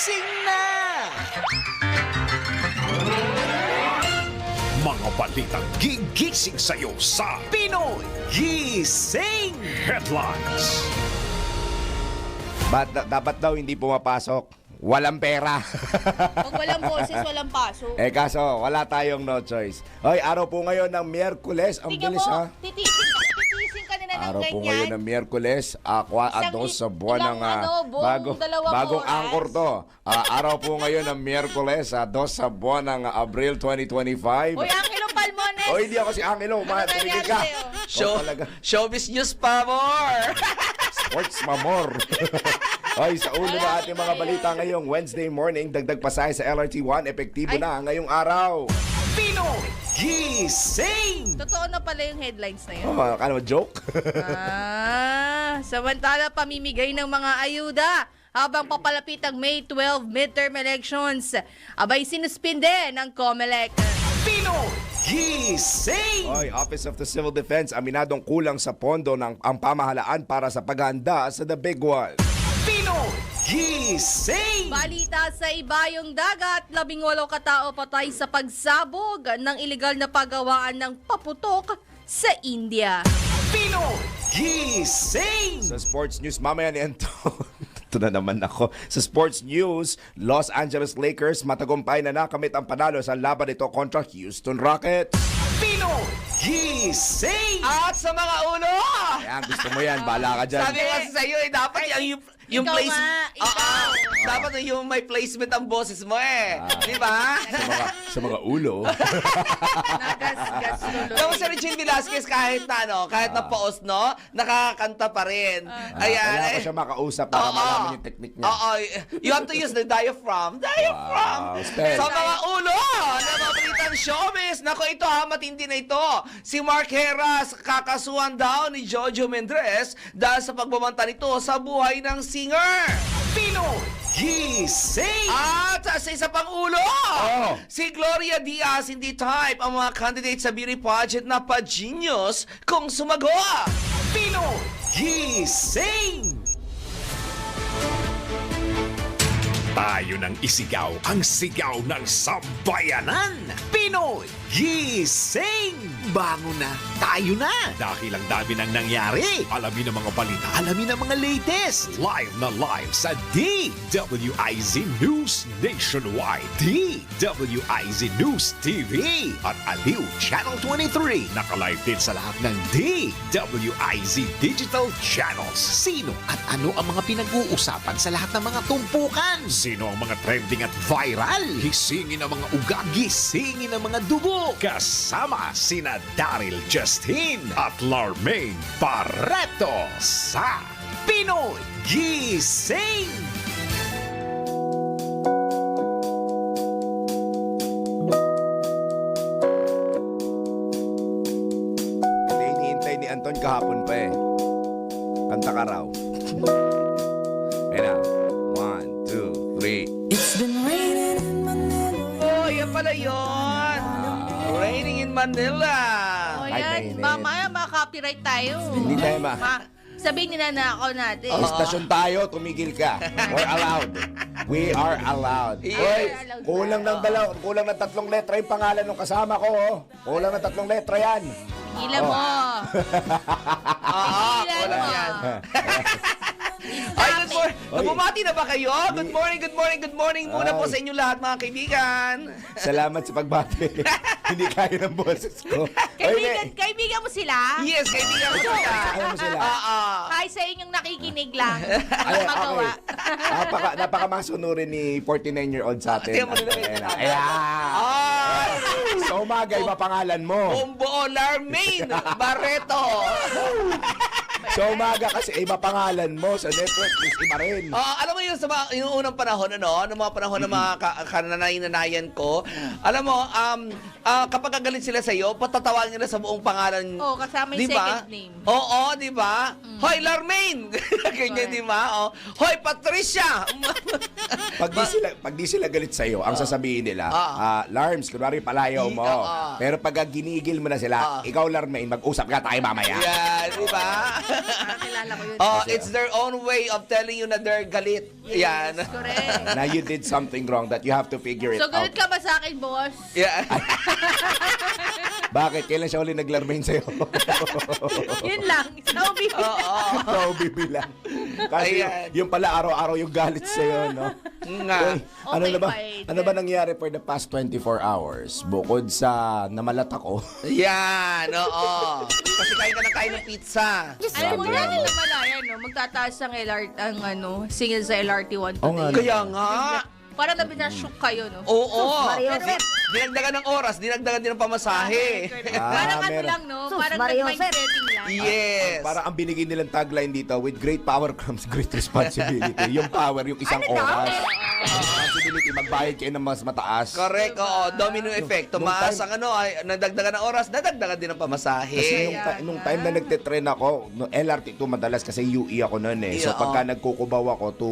Gising na! Mga balitang gigising sa'yo sa Pinoy Gising Headlines. Dapat daw hindi pumapasok. Walang pera. Pag walang boses, walang paso. Kaso, wala tayong no choice. Hoy, araw po ngayon ng Miyerkules. Ang Tingnan bilis mo, ha. titiising ka nila ng Araw po ganyan. ngayon ng Miyerkules, dos sa buwan ng bagong oras. angkor to. Araw po ngayon ng Miyerkules, dos sa buwan ng Abril 2025. Uy, Angelo Palmones! Oy, hindi ako si Angelo. Tumigil ka. nangyari Talaga. Showbiz News pa more! Sports mamor. Hoy, sa ulo na ating mga balita ngayong Wednesday morning, dagdag pasahe sa LRT1, epektibo na ngayong araw. Pinoy Gising! Totoo na pala yung headlines na yun. Akala mo joke? Samantala pamimigay ng mga ayuda habang papalapit ang May 12 midterm elections. Abay sinuspinde ng COMELEC. Pinoy Gising! Hoy, Office of the Civil Defense, aminadong kulang sa pondo ng ang pamahalaan para sa paghahanda sa The Big One. Pinoy Gising! Balita sa Ibayong Dagat, 18 katao patay sa pagsabog ng ilegal na paggawaan ng paputok sa India. Pinoy Gising! Sa sports news, mamaya ni Anton. Ito na naman ako. Sa sports news, Los Angeles Lakers matagumpay na nakamit ang panalo sa laban nito kontra Houston Rockets. Pinoy Gising! At sa mga ulo! Ayan, gusto mo yan. Bahala ka dyan. Sabi ko kasi sa'yo dapat yung Ikaw place... nga, ikaw. Dapat yung may placement ang boses mo Di ba? Sa mga ulo. Nagasgas tuloy. Tapos si Regine Velasquez kahit na post, nakakanta pa rin. Kaya ko siya makausap para malaman yung technique niya. Oo. You have to use the diaphragm. Diaphragm! Wow, spell. Sa mga ulo na mabalitang showbiz. Nako, ito matindi na ito. Si Mark Heras, kakasuhan daw ni Jojo Mendrez dahil sa pagbabanta nito sa buhay ng singer. Pinoy Gising! At sa isa pang ulo, si Gloria Diaz hindi type ang mga candidate sa beauty pageant na pa-genius kung sumagot. Pinoy Gising! Tayo nang isigaw ang sigaw ng sambayanan. Pinoy Gising! Bango na, tayo na! Dahil ang dami nang nangyari. Alamin ang mga balita, alamin ang mga latest. Live na live sa DWIZ News Nationwide. DWIZ News TV at Aliw Channel 23. Nakalive din sa lahat ng DWIZ Digital Channels. Sino at ano ang mga pinag-uusapan sa lahat ng mga tumpukan? Sino ang mga trending at viral? Hisingin ang mga ugat, gisingin ang mga dugo. Kasama sina Daryl Justin at Larmaine Barreto sa Pinoy Gising! Ito hinihintay ni Anton kahapon pa eh. Kanta ka raw. Ayan na. 1, 2, 3. It's been raining in Manila. Oh, yan pala yun. Raining in Manila. O Kahit yan, mainit. mamaya maka-copyright tayo. Hindi tayo Sabihin ninanakaw natin. Istasyon tayo, tumigil ka. We're allowed. We are allowed. Yes. Hoy, Allowed kulang ng 3 letra yung pangalan ng kasama ko. Kulang ng 3 letra yan. Hila mo. Hilan Wala mo. yan. Ay, good morning. Bumati na ba kayo? Good morning, good morning, good morning muna po sa inyo lahat mga kaibigan. Salamat sa pagbati. Hindi kaya ng boses ko. Kaibigan mo sila? Yes, kaibigan ko sila. Kaya mo sila. Kahit sa inyong nakikinig lang. Ay, Magawa. Napaka-masunurin ni 49-year-old sa atin. Tingnan mo nila yun. Ayan. Sa umaga, iba pangalan mo. Bumbo Larmaine Barreto. Sa umaga kasi iba pangalan mo. Sa network, is iba rin. Alam mo yun sa yung unang panahon, noong mga panahon ng mga kananay-nanayan ko, alam mo, kapag galit sila sa'yo, patatawagin nila sa buong pangalan. Oo, kasama yung second name. Oo, di ba? Hoy, Larmaine! Ganyan, di ba? Hoy, Patricia! Pag di sila galit sa'yo, ang sasabihin nila, Larms, kunwari palayaw mo. Pero pag ginigil mo na sila, ikaw Larmaine, mag-usap ka tayo mamaya. Yan, di ba? Kilala ko yun. Oh, it's their own way of telling you na they're galit. Yan. Yes, correct. Now you did something wrong that you have to figure it So, out. galit ka ba sa akin, boss? Yeah. Bakit? Kailan siya uli naglarmain sa'yo? Yun lang. Sa ubi. Oo. Ito, bibilang. Kasi Ayan. yung pala araw-araw yung galit sa'yo, no? Nga. Uy, ano Okay, na ba? fine. Ano ba nangyari for the past 24 hours? Bukod sa namalat ako. Yan, oo. Kasi kain ka ng kain ng pizza. Alam mo, Grabe dahil naman. namalayan, no? Magtataas ang LRT, ang single sa LRT 1 Oo nga, today. Kaya nga. Parang nabinashook kayo, no? Oo. Pero, Dinagdagan ng oras, dinagdagan din ng pamasahe. parang ano meron. lang, no? Sus, Parang Mario nag-mind setting lang. Yes. Para ang binigay nilang tagline dito, with great power comes great responsibility. Yung power, yung isang Ano daw? oras. Responsibility, magbayad kayo ng mas mataas. Correct, oo. Domino effect. Tumaas ang ano, ay, nadagdagan ng oras, nadagdagan din ng pamasahe. Kasi nung time na nagtitrain ako, no, LRT to madalas kasi UE ako noon eh. So Yeah, pagka nagkukubaw ako to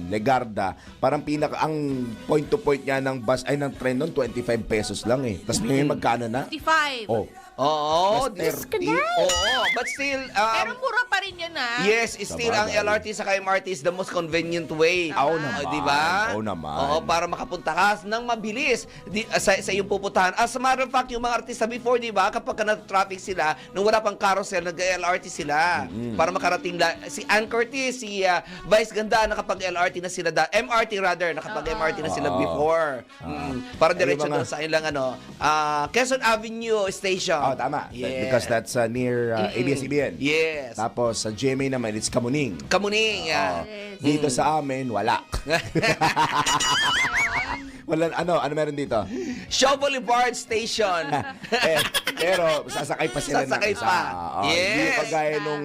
Legarda, parang ang point to point niya ng bus ay ng train noon 25 pesos lang eh. Tapos ngayon magkano na? 55. Oh, Oo. Plus 30. Oo. But still, Pero mura pa rin yun, ha? yes, still ang Sabagay. LRT sa MRT is the most convenient way. Oo naman. Di ba? Oo naman. Oo, para makapunta ka ng mabilis sa iyong pupuntahan. As a matter of fact, yung mga artista before, di ba, kapag na-traffic sila, nung wala pang carousel, nag-LRT sila. Para makarating si Ann Curtis, si Vice Ganda, nakapag-LRT na sila. MRT rather, nakapag-MRT na sila Oo. before. Para Ay, diretso yung mga- doon sa ilang Quezon Avenue Station. Oh, tama. Yeah. Because that's near ABS-CBN. Yes. Tapos sa GMA naman, it's Kamuning. Kamuning. Oh. Dito sa amin, wala. Wala, ano meron dito? Shaw Boulevard Station. Pero sasakay pa sila Sasakay ng isa. pa. Hindi Yes. kagaya nung,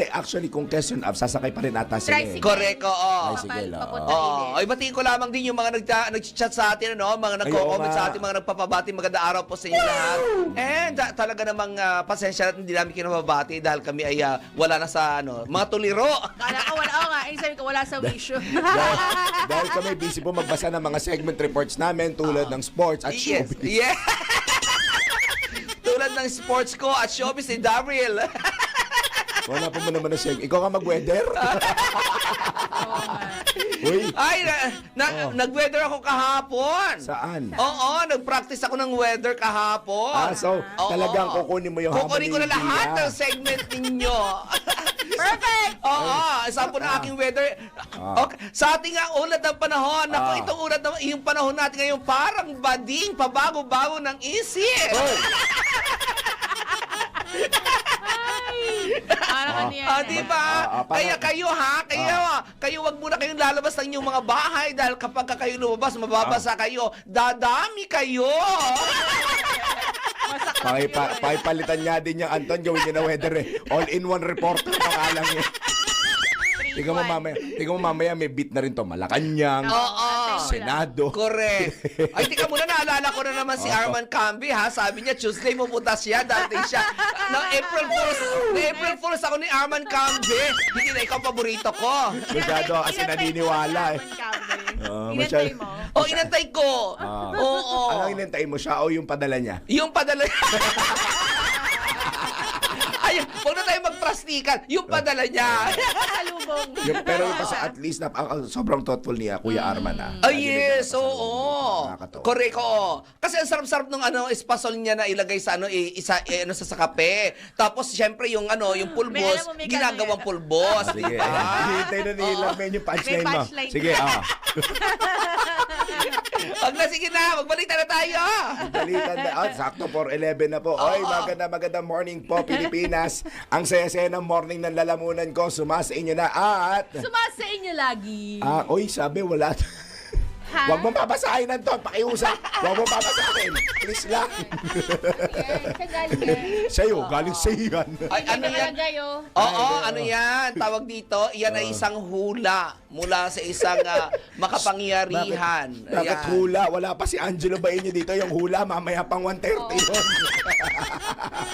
actually kung Quezon Ave, sasakay pa rin ata sila eh. Tricycle. Correct, oo. Tricycle, oo. Papunta Oh, ay batiin ko lamang din yung mga nag-chat sa atin, ano, mga nagko-comment nga. sa atin, mga nagpapabati, magandang araw po sa inyo lahat. And talaga namang pasensya natin, hindi namin kinababati dahil kami ay wala na sa mga tuliro. Kala ko wala, nga, sabi ko wala sa wish. Dahil kami busy po magbasa ng mga segment reports namin tulad ng sports at Yes. showbiz. Yeah. Tulad ng sports ko at showbiz ni Daryl. Wala po mo naman na segment. Ikaw ka mag-weather? Uy, Ay, nag-weather ako kahapon. saan? Oo, nag-practice ako ng weather kahapon. So, Oo. talagang kukunin mo yung Kukunin ko na habang lahat hindi, ng segment ninyo. Perfect! Oo, isa po ng aking weather. Okay. Sa ating nga ulat ng panahon, naku, itong ulat ng yung panahon natin ngayon parang bading, pabago-bago ng isip. Parang ano yan. Di ba? Kaya kayo kayo wag muna kayong lalabas ng inyong mga bahay dahil kapag kayo lumabas, mababasa kayo, dadami kayo. Pakipalitan niya din yung Anton, gawin niya na weather eh. All-in-one reporter pangalan niya. Tingnan mo mamaya may beat na rin to. Malacanang, Oo. Senado. Correct. Ay, tika muna, naalala ko na naman si Arman Camby, ha? Sabi niya, Tuesday pupunta siya, dating siya. Na April Fools ako ni Arman Camby. Hindi na ikaw paborito ko. Masyado kasi naniniwala eh. Inantay mo. O, inantay ko. Oo. Anong inantay mo siya o yung padala niya? Yung padala... Ay, huwag na tayo magprastikan. Yung padala niya. Salubong. Pero kasi at least sobrang thoughtful niya, Kuya Arman Ay, yes, oo. Nakakatawa. Correct, oo. Kasi ang sarap-sarap nung espasol niya na ilagay sa sa kape. Tapos syempre yung yung pulbos, alam mo, may ginagawang gano'n. pulbos, Sige, di ba? hintay na nila yung punchline May mo. punchline Sige, ka. Wag na, sige na, magbalik na tayo. Dalitan na. Sakto 4:11 na po. Oy, magandang morning po, Pilipinas. Ang saya-saya ng morning ng lalamunan ko. Sumasa inyo na at... Sumasa inyo lagi. Oy, sabi wala. Ha? Huwag mo papasahin Anton, pakiusap. Huwag mo papasahin. Please lang. Sa'yo, galing sa iyan. Ay, ano yan? Oo, ano yan? Tawag dito, yan ay isang hula mula sa isang makapangyarihan. Bakit Ayan. hula? Wala pa si Angelo Bainyo dito. Yung hula, mamaya pang 1:30 yun.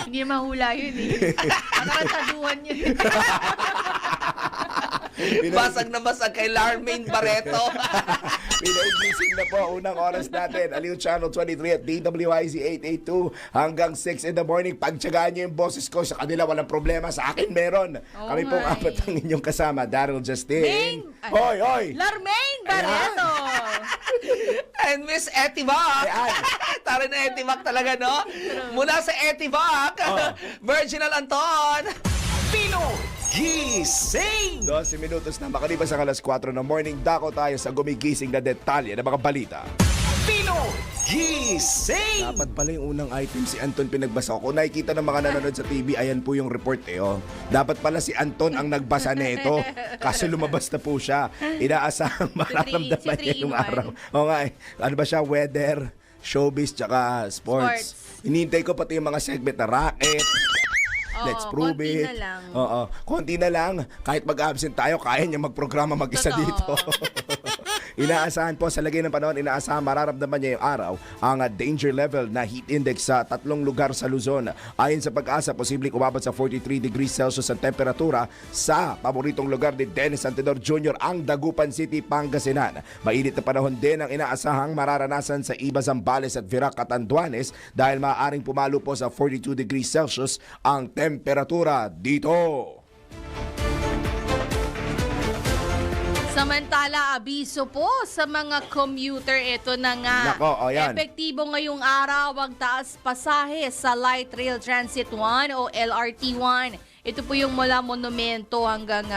Hindi mahula yun eh. Nakataduhan yun. Basag na basag kay Larmaine Barreto. Pinoy Gising na po. Unang oras natin. Aliw Channel 23 at DWIZ 882 hanggang 6 in the morning. Pagtsagaan niyo yung boses ko. Sa kanila walang problema. Sa akin meron. Oo Kami pong nga, apat ang inyong kasama. Daryl Justin. Bing! Hoy, hoy! Larmaine Barreto! And Miss Etivac. Ayan. Tara na Etivac talaga, no? Mula sa Etivac, Virginal Anton. Pinoy Gising! 12 minutos na makalipas ang alas 4 ng morning. Dako tayo sa gumigising na detalye ng mga balita. Pinoy Gising! Dapat pala yung unang item si Anton pinagbasa ko. Kung nakikita ng mga nanonood sa TV, ayan po yung report oh. Dapat pala si Anton ang nagbasa nito. Kasi lumabas na po siya. Inaasahang mararamdaman niya yung 3 in 1. araw. O nga ano ba siya? Weather, showbiz, tsaka sports. Hinihintay ko pati yung mga segment na racket. Let's prove konti it. na lang. Oo, konti na lang. Kahit mag-absent tayo, kaya niya magprograma mag-isa Totoo. dito. Inaasahan po sa lagay ng panahon, inaasahan mararamdaman niya yung araw ang danger level na heat index sa 3 lugar sa Luzon. Ayon sa pag-asa, posibleng umabot sa 43 degrees Celsius ang temperatura sa paboritong lugar ni Dennis Santidor Jr., ang Dagupan City, Pangasinan. Mainit na panahon din ang inaasahang mararanasan sa Iba, Zambales at Virac, Catanduanes dahil maaaring pumalo po sa 42 degrees Celsius ang temperatura dito. Samantala, abiso po sa mga commuter. Ito na nga. Nako, o yan. Epektibo ngayong araw ang taas pasahe sa Light Rail Transit 1 o LRT1. Ito po yung mula Monumento hanggang,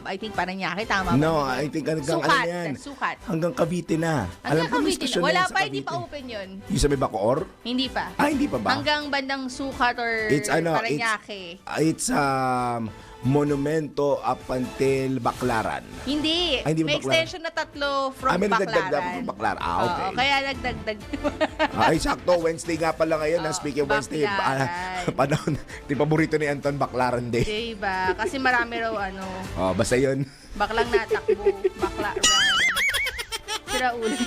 I think, Paranaque. Tama ba? No, I think hanggang Sukat. ano yan? Sukat. Hanggang Cavite na. Hanggang ko may Cavite. stasyon na Wala yan sa pa, hindi pa Cavite. open yun. Yung sa may Bacoor? Hindi pa. Hindi pa ba? Hanggang bandang Sukat or It's ano, Paranaque. it's Monumento up until Baclaran. Hindi. Hindi ba May Baclaran? extension na 3 from may nagdagdag Baclaran. from Baclaran. Okay. Oo, kaya nagdagdag. Ay, sakto. Wednesday nga pala ngayon. Speaking of Wednesday, Baclaran. panahon, di paborito ni Anton Baclaran Day. Diba? Kasi marami raw Basta yun. baklang natakbo, bakla run. Sira ulo.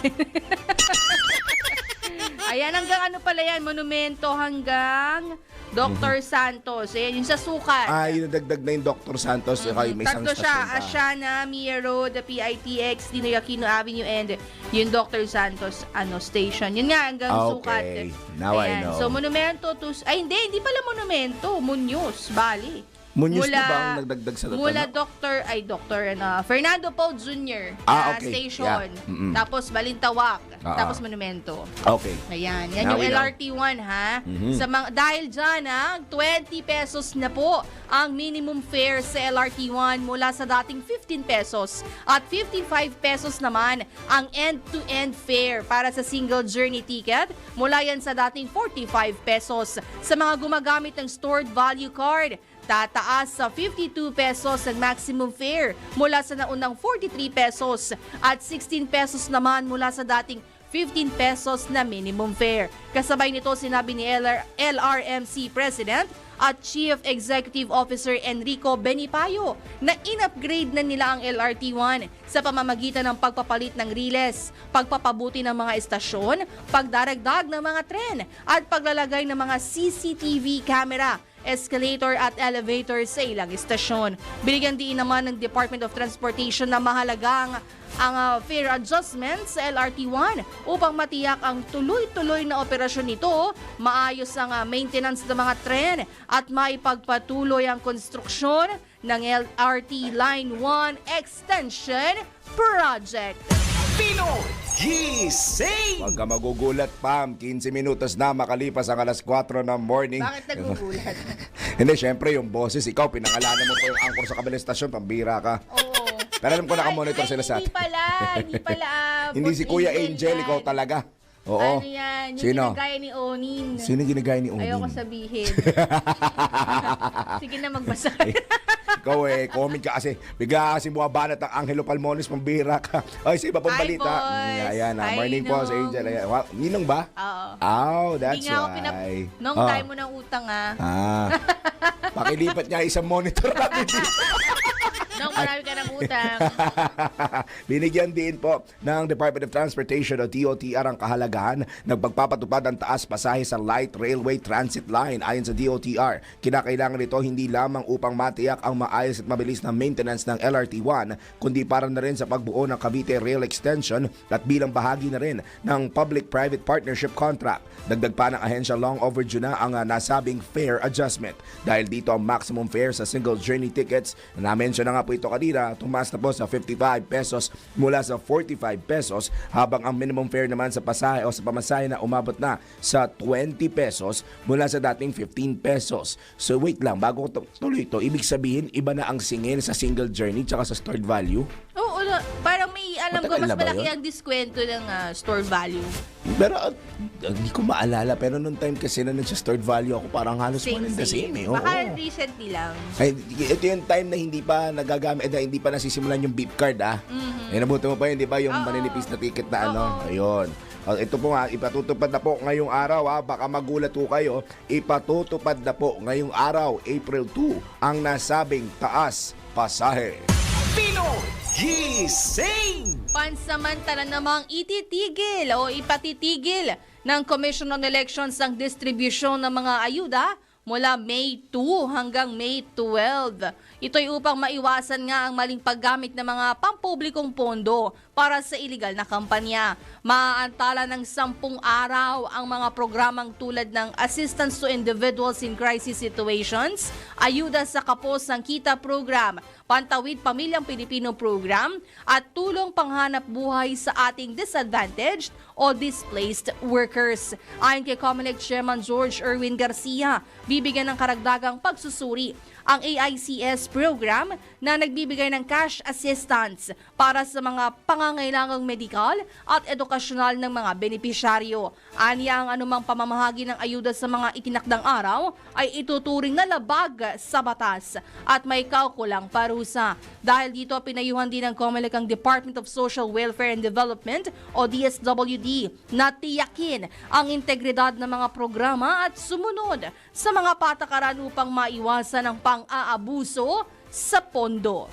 Ayan, hanggang ano pala yan, Monumento hanggang Dr. Santos. Ayan, yung sa Sukat. Yung nagdagdag na yung Dr. Santos. May isang Tatlo siya, stasyon pa. Asiana, Mia Road, the PITX, Dinoy Aquino Avenue, and yung Dr. Santos station. Yun nga, hanggang Sukat. Okay, now I know. So, Monumento to... Ay, hindi pala Monumento. Muñoz, Bali. Muñoz na ba ang nagdagdag sa Mula Fernando Poe Jr. Okay. Station. Yeah. Mm-mm. Tapos Balintawak. Tapos Monumento. Okay. Ayan. Yan Now yung we know. LRT1 ha. Sa dahil dyan 20 pesos na po ang minimum fare sa LRT1 mula sa dating 15 pesos. At 55 pesos naman ang end-to-end fare para sa single journey ticket. Mula yan sa dating 45 pesos. Sa mga gumagamit ng stored value card, tataas sa 52 pesos ang maximum fare mula sa naunang 43 pesos at 16 pesos naman mula sa dating 15 pesos na minimum fare. Kasabay nito sinabi ni LRMC President at Chief Executive Officer Enrico Benipayo na in-upgrade na nila ang LRT1 sa pamamagitan ng pagpapalit ng riles, pagpapabuti ng mga estasyon, pagdaragdag ng mga tren at paglalagay ng mga CCTV camera, escalator at elevator sa ilang istasyon. Binigyan din naman ng Department of Transportation na mahalagang ang fare adjustment sa LRT1 upang matiyak ang tuloy-tuloy na operasyon nito, maayos ang maintenance ng mga tren at maipagpatuloy ang konstruksyon ng LRT Line 1 Extension Project. Pinoy Gising! Huwag ka magugulat, Pam. 15 minutos na makalipas ang alas 4 ng morning. Bakit nagugulat? Hindi, syempre yung boses. Ikaw, pinangalanan mo pa yung anchor sa kabilang stasyon. Pambira ka. Oo. Pero alam ko nakamonitor sila sa atin. Hindi pala. Hindi si Kuya Angel, ikaw talaga. Oo. Ano yan? Yung Sino? ginagaya ni Onin. Sino ginagaya ni Onin? Ayoko sabihin. Sige na, magbasa. Ikaw comment ka kasi. Bigla kasi buwabanat ang Angelo Palmones, pambira ka. Ay, sa iba pang Hi, balita. boss. Ayan, Hi, morning po sa Ninong. Angel. Ayan. Wow, Ninong ba? Oo. Oh, that's Hindi nga ako why. Nung Oh. time mo ng utang Pakilipat niya isang monitor natin dito. Nung marami ka ng utang. Binigyan din po ng Department of Transportation o DOTR ang kahalagahan ng pagpapatupad ng taas pasahe sa Light Railway Transit Line. Ayon sa DOTR, kinakailangan nito hindi lamang upang matiyak ang maayos at mabilis na maintenance ng LRT-1, kundi para na rin sa pagbuo ng Cavite Rail Extension at bilang bahagi na rin ng Public-Private Partnership Contract. Dagdag pa ng ahensya, long overdue na ang nasabing fare adjustment. Dahil dito ang maximum fare sa single journey tickets, na-mention na nga po ito kanina, tumaas na po sa 55 pesos mula sa 45 pesos, habang ang minimum fare naman sa pasahe o sa pamasahe na umabot na sa 20 pesos mula sa dating 15 pesos. So wait lang, bago ko tuloy ito, ibig sabihin iba na ang singil sa single journey tsaka sa stored value? Oo, parang may alam ko Matagal mas na ba malaki yun? ang diskwento ng store value. Pero hindi ko maalala, pero nung time kasi na nagsa-stored value ako, parang halos one and the same eh. Oo. Baka recently lang. Ay, ito yung time na hindi pa nagagamit, hindi pa nasisimulan yung beep card Eh, nabuto mo pa yun, di ba? Yung Oo. maninipis na ticket na ano. Oo. Ayun. Ito po nga, ipatutupad na po ngayong araw baka magulat po kayo. Ipatutupad na po ngayong araw, April 2, ang nasabing taas pasahe. Pinoy Gising! Pansamantala namang ititigil o ipatitigil ng Commission on Elections ang distribusyon ng mga ayuda mula May 2 hanggang May 12. Ito'y upang maiwasan nga ang maling paggamit ng mga pampublikong pondo para sa iligal na kampanya. Maaantala ng 10 araw ang mga programang tulad ng Assistance to Individuals in Crisis Situations, Ayuda sa Kapos ng Kita Program, Pantawid Pamilyang Pilipino Program, at Tulong Panghanap Buhay sa Ating Disadvantaged o Displaced Workers. Ayon kay COMELEC Chairman George Erwin Garcia, bibigyan ng karagdagang pagsusuri ang AICS program na nagbibigay ng cash assistance para sa mga pangangailangang medikal at edukasyonal ng mga benepisyaryo. Aniya ang anumang pamamahagi ng ayuda sa mga itinakdang araw ay ituturing na labag sa batas at may kaukulang parusa. Dahil dito, pinayuhan din ng COMELEC ang Department of Social Welfare and Development o DSWD na tiyakin ang integridad ng mga programa at sumunod sa mga patakaran upang maiwasan ang pang-aabuso sa pondo.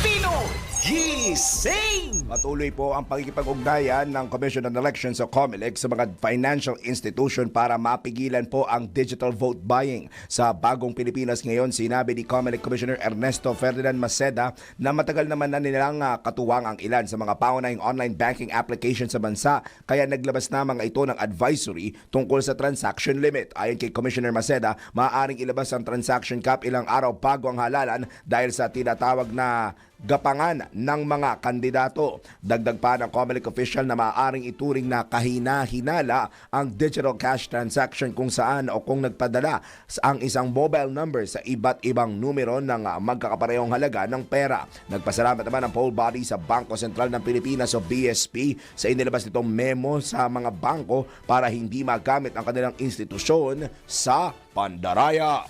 Pinoy Gising! Patuloy po ang pakikipag-ugnayan ng Commission on Elections o COMELEC sa mga financial institution para mapigilan po ang digital vote buying. Sa bagong Pilipinas ngayon, sinabi ni COMELEC Commissioner Ernesto Ferdinand Maceda na matagal naman na nilang katuwang ang ilan sa mga paunahing online banking application sa bansa, kaya naglabas na mga ito ng advisory tungkol sa transaction limit. Ayon kay Commissioner Maceda, maaaring ilabas ang transaction cap ilang araw bago ang halalan dahil sa tinatawag na gapangan ng mga kandidato. Dagdag pa ng COMELEC official na maaaring ituring na kahina-hinala ang digital cash transaction kung saan o kung nagpadala ang isang mobile number sa iba't ibang numero ng magkakaparehong halaga ng pera. Nagpasalamat naman ang poll body sa Bangko Sentral ng Pilipinas o BSP sa inilabas nitong memo sa mga bangko para hindi magamit ang kanilang institusyon sa pandaraya.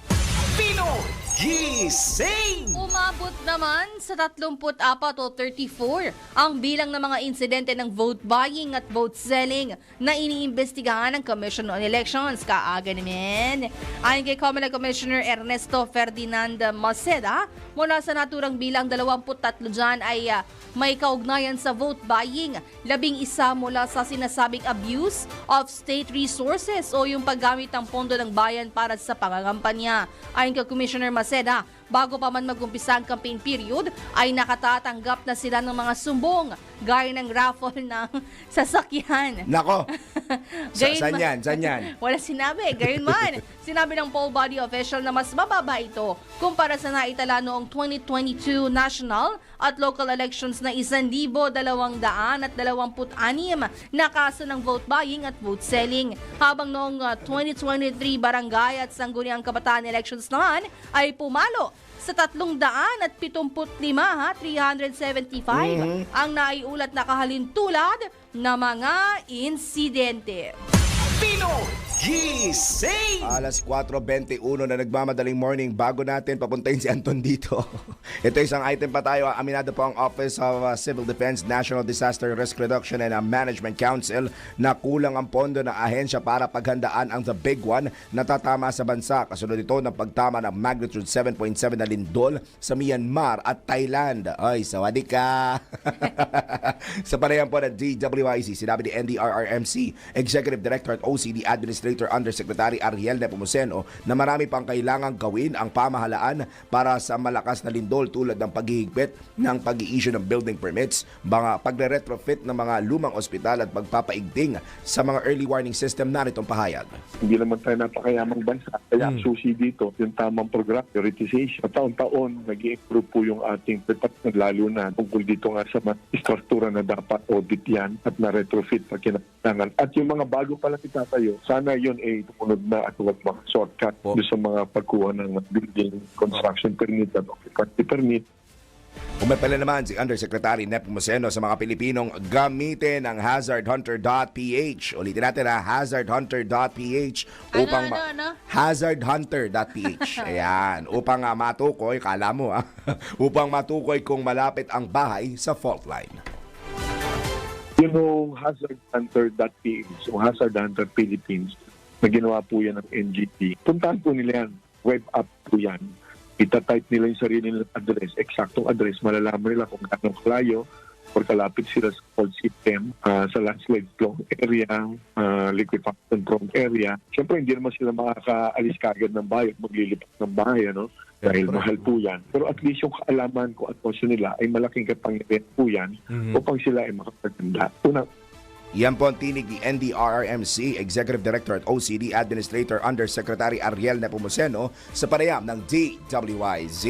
Pinoy Gising! Umabot naman sa 34 o 34 ang bilang ng mga insidente ng vote buying at vote selling na iniimbestigahan ng Commission on Elections. Kaaga naman. Ayon kay COMELEC Commissioner Ernesto Ferdinand Maceda, mula sa naturang bilang 23 dyan ay may kaugnayan sa vote buying. 11 mula sa sinasabing abuse of state resources o yung paggamit ng pondo ng bayan para sa pangangampanya. Ayon kay Commissioner Maceda, bago pa man mag-umpisa ang campaign period, ay nakatatanggap na sila ng mga sumbong gaya ng raffle ng sasakyan. Nako! Saan yan? Wala sinabi. Gayon man, sinabi ng poll body official na mas mababa ito kumpara sa naitala noong 2022 national at local elections na 1,226 na kaso ng vote buying at vote selling. Habang noong 2023 barangay at sangguniang kabataan elections naman ay pumalo sa 375 ang naiulat na kahalintulad na mga insidente. Pinoy Gising! Alas 4:21 na nagmamadaling morning bago natin papuntahin si Anton dito. Ito isang item pa tayo. Aminado po ang Office of Civil Defense National Disaster Risk Reduction and Management Council na kulang ang pondo ng ahensya para paghandaan ang The Big One na tatama sa bansa. Kasunod ito ng pagtama ng magnitude 7.7 na lindol sa Myanmar at Thailand. Ay, sawadee ka! Sa panayam po ng DWIC, sinabi ni NDRRMC Executive Director at OCD Administrator Undersecretary Ariel Nepomuceno na marami pang kailangang gawin ang pamahalaan para sa malakas na lindol tulad ng paghihigpit ng pag-i-issue ng building permits, mga pagre-retrofit ng mga lumang ospital at pagpapaigting sa mga early warning system na nitong pahayag. Hindi naman tayo napakayamang bansa. Kaya ang susi dito, yung tamang program, prioritization. Taon-taon, nag-i-improve po yung ating department, lalo na tungkol dito nga sa mga struktura na dapat audit yan at na-retrofit pag kinakailangan. At yung mga bago pala itatayo, sana yun ay tumunod na at huwag mga shortcut doon sa mga pagkuha ng building construction permit at occupancy permit. Umepele naman si Undersecretary Nepomuceno sa mga Pilipinong gamitin ang hazardhunter.ph. Ulitin natin hazardhunter.ph upang hazardhunter.ph. Ayan, upang matukoy, kala mo upang matukoy kung malapit ang bahay sa fault line. Yung hazardhunter.ph o Hazard Hunter Philippines na ginawa po yan ng NGT. Puntahan po nila yan. Web app po yan. Itatype nila yung sarili nilang address, eksaktong address, malalaman nila kung anong kalayo or kalapit sila sa fault system, sa landslide prone area, liquefaction prone area. Siyempre, hindi naman sila makakaalis kagad ng bahay, maglilipat ng bahay, ano? Dahil mahal po yan. Pero at least yung kaalaman ko at posyo nila ay malaking kapangyarihan po yan upang sila ay makapaganda. Una, Yan po ang tinig ni NDRRMC Executive Director at OCD Administrator Undersecretary Ariel Nepomuceno sa panayam ng DWIZ.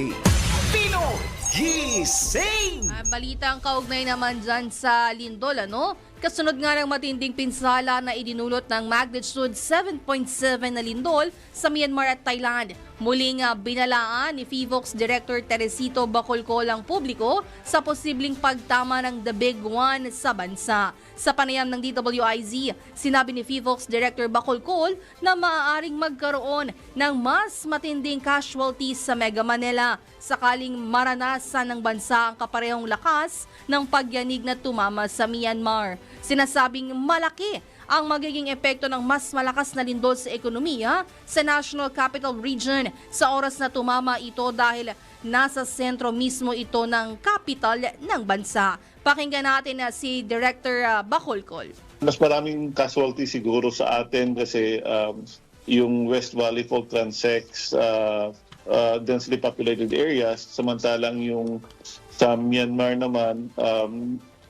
Pinoy Gising! Balita ang kaugnay naman dyan sa lindol, ano? Kasunod nga ng matinding pinsala na idinulot ng magnitude 7.7 na lindol sa Myanmar at Thailand. Muling binalaan ni FIVOX Director Teresito Bacolcol ang publiko sa posibleng pagtama ng The Big One sa bansa. Sa panayam ng DWIZ, sinabi ni FIVOX Director Bacolcol na maaaring magkaroon ng mas matinding casualties sa Mega Manila sakaling maranasan ng bansa ang kaparehong lakas ng pagyanig na tumama sa Myanmar. Sinasabing malaki ang magiging epekto ng mas malakas na lindol sa ekonomiya sa National Capital Region sa oras na tumama ito dahil nasa sentro mismo ito ng capital ng bansa. Pakinggan natin si Director Bacolcol. Mas maraming casualty siguro sa atin kasi yung West Valley Fault transects densely populated areas, samantalang yung sa Myanmar naman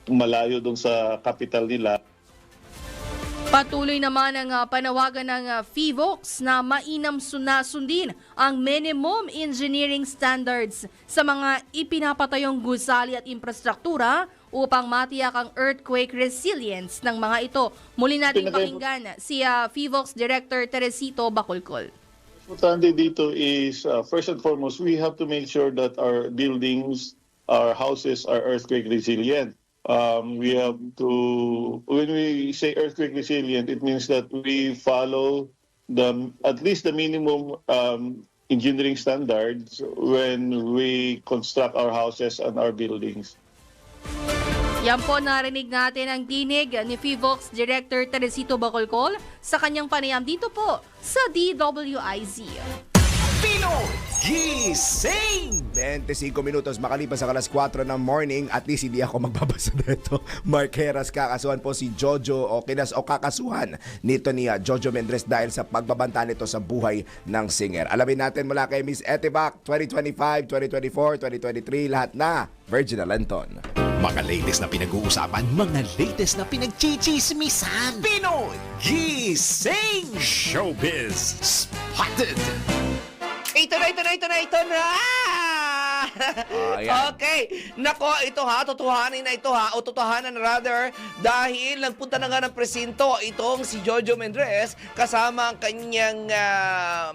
malayo doon sa capital nila. Patuloy naman ang panawagan ng FIVOX na mainam sundin ang minimum engineering standards sa mga ipinapatayong gusali at infrastruktura upang matiyak ang earthquake resilience ng mga ito. Muli natin pakinggan si FIVOX Director Teresito Bacolcol. Importante dito is first and foremost, we have to make sure that our buildings, our houses are earthquake resilient. We have to, when we say earthquake resilient, it means that we follow at least the minimum engineering standards when we construct our houses and our buildings. Yan po, narinig natin ang tinig ni FIVOX Director Teresito Bacolcol sa kanyang panayam dito po sa DWIZ. Pinoy Gising! 25 minutos makalipas sa alas 4 ng morning, at least hindi ako magbabasa nito. Mark Heras, kakasuhan po si Jojo o kakasuhan nito ni Jojo Mendres dahil sa pagbabanta nito sa buhay ng singer. Alamin natin mula kay Miss Etibac, 2025, 2024, 2023, lahat na Virginal Anton. Mga latest na pinag-uusapan, mga latest na pinagchichismisan. Pinoy Gising! Showbiz Spotted! Ito na! Ayan. Okay. Nako, ito ha, totohanin na ito ha, o totohanan rather, dahil nagpunta na nga ng presinto itong si Jojo Mendrez kasama ang kanyang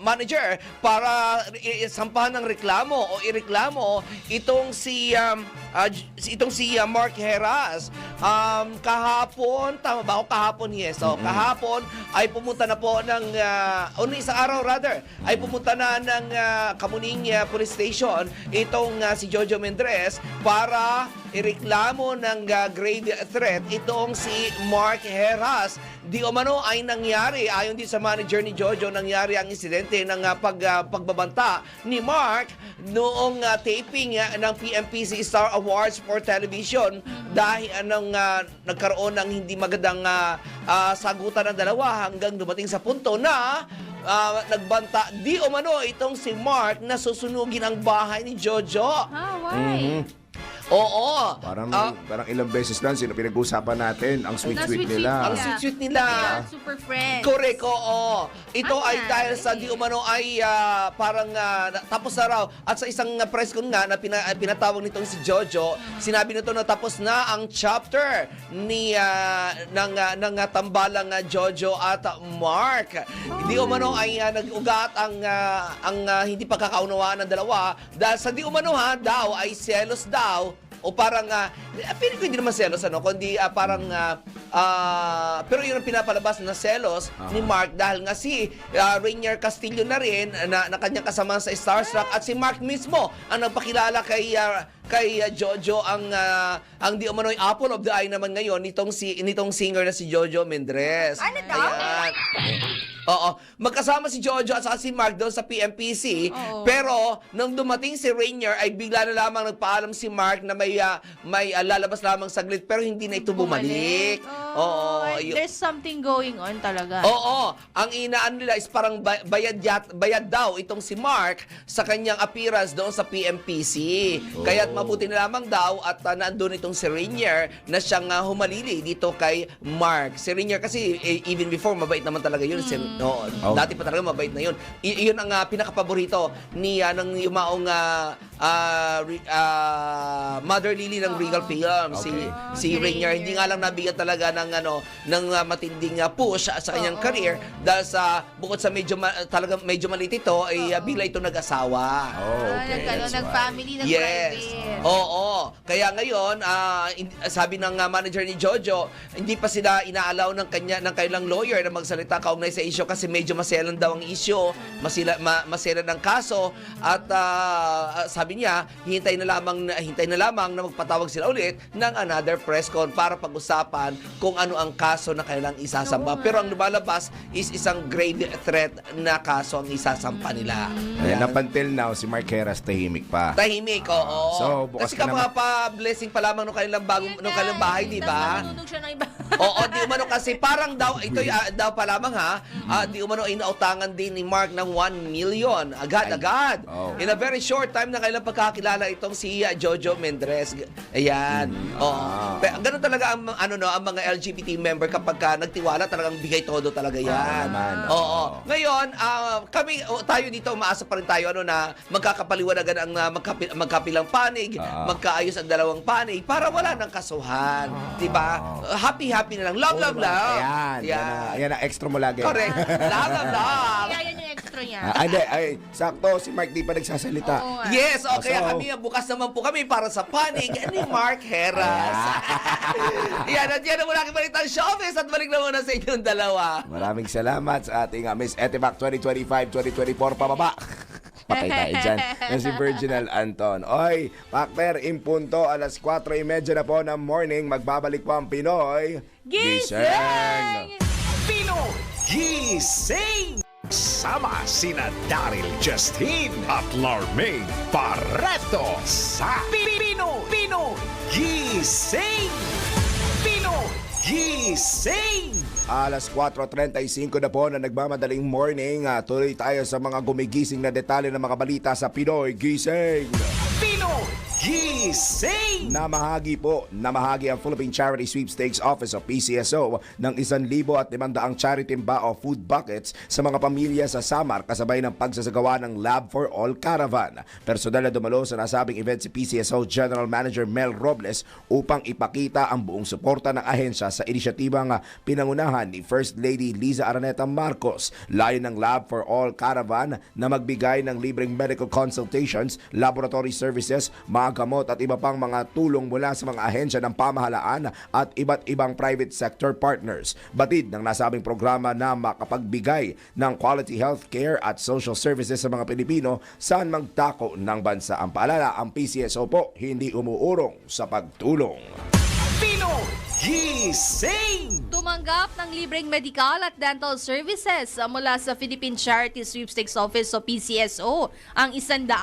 manager para sampahan ng reklamo o ireklamo itong si Mark Heras. Kahapon, tama ba ako? Kahapon, yes. So, kahapon ay pumunta na po ng, isang araw rather, ay pumunta na ng Kamuning Police Station itong si Jojo Mendrez para ireklamo ng grave threat itong si Mark Heras. Di umano ay nangyari, ayon din sa manager ni Jojo, nangyari ang insidente ng pagbabanta ni Mark noong taping ng PMPC Star Awards for Television dahil nagkaroon ng hindi magandang sagutan ng dalawa hanggang dumating sa punto na nagbanta di umano itong si Mark na susunugin ang bahay ni Jojo. Why? Oo. Parang ilang beses lang pinag-usapan natin ang sweet-sweet nila. Ang sweet-sweet nila. Yeah, super friends. Correct, oo. Ito ay Ayan, dahil sa di umano ay parang tapos na raw. At sa isang press con nga na pinatawag nitong si Jojo, sinabi nito na tapos na ang chapter ni ng tambalang Jojo at Mark. Di umano ay nag-ugat ang hindi pagkakaunawaan ng dalawa dahil sa di umano daw ay selos daw. O parang, feeling ko hindi naman selos, kundi parang, pero yun ang pinapalabas na selos ni Mark dahil nga si Rainier Castillo na rin, na kanyang kasama sa Starstruck, at si Mark mismo ang nagpakilala kay Jojo ang di umano'y apple of the eye naman ngayon nitong singer na si Jojo Mendrez. Ano daw? Ayan. Oo. Magkasama si Jojo at saka si Mark doon sa PMPC. Oo. Pero nung dumating si Rainier ay bigla na lamang nagpaalam si Mark na may lalabas lamang saglit pero hindi na ito bumalik. Oh, Oo. there's something going on talaga. Oo. Ang inaan nila is parang bayad daw itong si Mark sa kanyang appearance doon sa PMPC. Kaya't mabuti na lamang daw at nandun itong si Rainier na siyang humalili dito kay Mark. Si Rainier kasi even before mabait naman talaga yun. Dati pa talaga mabait na yun. Iyon ang pinakapaborito ni ng yumaong Mother Lily ng Regal Films. Si Rainier hindi nga lang nabigyan talaga ng matinding push sa kanyang career dahil sa bukod sa medyo maliit ito ay bigla ito nag-asawa. Nag-family, Yes. nag-private. Oo. Kaya ngayon, sabi ng manager ni Jojo, hindi pa sila inaalaw ng kailang lawyer na magsalita kaugnay sa issue kasi medyo maselan daw ang issue, maselan ang kaso at sabi niya, hintay na lamang na magpatawag sila ulit ng another press con para pag-usapan kung ano ang kaso na kailang isasamba. Pero ang lumalabas is isang grave threat na kaso ang isasampa nila. Ayan, up until now, si Mark Heras tahimik pa. Tahimik, oo. So, bukas kasi ka mga pa-blessing pa lamang nung kanilang bahay, di ba? Tapos manunog siya ng iba. Oo, di umano kasi parang daw, ito daw pa lamang di umano inautangan din ni Mark ng 1 million. Agad. Oh. In a very short time na kailang pagkakilala itong si Jojo Mendrez. Ayan. Oo. Pero ganun talaga ang mga LGBT member kapag nagtiwala talagang bigay todo talaga yan. naman. Oo. Ngayon, tayo dito umaasa pa rin tayo na magkakapaliwanagan ang magkapilang panig, magkaayos ang dalawang panig para wala ng kasuhan. Di ba? Happy na lang. Love. Yan ang extra mo lagi. Correct. Love. Kaya yan yung extra niya. Sakto, si Mark di pa nagsasalita. Oo nga. Yes, okay. So, Kami, bukas naman po kami para sa panig ni Mark Heras. Yan, at yan ang mula aking balitang showbiz at balik na muna sa inyong dalawa. Maraming salamat sa ating Miss Etivac 2025-2024 pababa. Patay tayo dyan. Na si Virginal Anton. Oy, Pakper, impunto, alas 4:30 na po ng morning. Magbabalik po ang Pinoy Gising! Pinoy Gising! Sama sina Daryl Justin at Larmaine Barreto sa Pinoy Gising! Pinoy Gising! Alas 4:35 na po na nagmamadaling morning. Tuloy tayo sa mga gumigising na detalye ng mga balita sa Pinoy Gising. Pinoy Gising! Namahagi ang Philippine Charity Sweepstakes Office o PCSO ng 1,500 charity timba o food buckets sa mga pamilya sa Samar kasabay ng pagsasagawa ng Lab for All Caravan. Personal na dumalo sa nasabing event si PCSO General Manager Mel Robles upang ipakita ang buong suporta ng ahensya sa inisyatibang pinangunahan ni First Lady Liza Araneta Marcos. Layo ng Lab for All Caravan na magbigay ng libreng medical consultations, laboratory services, mga gamot at iba pang mga tulong mula sa mga ahensya ng pamahalaan at iba't ibang private sector partners. Batid ng nasabing programa na makapagbigay ng quality health care at social services sa mga Pilipino saan magtako ng bansa. Ang paalala, ang PCSO po hindi umuurong sa pagtulong. Pinoy Gising! Tumanggap ng libreng medical at dental services mula sa Philippine Charity Sweepstakes Office o PCSO ang 166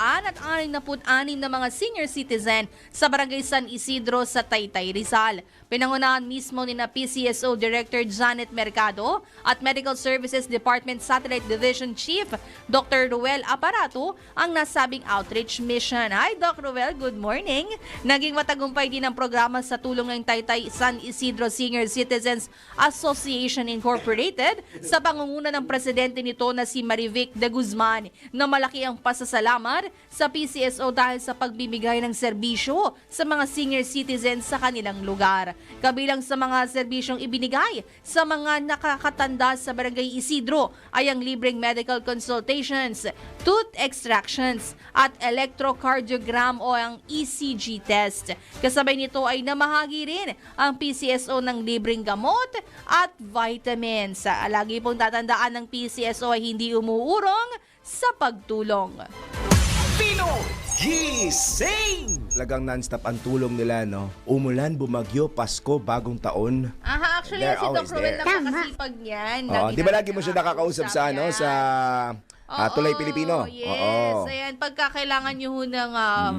na mga senior citizen sa Barangay San Isidro sa Taytay, Rizal. Pinangunahan mismo ni na PCSO Director Janet Mercado at Medical Services Department Satellite Division Chief Dr. Ruel Aparato ang nasabing outreach mission. Hi Doc Ruel, good morning! Naging matagumpay din ang programa sa tulong ng Taytay San Isidro Senior Citizens Association Incorporated sa pangunguna ng presidente nito na si Marivic de Guzman na malaki ang pasasalamat sa PCSO dahil sa pagbibigay ng serbisyo sa mga senior citizens sa kanilang lugar. Kabilang sa mga serbisyong ibinigay sa mga nakakatanda sa Barangay Isidro ay ang libreng medical consultations, tooth extractions at electrocardiogram o ang ECG test. Kasabay nito ay namahagi rin ang PCSO ng libreng gamot at vitamins. Lagi pong tatandaan ng PCSO ay hindi umuurong sa pagtulong. Pinoy Gising! Talagang non-stop ang tulong nila, no? Umulan, bumagyo, Pasko, bagong taon. Aha, actually, They're si Doc always Ruel there. napakasipag niyan. Oh, di ba lagi mo siya nakakausap sa ano sa Tulay Pilipino? Yes, Oo. ayan. Pagka kailangan nyo ho ng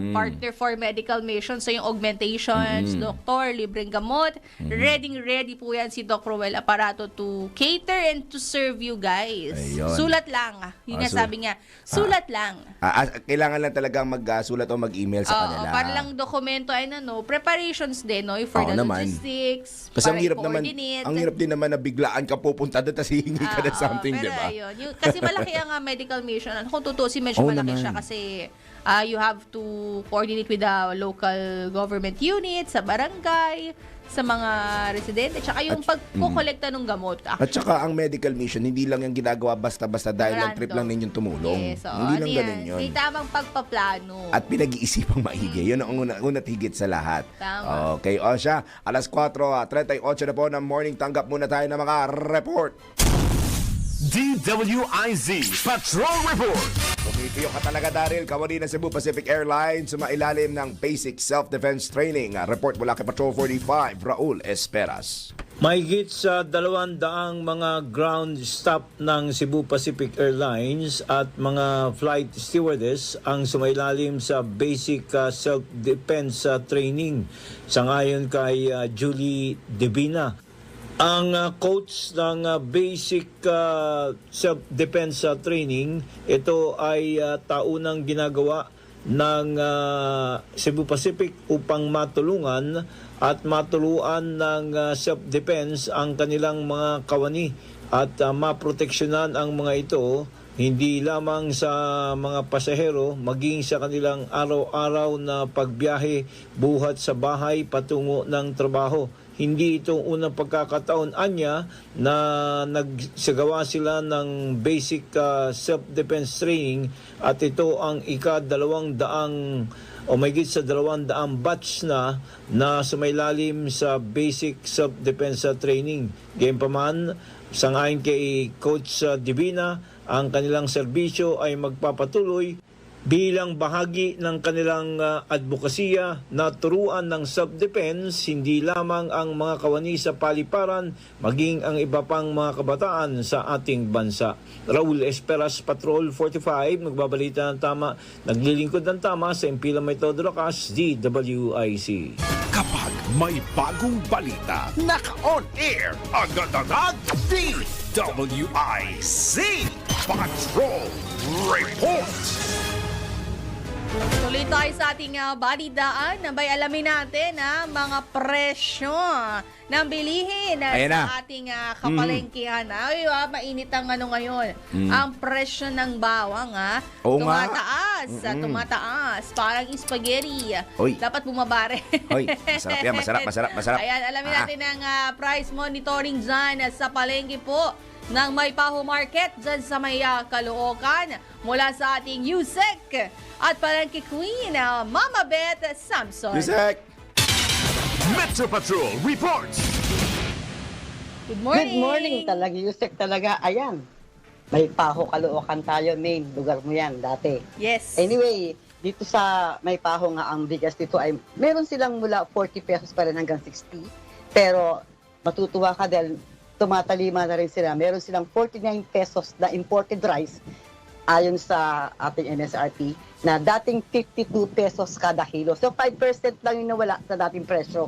partner for medical mission, so yung augmentations, doktor, libreng gamot, ready po yan si Doc Ruel Aparato to cater and to serve you guys. Ayun. Sulat lang. Yun nga sabi niya, sulat lang. Kailangan lang talagang magsulat o mag-email sa kanila. Para lang dokumento ay preparations din, no? For the naman. logistics, Kasi ang para hirap naman, i-coordinate. ang hirap din naman na biglaan ka pupunta doon tapos hihingi ka na something, pero di ba? ayun, kasi malaki ang medical mission. Kung tutusin, medyo Oo malaki naman. siya kasi you have to coordinate with the local government unit, sa barangay, sa mga residente, tsaka yung pagkukolekta ng gamot. At saka ang medical mission, hindi lang yung ginagawa basta-basta dahil lang trip lang ninyong tumulong. Yes, hindi lang ganun yun. May tamang pagpaplano. At pinag-iisipang maigi. Yun ang unat higit sa lahat. Tama. Okay, o siya, alas 4:38 na po ng morning, tanggap muna tayo ng mga report. DWIZ Patrol Report! Pumitiyo ka talaga, Daryl. Kawani ng Cebu Pacific Airlines sumailalim ng basic self-defense training. Report mula kay Patrol 45, Raul Esperas. Mahigit sa 200 mga ground staff ng Cebu Pacific Airlines at mga flight stewardess ang sumailalim sa basic self-defense training. Sangayon kay Julie Divina. Ang coach ng basic self-defense training, ito ay taunang ginagawa ng Cebu Pacific upang matulungan at matuluan ng self-defense ang kanilang mga kawani at maproteksyonan ang mga ito hindi lamang sa mga pasahero maging sa kanilang araw-araw na pagbiyahe buhat sa bahay patungo ng trabaho. Hindi itong unang pagkakataon anya na nagsagawa sila ng basic self-defense training at ito ang ika-200 o mahigit sa 200 batch na sumailalim sa basic self-defense training. Gayunpaman, sangayon kay Coach Divina, ang kanilang serbisyo ay magpapatuloy bilang bahagi ng kanilang advokasya na turuan ng self-defense hindi lamang ang mga kawani sa paliparan maging ang iba pang mga kabataan sa ating bansa. Raul Esperas, Patrol 45, nagbabalita ng tama, naglilingkod ng tama sa Impila Metodo Lakas, DWIC. Kapag may bagong balita, naka-on air, agad-agad, DWIC Patrol Report! Tuloy tayo sa ating balidaan. Nabay alamin natin mga presyo ng bilihin Ayan sa na. ating kapalengkehan. Ay, mainit ang ngayon. Ang presyo ng bawang Oo nga. tumataas. Parang spaghetti. Oy. Dapat bumabare. Hoy, masarap yan. Masarap. Ayan, alamin natin ang price monitoring dyan sa palengke po ng Maypaho Market dyan sa may Caloocan mula sa ating Yusek at Palengke Queen, Mama Beth Samson. Yusek! Metro Patrol reports. Good morning. Good morning talaga, Yusek talaga. Ayan, Maypaho, Caloocan tayo, main lugar mo yan dati. Yes. Anyway, dito sa Maypaho nga ang bigas dito ay meron silang mula 40 pesos pa rin hanggang 60. Pero matutuwa ka dahil tumatalima na rin sila. Meron silang 49 pesos na imported rice ayon sa ating MSRP na dating 52 pesos kada kilo. So 5% lang yung nawala sa dating presyo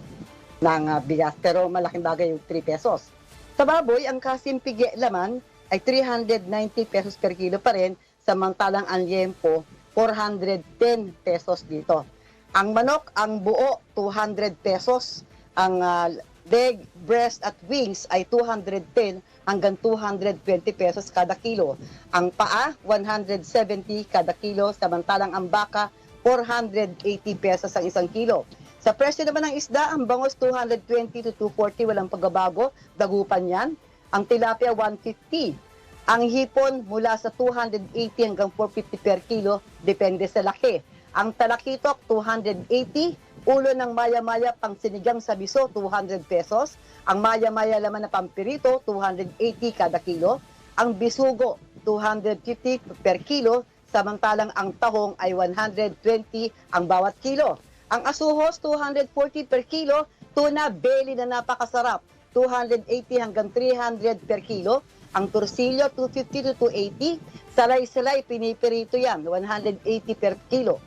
ng bigas. Pero malaking bagay yung 3 pesos. Sa baboy, ang kasimpige laman ay 390 pesos per kilo pa rin, samantalang ang liempo 410 pesos dito. Ang manok, ang buo 200 pesos. Ang leg, breast at wings ay 210 hanggang 220 pesos kada kilo. Ang paa, 170 kada kilo, samantalang ang baka, 480 pesos ang isang kilo. Sa presyo naman ng isda, ang bangos 220 to 240, walang pagbabago, dagupan yan. Ang tilapia, 150. Ang hipon, mula sa 280 hanggang 450 per kilo, depende sa laki. Ang talakitok, 280. Ulo ng maya-maya pang sinigang sa biso, 200 pesos. Ang maya-maya laman na pampirito, 280 kada kilo. Ang bisugo, 250 per kilo. Samantalang ang tahong ay 120 ang bawat kilo. Ang asuhos, 240 per kilo. Tuna, belly na napakasarap, 280 hanggang 300 per kilo. Ang torsilyo, 250 to 280. Salay-salay, pinipirito yan, 180 per kilo.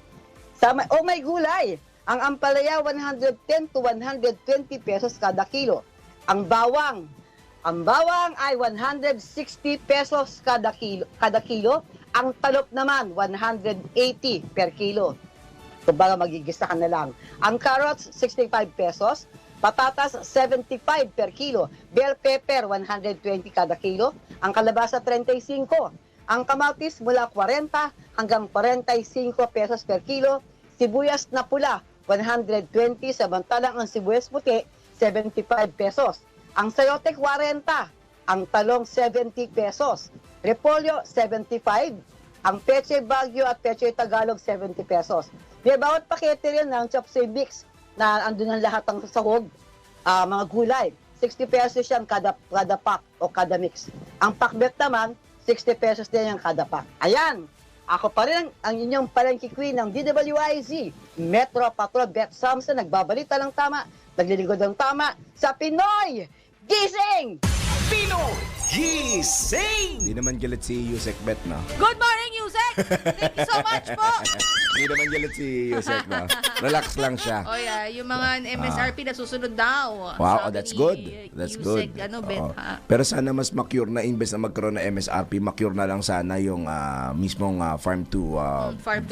May gulay. Ang ampalaya, 110 to 120 pesos kada kilo. Ang bawang ay 160 pesos kada kilo. Ang talop naman, 180 per kilo. Kumbaga magigisa ka na lang. Ang carrots, 65 pesos. Patatas, 75 per kilo. Bell pepper, 120 kada kilo. Ang kalabasa, 35. Ang kamatis, mula 40 hanggang 45 pesos per kilo. Sibuyas na pula, 120, samantalang ang sibuyas puti, 75 pesos. Ang sayote, 40. Ang talong, 70 pesos. Repolyo, 75. Ang peche Baguio at peche Tagalog, 70 pesos. May bawat pakete rin ng chopsay mix na andun ang lahat ng sahog, mga gulay. 60 pesos yan kada pack o kada mix. Ang pakbet naman, 60 pesos din yung kada pack. Ayan! Ako pa rin ang inyong palengke queen ng DWIZ, Metro Patrol Beth Samson, nagbabalita ng tama, naglilingkod ng tama, sa Pinoy Gising! Pinoy Gising! Hindi naman galit si Yusek Bet, no? Good morning, Yusek! Thank you so much po! Hindi naman galit si Yusek, no? Relax lang siya. O yung mga MSRP na susunod daw. Wow, Sabi that's ni good. That's Yusek, good. Beth, Oo. ha? Pero sana mas ma-cure na, imbes na magkaroon ng MSRP, ma-cure na lang sana yung mismong farm to farm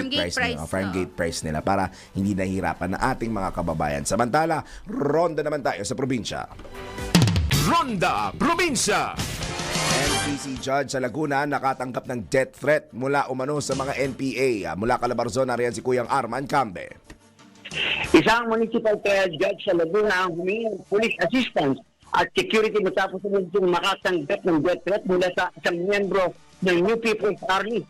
gate price. Farm gate price nila para hindi nahihirapan na ating mga kababayan. Samantala, ronda naman tayo sa probinsya. Ronda Probinsya. NPC judge sa Laguna nakatanggap ng death threat mula umano sa mga NPA. Mula Calabarzon, nariyan si Kuyang Arman Cambe. Isang municipal trial judge sa Laguna ang humingi ng police assistance at security matapos yung makatanggap ng death threat mula sa isang miyembro ng New People's Army.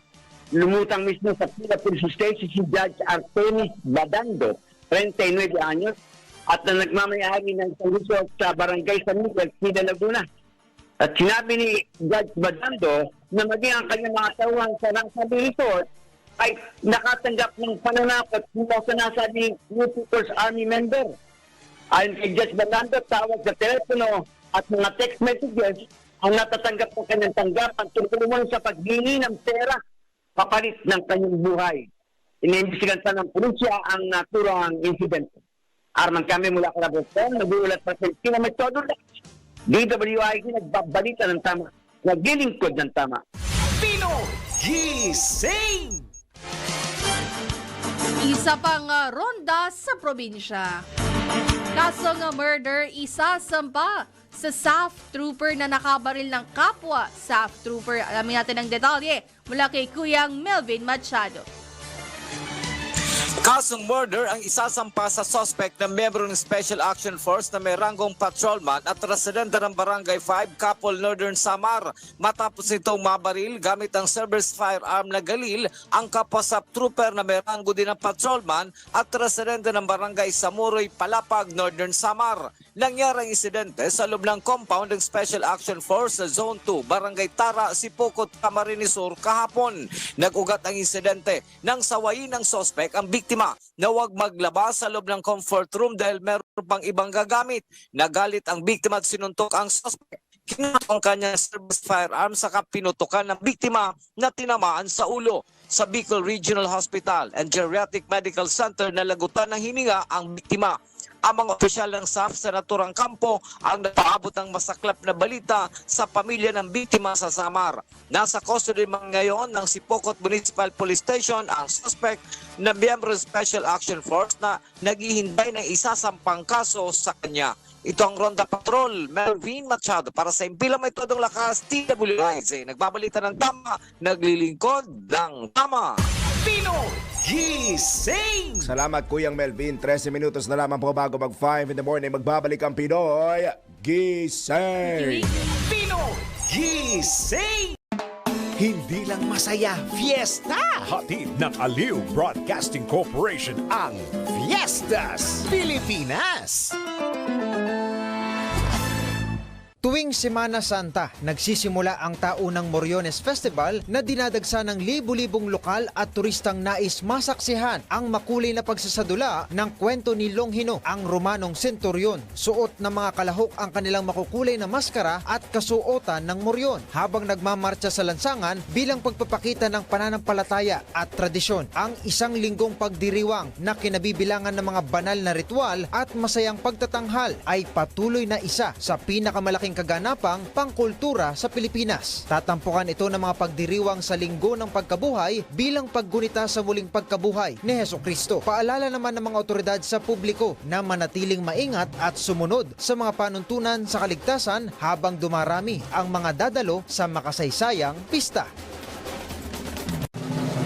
Lumutang mismo sa Pila Police Station si Judge Artemis Badando, 39 anyos, at na nagmamayari ng isang resort sa Barangay San Miguel, Pila, Laguna. At sinabi ni Judge Badando na maging ang kanyang mga tauhan sa nasabing resort ay nakatanggap ng pananakot mula sa nasabing New People's Army member. Ayon kay Judge Badando, tawag sa telepono at mga text messages ang natatanggap ng kanyang tanggapan tungkol naman sa paghingi ng pera papalit ng kanyang buhay. Iniimbestigan pa ng pulisya ang naturang incident. Arman kami mula Calabarzon, nag-uulat pa sa Sina Metodo. DWIZ nagbabalita ng tama, naglilingkod ng tama. Pinoy Gising! Isa pang ronda sa probinsya. Kasong murder isasampa sa SAF trooper na nakabaril ng kapwa SAF trooper. Alamin natin ang detalye mula kay Kuyang Melvin Machado. Kasong murder ang isasampa sa suspect na miyembro ng Special Action Force na may ranggong patrolman at residente ng Barangay 5, Kapol, Northern Samar. Matapos itong mabaril gamit ang service firearm na galil ang kapwa SAF trooper na may ranggo din ng patrolman at residente ng Barangay Samuroy, Palapag, Northern Samar. Nangyari ang insidente sa loob ng compound ng Special Action Force sa Zone 2, Barangay Tara, Sipokot, Camarines Sur kahapon. Nag-ugat ang insidente nang sawayin ng suspect ang biktima na huwag maglabas sa loob ng comfort room dahil meron pang ibang gagamit. Nagalit ang biktima at sinuntok ang suspect. Kinakang ang kanyang service firearm sa pinutukan ng biktima na tinamaan sa ulo. Sa Bicol Regional Hospital and Geriatric Medical Center na lagutan ng hininga ang biktima. Ang mga opisyal ng SAF sa naturang kampo ang napaabot ng masaklap na balita sa pamilya ng biktima sa Samar. Nasa custody ngayon ng Sipokot Municipal Police Station ang suspect na miyembro ng Special Action Force na naghihintay ng isasampang kaso sa kanya. Ito ang Ronda Patrol, Melvin Machado para sa Impilang May Todong Lakas, TWIZ. Nagbabalita ng tama, naglilingkod ng tama. Pinoy Gising! Salamat Kuyang Melvin. 13 minutos na lamang po bago mag 5 in the morning. Magbabalik ang Pinoy Gising! Pinoy Gising! Hindi lang masaya, fiesta! Hatid ng Aliw Broadcasting Corporation ang Fiestas Pilipinas! Tuwing Semana Santa, nagsisimula ang taunang Moriones Festival na dinadagsa ng libu-libong lokal at turistang nais masaksihan ang makulay na pagsasadula ng kwento ni Longhino, ang Romanong senturyon. Suot ng mga kalahok ang kanilang makukulay na maskara at kasuotan ng Moryon habang nagmamarcha sa lansangan bilang pagpapakita ng pananampalataya at tradisyon. Ang isang linggong pagdiriwang na kinabibilangan ng mga banal na ritual at masayang pagtatanghal ay patuloy na isa sa pinakamalaking kaganapang pangkultura sa Pilipinas. Tatampukan ito ng mga pagdiriwang sa Linggo ng Pagkabuhay bilang paggunita sa muling pagkabuhay ni Hesukristo. Paalala naman ng mga otoridad sa publiko na manatiling maingat at sumunod sa mga panuntunan sa kaligtasan habang dumarami ang mga dadalo sa makasaysayang pista.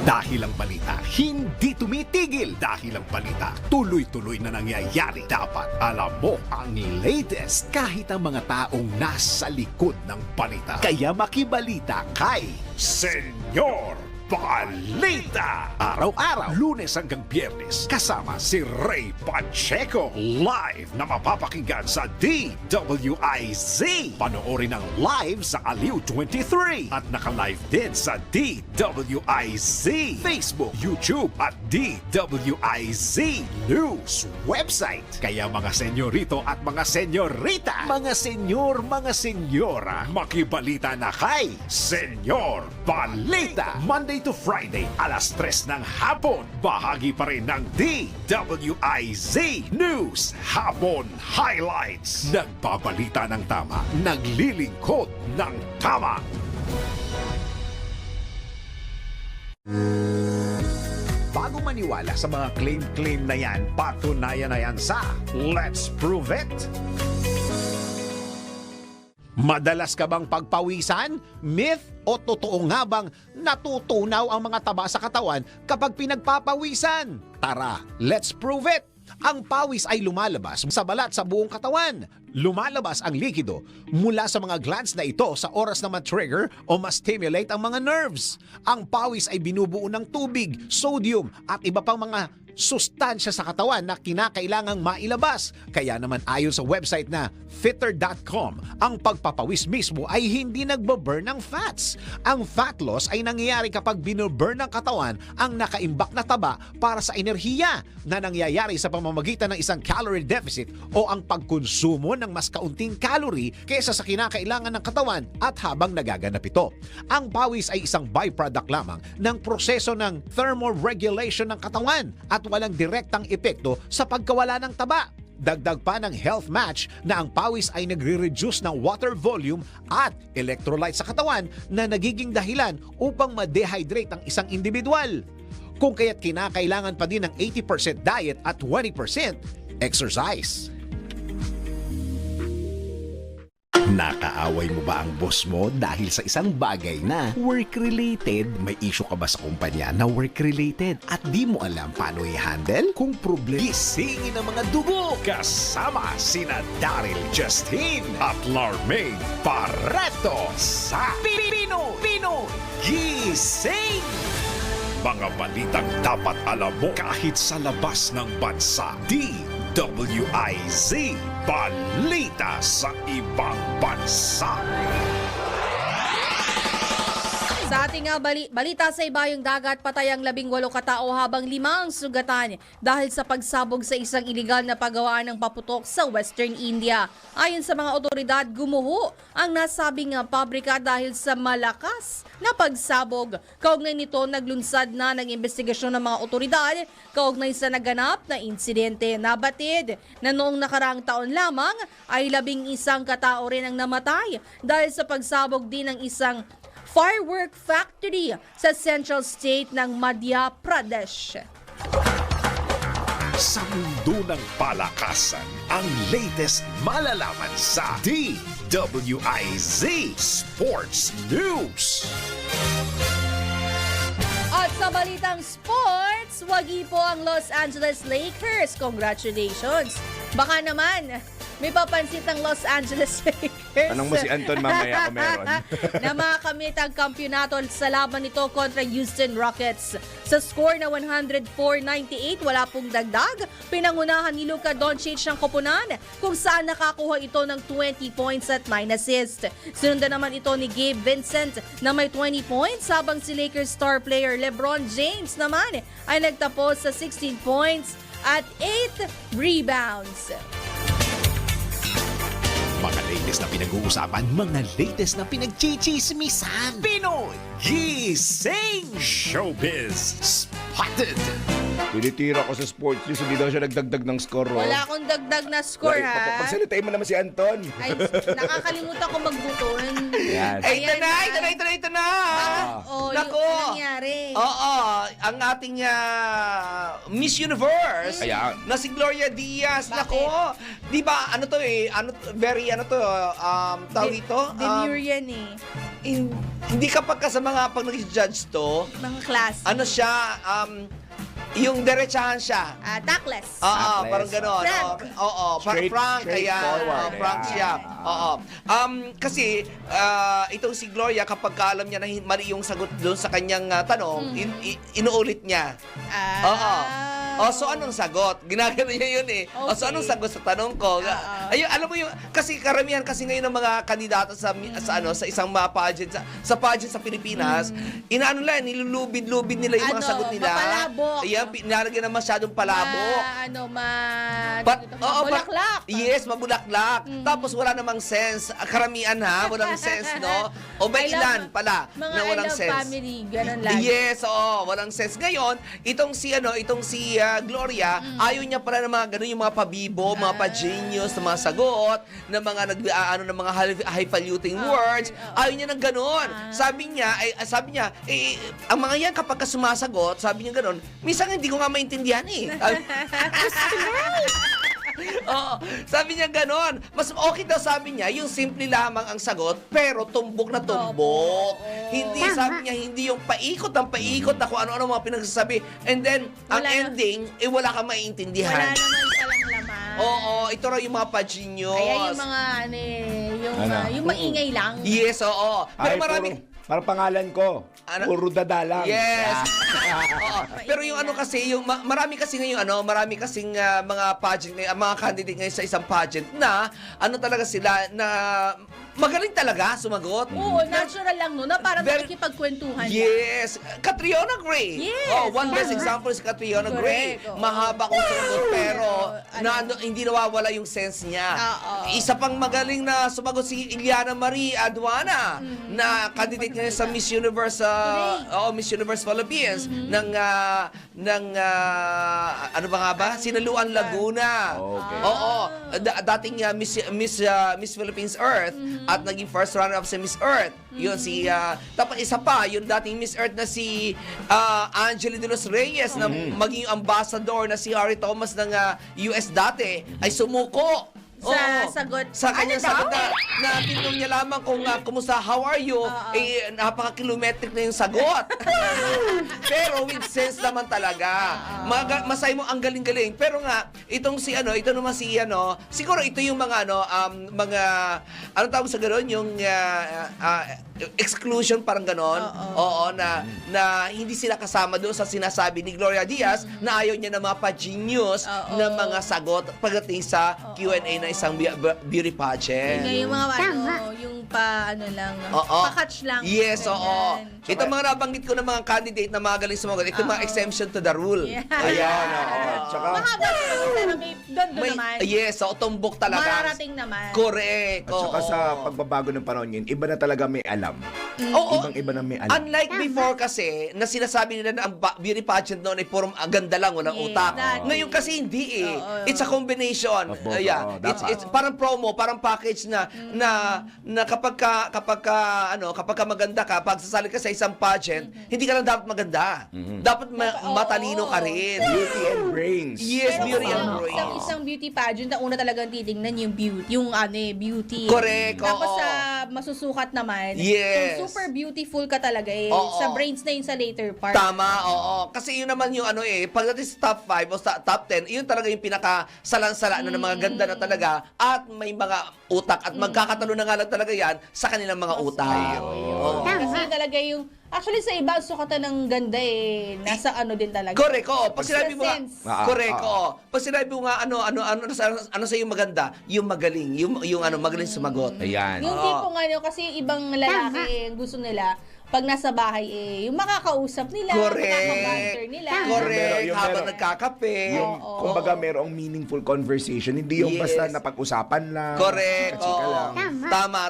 Dahil ang balita hindi tumitigil. Dahil ang balita tuloy-tuloy na nangyayari. Dapat alam mo ang latest kahit ang mga taong nasa likod ng balita. Kaya makibalita kay Senyor Balita! Araw-araw, Lunes hanggang Biyernes, kasama si Ray Pacheco. Live na mapapakinggan sa DWIZ. Panoorin ang live sa Aliw 23 at naka-live din sa DWIZ Facebook, YouTube at DWIZ News website. Kaya mga senyorito at mga senyorita, mga senyor, mga senyora, makibalita na kay Senyor Balita. Monday to Friday, alas 3 ng hapon. Bahagi pa rin ng DWIZ News Hapon Highlights. Nagbabalita ng tama, naglilingkod ng tama. Bago maniwala sa mga claim-claim na yan, patunayan na yan sa Let's Prove It! Madalas ka bang pagpawisan? Myth o totoo nga bang natutunaw ang mga taba sa katawan kapag pinagpapawisan? Tara, let's prove it! Ang pawis ay lumalabas sa balat sa buong katawan. Lumalabas ang likido mula sa mga glands na ito sa oras na ma-trigger o ma-stimulate ang mga nerves. Ang pawis ay binubuo ng tubig, sodium at iba pang mga sustansya sa katawan na kinakailangang mailabas. Kaya naman ayon sa website na fitter.com, ang pagpapawis mismo ay hindi nagbo-burn ng fats. Ang fat loss ay nangyayari kapag bino-burn ng katawan ang nakaimbak na taba para sa enerhiya na nangyayari sa pamamagitan ng isang calorie deficit o ang pagkonsumo ng mas kaunting calorie kaysa sa kinakailangan ng katawan at habang nagaganap ito. Ang pawis ay isang byproduct lamang ng proseso ng thermoregulation ng katawan at walang direktang epekto sa pagkawala ng taba. Dagdag pa ng health match na ang pawis ay nagre-reduce ng water volume at electrolyte sa katawan na nagiging dahilan upang ma-dehydrate ang isang individual. kung kaya't kinakailangan pa din ng 80% diet at 20% exercise. Nakaaway mo ba ang boss mo dahil sa isang bagay na work-related? May issue ka ba sa kumpanya na work-related at di mo alam paano i-handle? Kung problema, gisingin ang mga dugo kasama sina Daryl Justin at Larmaine Pareto sa Pinoy Gising! Mga balitang dapat alam mo kahit sa labas ng bansa. DWIZ, balita sa ibang bansa. Sa ating balita sa ibayong dagat, patay ang 18 katao habang 5 ang sugatan dahil sa pagsabog sa isang iligal na paggawaan ng paputok sa Western India. Ayon sa mga otoridad, gumuho ang nasabing pabrika dahil sa malakas na pagsabog. Kaugnay nito, naglunsad na ng investigasyon ng mga otoridad kaugnay sa naganap na insidente. Nabatid na noong nakaraang taon lamang ay 11 katao rin ang namatay dahil sa pagsabog din ng isang firework factory sa central state ng Madhya Pradesh. Sa mundo ng palakasan, ang latest malalaman sa DWIZ Sports News. At sa balitang sports, wagi po ang Los Angeles Lakers. Congratulations! Baka naman, may papansit ang Los Angeles Lakers. Anong mo si Anton mamaya kung meron? Na makamit ang kampyonato sa laban nito kontra Houston Rockets. Sa score na 104-98, wala pong dagdag. Pinangunahan ni Luka Doncic ng koponan kung saan nakakuha ito ng 20 points at 9 assists. Sinundan naman ito ni Gabe Vincent na may 20 points habang si Lakers star player LeBron James naman ay nagtapos sa 16 points at 8 rebounds. Mga latest na pinag-uusapan, mga latest na pinagchichismisan. Pinoy Gising Showbiz Spotted. Tinitira ko sa sports news, hindi daw siya nagdagdag ng score. Wala akong dagdag na score, ha? Pagsalitain mo naman si Anton. Ay, nakakalimutan ko magbuton. Yes. Ay, ito na! Nako! Yung nangyari. Oo, ang ating Miss Universe Ayan. na si Gloria Diaz. Bakit? Nako, di ba, tawag ito? Demure yan eh. Hindi kapag ka sa mga pag nag-judge to, Mga class. ano siya, yung derechahan siya. Tackless. Oo, Tackless. parang gano'n. Frank. Oo, Straight- Frank, kaya straightforward. Frank Yeah. siya. Oo. Kasi itong si Gloria, kapag alam niya na mali yung sagot doon sa kanyang tanong, inuulit niya. Oo. So anong sagot? Ginagano niya yun eh. Okay. So anong sagot sa tanong ko? Ayun, alam mo yung kasi karamihan kasi ngayon ng mga kandidato sa isang mga pageant sa pageant sa Pilipinas, inaano lang, nilulubid-lubid nila yung mga sagot nila. Mapalabok. Ayan, nilalagyan ng masyadong palabok. Mabulaklak. Yes, mabulaklak. Tapos wala namang sense. Karamihan ha, walang sense, no? O ba I love- ilan pala Mga na walang I love sense? family, ganun lang. Yes, oo, walang sense. Ngayon, itong si Gloria, ayaw niya pala ng mga ganun, yung mga pabibo, mga pa-genius, na mga sagot, na mga ng mga highfalutin words. Ayaw niya ng ganun. Sabi niya, ang mga yan kapag ka sumasagot, sabi niya ganun, minsan hindi ko nga maintindihan eh. Oo, sabi niya ganon. Mas okay daw sabi niya, yung simple lamang ang sagot, pero tumbok na tumbok. Hindi, sabi niya, hindi yung paikot ng paikot na kung ano-ano mga pinagsasabi. And then, ang ending, wala kang maintindihan. Wala naman palang laman. Oo, ito raw yung mga pa-genius. Kaya yung mga, yung maingay lang. Yes, oo. Pero Ay, maraming... Parang pangalan ko. Puro dadalang. Yes. Yeah. Oo. Pero yung kasi, yung marami kasi ngayon marami kasing mga pageant, mga candidate ngayon sa isang pageant na talaga sila na magaling talaga sumagot. Oo, natural lang no, na parang nakikipagkwentuhan. Yes. Catriona Gray. Yes. One best example is Catriona Gray. Correct. Mahaba kung sumagot pero hindi nawawala yung sense niya. Isa pang magaling na sumagot si Iliana Marie Aduana na candidate nag-compete ngayon sa Miss Universe Miss Universe Philippines ng ano ba nga ba? Sinaluan Laguna. Okay. Oo. Dating Miss Philippines Earth at naging first runner-up sa Miss Earth. Yun si tapos isa pa, yung dating Miss Earth na si Angeli de los Reyes na maging ambassador na si Harry Thomas ng US dati ay sumuko. Sa Oo. sagot. Sa kanyang Ano daw? sagot na tinanong niya lamang kung kumusta, how are you? Napaka-kilometric na yung sagot. Pero with sense naman talaga. Masay mo ang galing-galing. Pero nga, ito naman si siguro ito yung mga ano tawag sa gano'n, yung exclusion parang gano'n. Oo, na hindi sila kasama doon sa sinasabi ni Gloria Diaz na ayaw niya ng mga pa-genius na mga sagot pagdating sa Q&A na isang beauty pageant. Yung mga yung pa-catch lang. Yes, oo. Ganyan. Ito mga nabanggit ko ng mga candidate na magaling sumagot. Ito mga exemption to the rule. Yeah. Ayan, oo. Tsaka, Mahaba pero may doon naman. Yes, oo, tumbok talaga. Mararating naman. Correct. at saka oo. sa pagbabago ng panahon yun, iba na talaga may alam. Oo. Ibang-iba na may alam. Unlike before kasi, na sinasabi nila na ang beauty pageant noon ay puro ganda lang, walang Yes, utak. dati. Ngayon kasi hindi eh. Oo. It's a combination. Of both, Yeah. oo, dapat. It's parang promo, parang package na kapag ka maganda ka, pag sasali ka sa isang pageant, hindi ka lang dapat maganda. Dapat matalino ka rin. Beauty and brains. Yes, Pero beauty and sa brains. isang beauty pageant, ang una talagang titingnan yung beauty. Beauty. Correct, Tapos oo. sa masusukat naman, Yes. kung super beautiful ka talaga Oo. sa brains na yun sa later part. Tama, oo. Kasi yun naman yung pagdating sa top 5 o sa top 10, yun talaga yung pinaka-salan-sala na ng mga ganda na talaga at may mga utak at magkakatalo na nga lang talaga yan sa kanilang mga utak. Oo. Kasi talaga yung, actually sa iba, sukatan ng ganda nasa din talaga. Correct, oo. Pag sinabi mo nga, Sense. correct, oo. Pag sinabi mo nga, ano sa yung maganda, yung magaling, yung magaling sumagot. Ayan. Yung tipong kasi ibang lalaki, gusto nila, pag nasa bahay yung makakausap nila, Correct. makakabanter nila. Correct, Yung habang meron- nagkakape. Oo. Kumbaga, merong meaningful conversation. Hindi yung Yes. basta napag-usapan lang. Correct, chika oo. lang. Tama.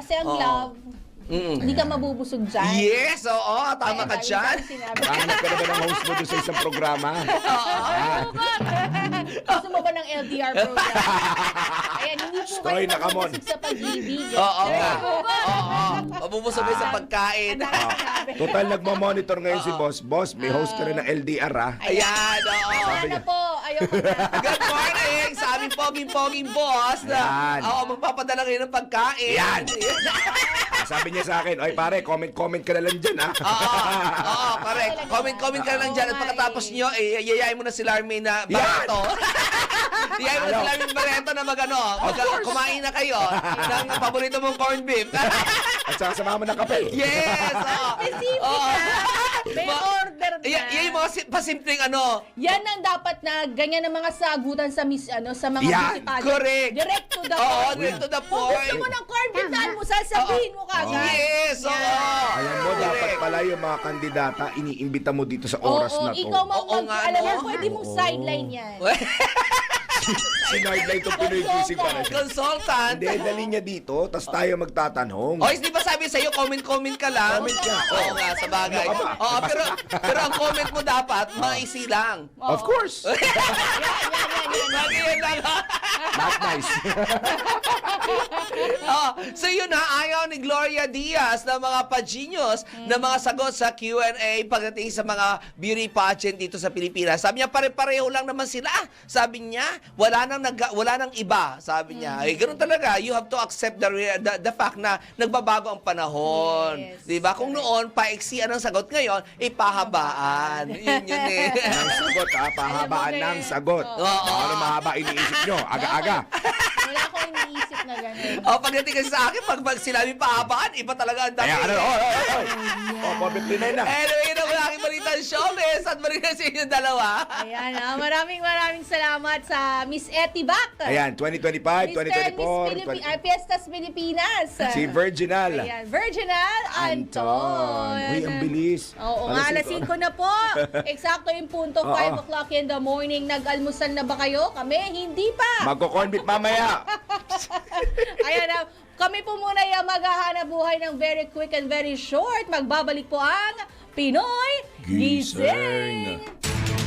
Kasi ang Oo. love, hindi ka mabubusog dyan. Yes, oo, tama ka Kaya dyan. yung sinabi. Hanap ka na ba ng host mo doon sa isang programa? Gusto mo ba ng LDR program? Ayan, hindi po Stoy kayo na kamon. mabubusog sa pag-ibig. Oo. Mabubusog kayo sa pagkain. Total, nagmamonitor ngayon si Boss. Boss, may host ka rin ng LDR, ha? Ayan, oo. Ayan na po, ayoko na. Good morning sa aming poging-poging boss na Yan. magpapadala ngayon ng pagkain. Yan. Sabi niya sa akin, oy pare, comment ka na lang dyan, ha? Oo, correct. Comment ka lang dyan at pagkatapos nyo, yayayin mo na si Larmy na Barreto. Yayayin mo na si Larmy Barreto na kumain na kayo ng paborito mong corned beef. At saka samahan mo ng kape. Yes! Specific May order na. Yan yung mga pasimpleng Yan ang dapat na ganyan ang mga sagutan sa sa mga Yan, beauty pageant. correct. Direct to the Oo, point. direct to the Kung gusto point. mo ng corned beef, saan mo sasabihin mo kagad. Yes! Oo! Alam mo, dapat pala yung mga kandidata, iniimbita mo dito sa oras Oo, na to. ikaw Oo nga, alam mo, no? pwede mong sideline yan. Sinardline itong Pinoy Gising para siya. Consultant. Hindi, dali niya dito, tapos tayo magtatanong. O, di ba sabi sa'yo, comment ka lang? Comment ka. Oo nga, sa bagay. Ano ka ba? Oo, pero ang comment mo dapat, maisi lang. Of course. Yan lang. Not nice. So yun ayaw ni Gloria Diaz na mga pa-genius na mga sagot sa Q&A pagdating sa mga beauty pageant dito sa Pilipinas. Sabi niya, pare-pareho lang naman sila. Sabi niya, wala nang iba. Sabi niya, ganun talaga. You have to accept the fact na nagbabago ang panahon. Yes, diba? Kung noon, paiksian ang sagot, ngayon, pahabaan. Yun eh. Ng sagot, ha? Pahabaan ng sagot. Ano mahaba iniisip nyo? Aga-aga. Wala akong iniisip na gano'n. Pagdating kasi sa akin, pag sinabi pahabaan, iba talaga ang dami. Ayan, perfectly na yun, ha? Anyway, yun ang aking balitan showbiz at balikan sa inyo dalawa. Ayan, maraming salamat sa Miss Etty Bac. Ayan, 2025, 2024. Fiestas Pilipinas. Si Virginal. Ayan, Virginal Anton. Uy, ang bilis. Oo nga, alas 5 na po. Eksakto yung punto, 5 o'clock in the morning. Nag-almusal na ba kayo? Kami, hindi pa. Magko-convit mamaya. Ayan na, Kami po muna yung maghahanap buhay ng very quick and very short. Magbabalik po ang Pinoy Gising!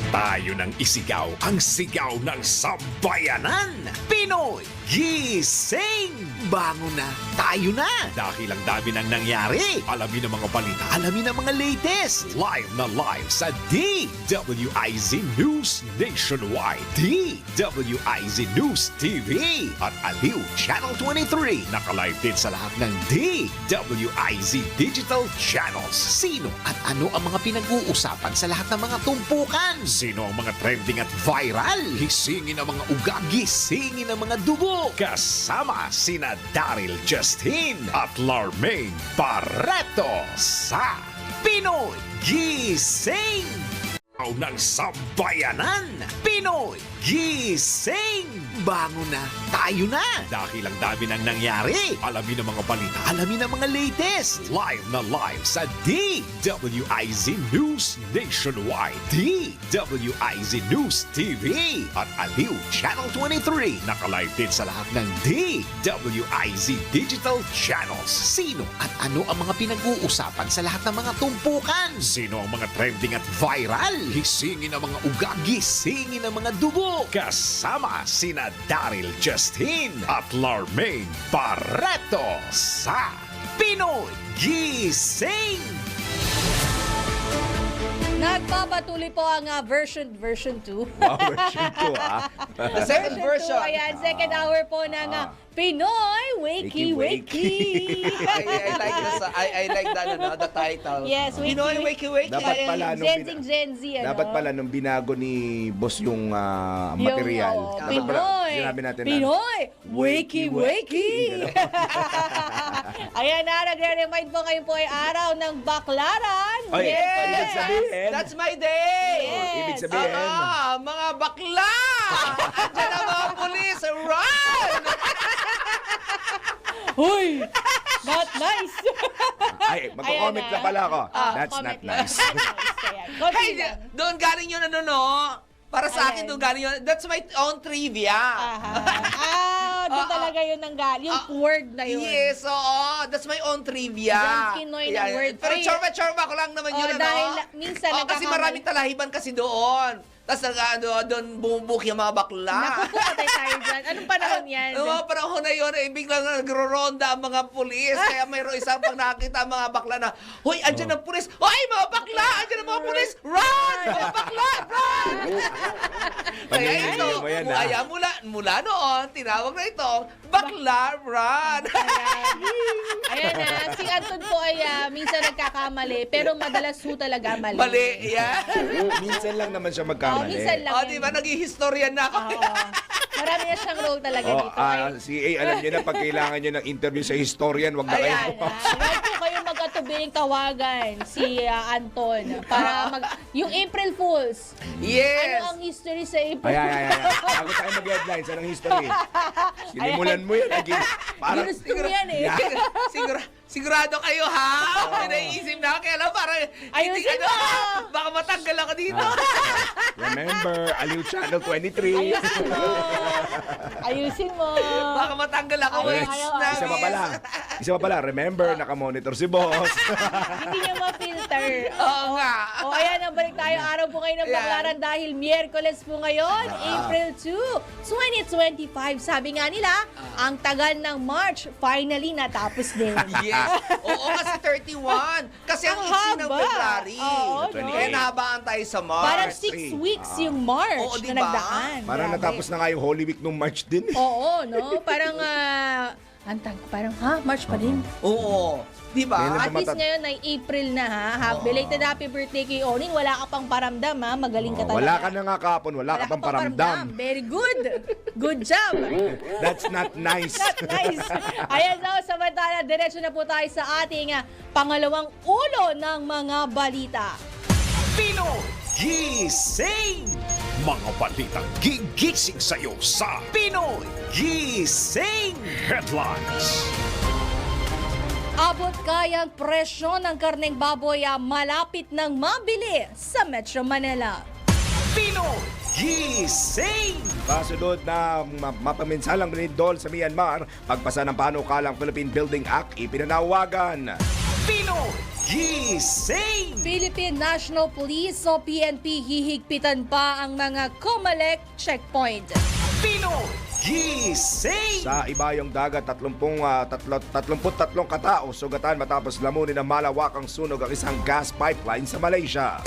Tayo nang isigaw ang sigaw ng sambayanan. Pinoy Gising! Bangon na, tayo na! Dahil ang dami nang nangyari. Alamin ang mga balita, alamin ang mga latest. Live na live sa DWIZ News Nationwide, DWIZ News TV at Aliw Channel 23. Nakalive din sa lahat ng DWIZ Digital Channels. Sino at ano ang mga pinag-uusapan sa lahat ng mga tumpukan? Sino ang mga trending at viral? Hisingin ang mga ugat, gisingin ang mga dugo. Kasama sina Daryl Justin at Larmaine Barreto sa Pinoy Gising! Ng sambayanan, Pinoy Gising! Bangon na, tayo na! Dahil ang dami nang nangyari. Alamin ang mga balita, alamin ang mga latest. Live na live sa DWIZ News Nationwide, DWIZ News TV at Aliw Channel 23. Nakalive din sa lahat ng DWIZ Digital Channels. Sino at ano ang mga pinag-uusapan sa lahat ng mga tumpukan? Sino ang mga trending at viral? Hisingin ang mga ugat, gisingin ang mga dugo. Kasama sina Daryl Justin at Larmaine Barreto sa Pinoy Gising! Nagpapatuloy po ang version 2. Wow, version 2 ah. The second version. Ayan, second hour po ng Pinoy Wakey Wakey. I like this. I like that, the title. Yes, Wakey. Pinoy Wakey Wakey. Dapat pala nung Gen Z, ano? Dapat pala nung binago ni boss yung material. Yung, Dapat pala Pinoy. sinabi natin Pinoy Wakey Wakey. Ayan na, nagre-remind po ngayon po ay araw ng baklaran. Ay, ibig sabihin. That's my day! Yes. Ibig sabihin. Mga bakla! Andiyan ang mga pulis! Run! Huy! Not nice! Ay, magko-comment Ayan na pala ako. That's comment not lang. nice. Ayan. Konti Hey, lang. doon galing yun no? Para sa akin, Ayan. doon galing yun. That's my own trivia. Doon talaga yun ang yung word na yun. Yes, oo. That's my own trivia. Yung Pinoy na word. Pero chorba ko lang naman yun, Dahil minsan kasi nagkakamali. maraming talahiban kasi doon. Tapos doon bumubuk yung mga bakla. Naku po, patay tayo dyan. Anong panahon yan? Noong mga panahon na yun, biglang nagro-ronda ang mga pulis. Kaya mayroon isang pag nakakita ang mga bakla na, Hoy, andyan ang pulis. Hoy, mga bakla! Andyan ang mga pulis! Run! Mga bakla! Run! Kaya ito, mo yan, kaya mula noon, tinawag na ito, bakla, run! Ayan na, si Anton po ay minsan nagkakamali, pero madalas po talaga mali. Mali, yan. Minsan lang naman siya magkamali. Minsan lang O, yan. di ba, nag-historian na ako. Marami na siyang role talaga Oh, dito. Ay, si A, alam niyo na, pag kailangan niyo ng interview sa historian, wag na kayo. Ayan. Huwag po kayo mag-atubing tawagan si Anton para yung April Fools. Yes. Ano ang history sa April Ay. Bago tayo mag-headlines, anong history? Sinimulan mo yun. Parang, Ginusto mo yan eh. Sigurado kayo, ha? May naiisip na ako. Kaya lang, parang, Ayusin mo! baka matanggal ako dito. remember, Aliw Channel 23. Ayusin mo. Baka matanggal ako. Ayaw, It's ayaw, na- Isa pa pala, remember, nakamonitor si boss. Hindi niya ma-filter. Oo nga. O ayan, nabalik tayo araw po ngayon ng Ayan. baklaran dahil Miyerkules po ngayon, April 2, 2025. Sabi nga nila, ang tagal ng March finally natapos din. Yes. Oo, kasi 31. Kasi ang Ang iksi ng haba. February. Oo, no? Kaya nahabaan tayo sa March. Parang 6 weeks yung March Oo, na diba? nagdaan. Parang Grabe. natapos na nga yung Holy Week nung March din. Oo, no? Parang, parang, March pa din. Oo. Di ba? Kailan At least ngayon ay April na ha. Belated happy birthday kay Oning. Wala ka pang paramdam ha. Magaling ka talaga. Wala ka na nga kahapon, wala ka pang paramdam. Very good. Good job. That's not nice. Not nice. Ayan, so samantala, diretso na po tayo sa ating pangalawang ulo ng mga balita. Pinoy Gising! Mga balitang gigising sa'yo sa Pinoy Gising Headlines. Abot kayang presyo ng karneng baboy malapit nang mabili sa Metro Manila. Pinoy gising! Kasunod na mapaminsalang lindol sa Myanmar, pagpasa ng panukalang Philippine Building Act, ipinanawagan. Pinoy gising! Philippine National Police o PNP hihigpitan pa ang mga COMELEC checkpoint. Pinoy gising! Sa ibayong dagat, 33 katao sugatan matapos lamunin ng malawakang sunog ang isang gas pipeline sa Malaysia.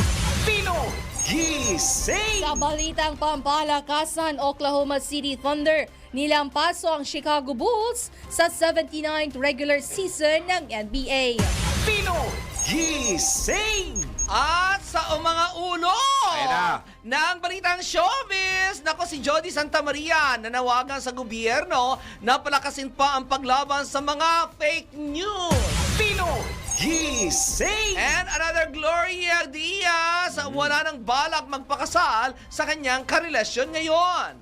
Pinoy gising! Sa balitang pampalakasan, Oklahoma City Thunder nilampaso ang Chicago Bulls sa 79th regular season ng NBA. Pinoy gising! At sa mga ulo Ayan na. ng balitang showbiz, nako si Jody Santa Maria nanawagan sa gobyerno na palakasin pa ang paglaban sa mga fake news. Pinoy gising! And another Gloria Diaz, wala nang balak magpakasal sa kanyang karelasyon ngayon.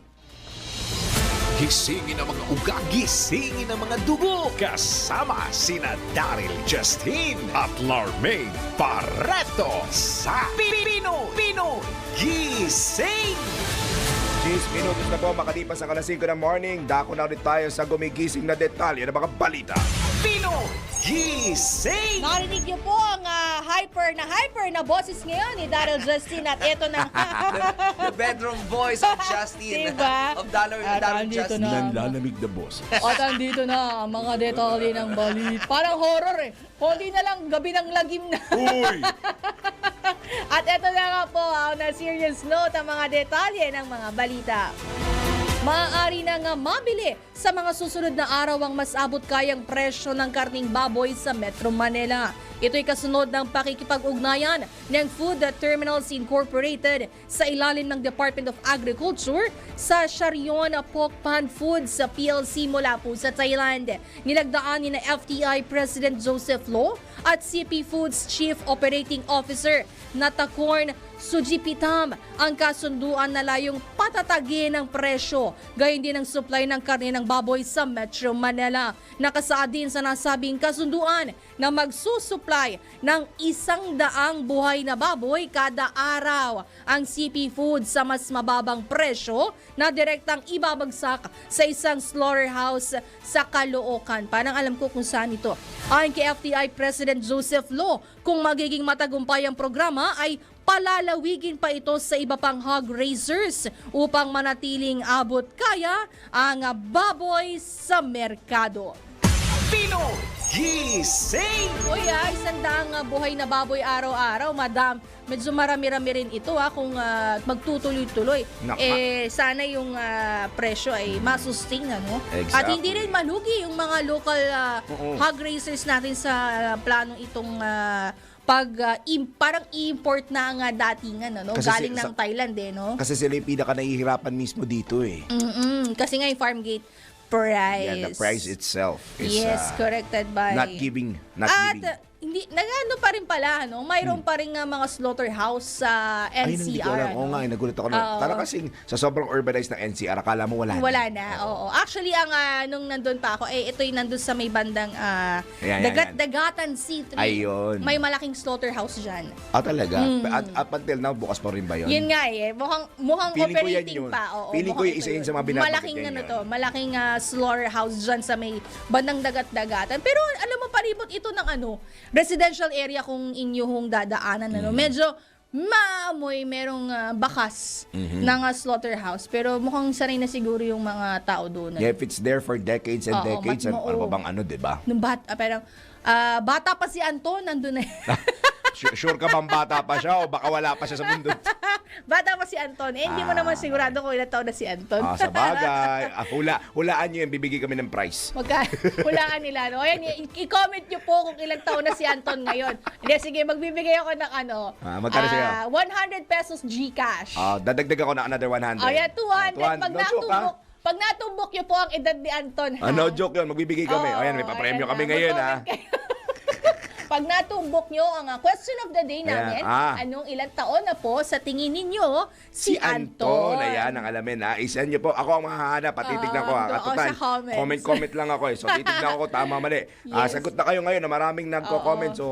Gisingin ang mga ugat, gisingin ang mga dugo. Kasama sina Daryl Justin at Larmaine Barreto sa Pinoy gising! 10 minutos na po makalipas ang alas 5 ng morning. Dako na ulit tayo sa gumigising na detalye ng mga balita. Pinoy gising! Narinig niyo po ang hyper na boses ngayon ni Daryl Justin at eto na. The bedroom voice of Justin. Diba? Of Daryl andito Justin. na. Nanlalamig na boss. At andito na ang mga detalye ng balit. Parang horror eh. Kundi na lang gabi ng lagim na. Uy! At eto na nga po, na serious note ang mga detalye ng mga balita. Maaari na nga mabili sa mga susunod na araw ang mas abot kayang presyo ng karning baboy sa Metro Manila. Ito'y kasunod ng pakikipag-ugnayan ng Food Terminals Incorporated sa ilalim ng Department of Agriculture sa Sharion Pork Pan Foods sa PLC mula po sa Thailand. Nilagdaan ni na FTI President Joseph Lo at CP Foods Chief Operating Officer Natakorn Sujipitam ang kasunduan na layong patatagin ang presyo, gayon din ang supply ng karne ng baboy sa Metro Manila. Nakasaad din sa nasabing kasunduan na magsusupply ng 100 buhay na baboy kada araw ang CP Foods sa mas mababang presyo na direktang ibabagsak sa isang slaughterhouse sa Caloocan. Parang alam ko kung saan ito. Ayon kay FTI President Joseph Lo, kung magiging matagumpay ang programa ay palalawigin pa ito sa iba pang hog raisers upang manatiling abot kaya ang baboy sa merkado. Pinoy gising! Uy, 100 buhay na baboy araw-araw, madam. Medyo marami-rami rin ito kung magtutuloy-tuloy. Sana yung presyo ay masustain, ano? Exactly. At hindi rin malugi yung mga local hog raisers natin sa planong itong parang import na nga datingan, ano? Kasi Galing ng Thailand, no? Kasi sila yung pinaka nahihirapan mismo dito eh. Kasi nga yung farm gate price. Yeah, the price itself is corrected by not giving. Hindi, nagano pa rin pala, no? Mayroon pa rin nga mga slaughterhouse sa NCR. Ay, hindi ko alam. Oo nga, nagulat ako. Tara kasing sa sobrang urbanized ng NCR, akala mo wala na. Wala na, oo. Actually, nung nandun pa ako, ito yung nandun sa may bandang Dagatan C3. Ayun. May malaking slaughterhouse dyan. Talaga? At up until now, bukas pa rin ba yun? Yun nga mukhang Feeling ko yan operating yun. pa. Oo, Feeling ko yung isa yun sa mga binabanggit yan. Malaking slaughterhouse dyan sa may bandang Dagatan. Pero alam mo, palibot ito ng residential area kung inyong dadaanan. Medyo maamoy, merong bakas ng slaughterhouse. Pero mukhang sanay na siguro yung mga tao doon. Yeah, if it's there for decades and decades, ano ba bang diba? Bata pa si Anton, nandun na. Sure ka bang bata pa siya o baka wala pa siya sa mundo? Bata pa si Anton. Hindi mo naman sigurado kung ilang taon na si Anton. Sa bagay. Hulaan nyo yan, bibigay kami ng price. Hulaan nila. No? Ayan, i-comment nyo po kung ilang taon na si Anton ngayon. Hindi, sige, magbibigay ako ng magkano siya? 100 pesos GCash. Dadagdag ako ng another 100. Ayan, 200. Pag No natumbok nyo po ang edad ni Anton. No joke yun, magbibigay kami. Ayan, may papremyo kami ngayon. Pag natumbok nyo ang question of the day namin, Ayan. anong ilang taon na po sa tingin ninyo si Anton? Ayan ang alamin ha. I-send nyo po. Ako ang mahahanap. Patitignan ko ha. doon Katutan, sa comments. comment lang ako eh. So titignan ko tama mali. Yes. Sagot na kayo ngayon na maraming nagko-comment. So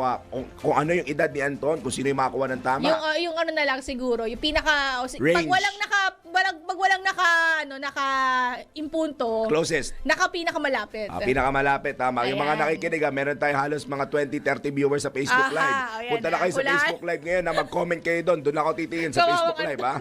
kung ano yung edad ni Anton, kung sino yung makakuha ng tama. Yung ano na lang siguro, yung pinaka Range. pag walang naka impunto, Closest. pinakamalapit. Pinakamalapit, tama. Yung mga Ayan. nakikinig, meron tayo halos mga 20-30 viewers sa Facebook Aha, Live. ayan Punta na na. kayo sa Ulan. Facebook Live ngayon na mag-comment kayo doon. Doon ako titingin sa Kawawa Facebook ka Live, ha?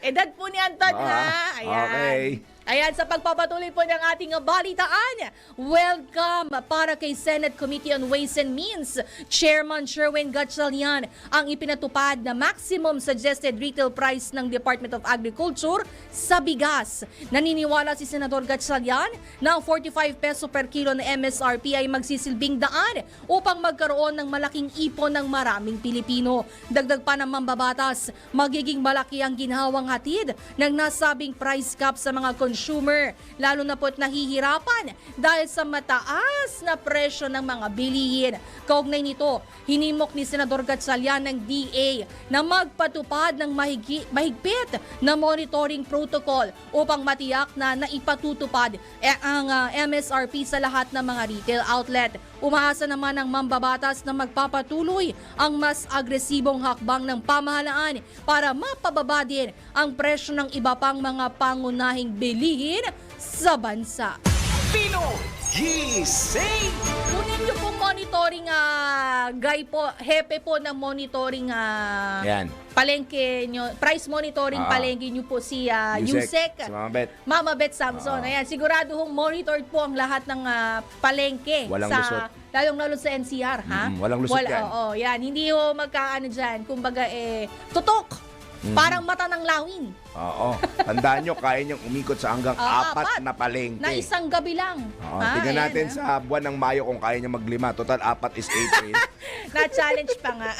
Edad po ni Anton, ha? Ayan. Okay. Ayan, sa pagpapatuloy po ng ating balitaan, welcome para kay Senate Committee on Ways and Means, Chairman Sherwin Gatchalian, ang ipinatupad na maximum suggested retail price ng Department of Agriculture sa bigas. Naniniwala si Senador Gatchalian na ang 45 peso per kilo na MSRP ay magsisilbing daan upang magkaroon ng malaking ipon ng maraming Pilipino. Dagdag pa ng mambabatas, magiging malaki ang ginhawang hatid ng nasabing price cap sa mga consumer, lalo na po't nahihirapan dahil sa mataas na presyo ng mga bilihin. Kaugnay nito, hinimok ni Senador Gatchalian ng DA na magpatupad ng mahigpit na monitoring protocol upang matiyak na naipatutupad ang MSRP sa lahat ng mga retail outlet. Umaasa naman ang mambabatas na magpapatuloy ang mas agresibong hakbang ng pamahalaan para mapababa din ang presyo ng iba pang mga pangunahing bilihin sa bansa. Pinoy Gising! Kunin niyo pong monitoring hepe po ng monitoring Yan. palengke nyo, price monitoring palengke nyo po si Yusek. Si Mama Bet. Mama Bet Samson. Ayan, sigurado hong monitored po ang lahat ng palengke. Walang lusot. Lalong-lalo sa NCR, ha? Walang lusot yan. Oo, yan. Hindi ho magkaano dyan. Kumbaga, tutok. Parang mata ng lawin. Oo. Tandaan nyo, kaya nyong umikot sa hanggang apat na palengke. Na isang gabi lang. Oo, tingnan natin sa buwan ng Mayo kung kaya niya maglima. Total, 4 is 8. Na-challenge pa nga.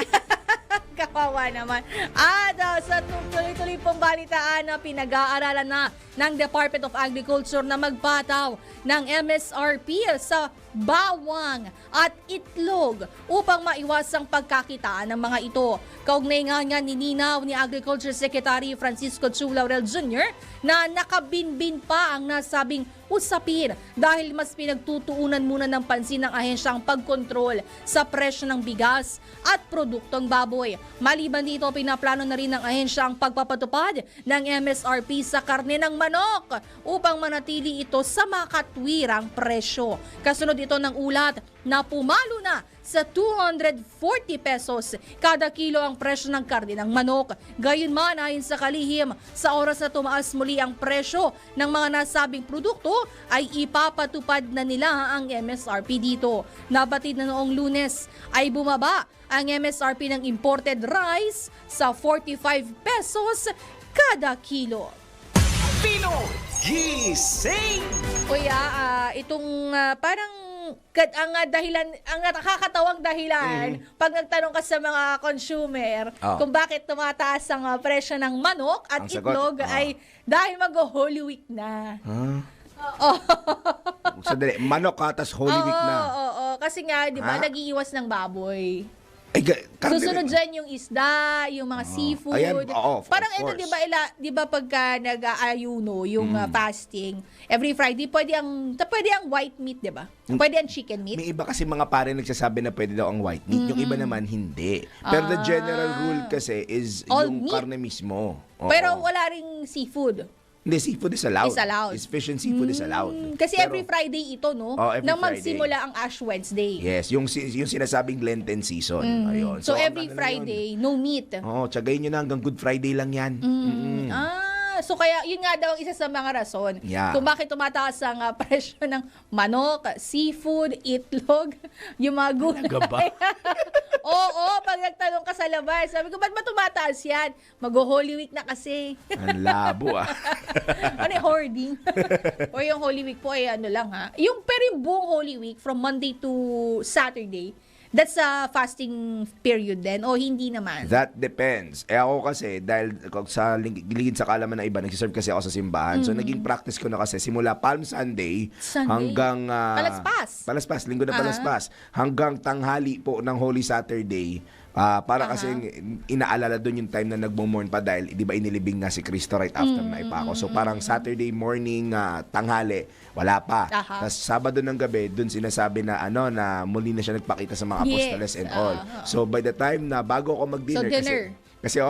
Kawawa naman. At sa tuloy-tuloy pong balitaan na pinag-aaralan na ng Department of Agriculture na magpataw ng MSRP sa bawang at itlog upang maiwasang pagkakitaan ng mga ito. Kaugnay nga nininaw ni Agriculture Secretary Francisco Chu Laurel Jr. na nakabinbin pa ang nasabing usapin dahil mas pinagtutuunan muna ng pansin ng ahensya ang pagkontrol sa presyo ng bigas at produktong baboy. Maliban dito, pinaplano na rin ng ahensya ang pagpapatupad ng MSRP sa karne ng manok upang manatili ito sa makatwirang presyo. Kasunod ito ng ulat na pumalo na sa 240 pesos kada kilo ang presyo ng karne ng manok. Gayunman, ayon sa kalihim, sa oras na tumaas muli ang presyo ng mga nasabing produkto ay ipapatupad na nila ang MSRP dito. Nabatid na noong Lunes ay bumaba ang MSRP ng imported rice sa 45 pesos kada kilo. Pinoy Gising! Kuya, itong parang ang nakakatawang dahilan pag nagtanong ka sa mga consumer kung bakit tumataas ang presyo ng manok at Ang sagot, itlog ay dahil mag-Holy Week na. Sandali, manok ha, tas Holy Week na. Oo, kasi nga, di ba, nag-iiwas ng baboy. Ay, Susunod dyan yung isda, yung mga seafood. Ayan, of Parang ito, course. di ba pagka nag-aayuno, yung fasting, every Friday, pwede ang white meat, di ba? Pwede ang chicken meat. May iba kasi mga pare nagsasabi na pwede daw ang white meat. Yung iba naman hindi. Pero the general rule kasi is All yung meat. karne mismo. Oo. Pero wala ring seafood. Hindi, seafood is allowed. Is allowed. Fish and seafood is allowed. Kasi Pero- every Friday ito, no? every Nang Friday. magsimula ang Ash Wednesday. Yes, yung sinasabing Lenten season. Ayun. So ang every ano na Friday, no meat. yun? tsagayin nyo na hanggang Good Friday lang yan. So kaya yun nga daw ang isa sa mga rason Yeah. kung bakit tumataas ang presyo ng manok, seafood, itlog, yung mga gulay. Talaga ba? Oo, pag nagtanong ka sa labas, sabi ko, ba't ba tumataas yan? Mag-Holy Week na kasi. Ang labo Ano yung hoarding? O yung Holy Week po ay ano lang ha. Pero yung buong Holy Week from Monday to Saturday, That's a fasting period din o hindi naman? That depends. Ako kasi, dahil sa ligid sa kaalaman ng iba, nagsiserve kasi ako sa simbahan. So, naging practice ko na kasi simula Palm Sunday, hanggang... Palaspas, linggo na palaspas. Hanggang tanghali po ng Holy Saturday. Para kasi inaalala doon yung time na nagmo-mourn pa dahil di ba inilibing nga si Cristo right after na ipako. So parang Saturday morning, tanghali, wala pa. Tapos Sabado ng gabi, doon sinasabi na na muli na siya nagpakita sa mga apostoles and all. So by the time na bago ako mag-dinner, kasi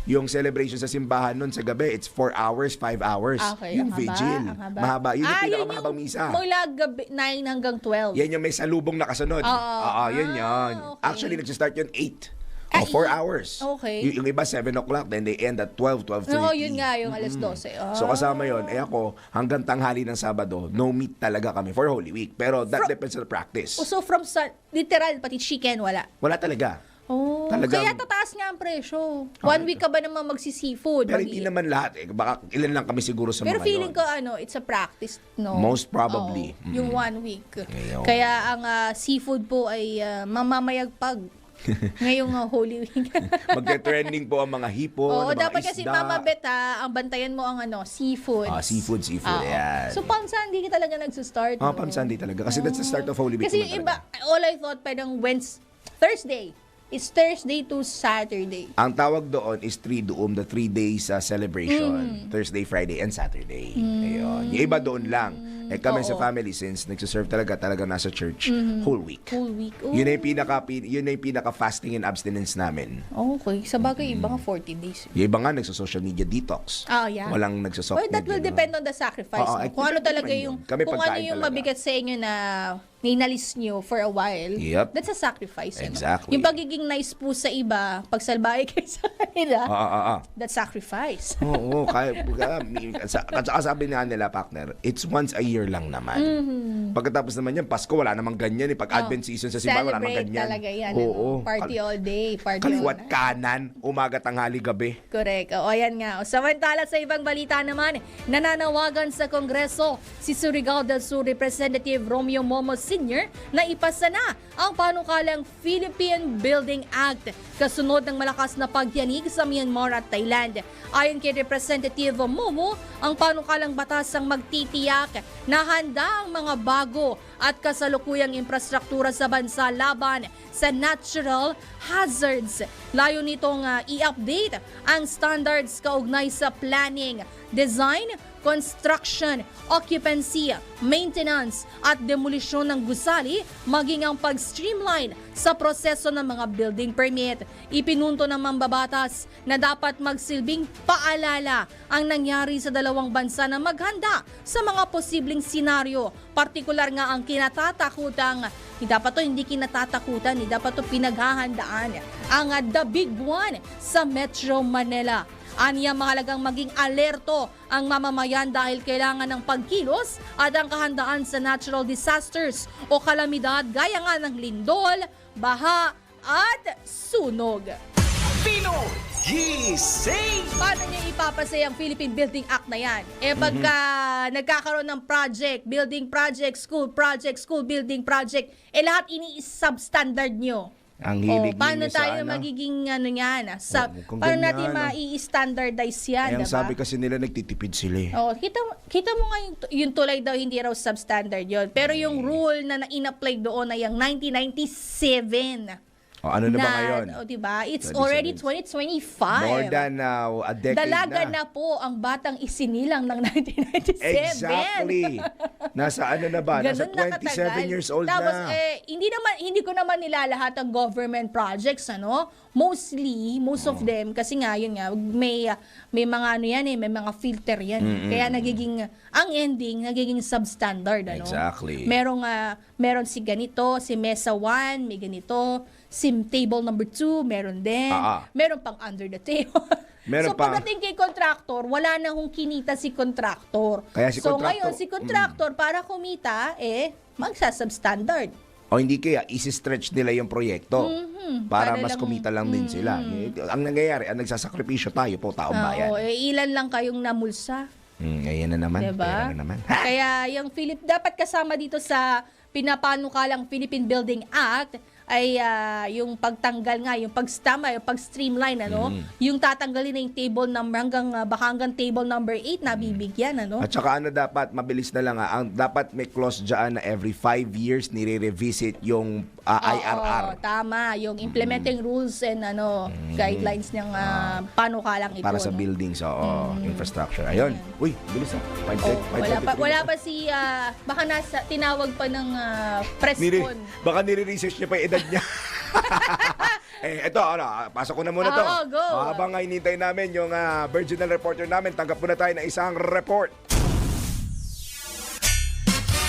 yung celebration sa simbahan noon sa gabi, it's 4 hours, 5 hours. Okay, yung vigil. Mahaba. Yun yung pinakamahabang misa. Mula gabi 9 hanggang 12. Yan yung may salubong na kasunod. Yun yun. Okay. Actually, nag-start yun 8. 4 hours. Okay. Yung iba 7 o'clock, then they end at 12:30. Oo, yun nga, yung alas 12. So kasama yun, ako, hanggang tanghali ng Sabado, no meat talaga kami for Holy Week. Pero that depends on the practice. So from literal, pati chicken, wala? Wala talaga. Oh, talagang, kaya tataas nga ang presyo. 1 week ka ba naman magsi-seafood? Pero hindi naman lahat. Baka ilan lang kami siguro sa pero mga feeling ko, it's a practice, no? Most probably. Yung 1 week. Ngayon. Kaya ang seafood po ay mamamayagpag. Ngayong Holy Week. Magte-trending po ang mga hipon, Oo, mga dapat isda. kasi Mama Bet ang bantayan mo ang seafood. Seafood, yan. So Palm Sunday ka talaga nagsa-start. Palm Sunday talaga. Kasi that's the start of Holy Week. Kasi yung iba, all I thought parang Thursday. It's Thursday to Saturday. Ang tawag doon is Triduum, the 3 days celebration. Thursday, Friday, and Saturday. Ayun. Yung iba doon lang. Kami sa family, since nagsiserve talaga nasa church, whole week. Whole week. Yun na yung pinaka fasting and abstinence namin. Okay. Sa bagay, iba nga 40 days. Yung iba nga nagsa-social media detox. Yeah. Walang nagsa-soft Well, that will depend on the sacrifice. Kung ano talaga yung, kung ano yung mabigat sa inyo na ninalis nyo for a while, that's a sacrifice. Exactly. Yung pagiging nice po sa iba, pagsalbahe kayo sa kanila, that's sacrifice. Oo, sabi nga nila, partner, it's once a year lang naman. Pagkatapos naman yan, Pasko, wala namang ganyan. Pag Advent season sa simbahan, wala namang ganyan. Talaga yan. Oo. Party all day. Kaliwat kanan, umaga, tanghali, gabi. Correct. Ayan nga. Samantala sa ibang balita naman, nananawagan sa Kongreso si Surigao del Sur Representative Romeo Momo Sr. na ipasa na ang panukalang Philippine Building Act kasunod ng malakas na pagyanig sa Myanmar at Thailand. Ayon kay Representative Momo, ang panukalang batas ang magtitiyak na handa ang mga bago at kasalukuyang infrastruktura sa bansa laban sa natural hazards. Layo nitong i-update ang standards kaugnay sa planning, design, construction, occupancy, maintenance at demolisyon ng gusali maging ang pag-streamline sa proseso ng mga building permit. Ipinunto ng mambabatas na dapat magsilbing paalala ang nangyari sa dalawang bansa na maghanda sa mga posibleng senaryo. Partikular nga ang kinatatakutang, hindi kinatatakutan, dapat to pinaghahandaan ang the big one sa Metro Manila. Aniya mahalagang maging alerto ang mamamayan dahil kailangan ng pagkilos at ang kahandaan sa natural disasters o kalamidad gaya nga ng lindol, baha at sunog. Pinoy Gising! Paano niyo ipapasay ang Philippine Building Act na yan? Pagka nagkakaroon ng project, building project, school building project, lahat ini-substandard nyo. Ang hilig paano ninyo tayo magiging yan? Paano natin mai-standardize yan? Ang sabi kasi nila nagtitipid sila eh. Kita mo nga yung tulay daw hindi raw substandard yon. Pero yung rule na in-apply doon ay yung 1997. Ano na ba ngayon? Diba? It's already 2025. More than a decade Dalaga na po ang batang isinilang ng 1997. Exactly. Nasa na ba? Nasa 27 years old Tapos, na. Hindi ko naman nilalahat ang government projects, most of them, kasi nga, yun nga, may mga may mga filter yan. Kaya ang ending, nagiging substandard, Exactly. Meron si ganito, si Mesa 1, may ganito, si table number 2, meron din. Meron pang under the table. Pagdating kay contractor, wala na hong kinita si contractor. Ngayon, si contractor, para kumita, magsa-substandard. O hindi kaya, isi-stretch nila yung proyekto para mas kumita lang din sila. Ang nangyayari, ang nagsasakripisyo tayo po, taong bayan. Ilan lang kayong namulsa. Ayan na naman. Diba? Na naman. Kaya yung dapat kasama dito sa pinapanukalang Philippine Building Act ay yung pagtanggal nga, yung pag-stamp, yung pag-streamline, ano? Yung tatanggalin na yung table number hanggang table number 8 nabibigyan, ano? At saka ano dapat, mabilis na lang ang dapat may clause dyan na every 5 years nire-revisit yung IRR. Oo, tama. Yung implementing rules and guidelines ng panukalang ito. Para sa no? buildings, infrastructure. Ayun. Uy, bilis Wala pa si, baka tinawag pa ng press con. Baka nire-research niya pa yung edad niya. Ito, pasok ko na muna to. Go. Habang hinintay namin yung Virginal reporter namin, tanggap muna tayo ng isang report.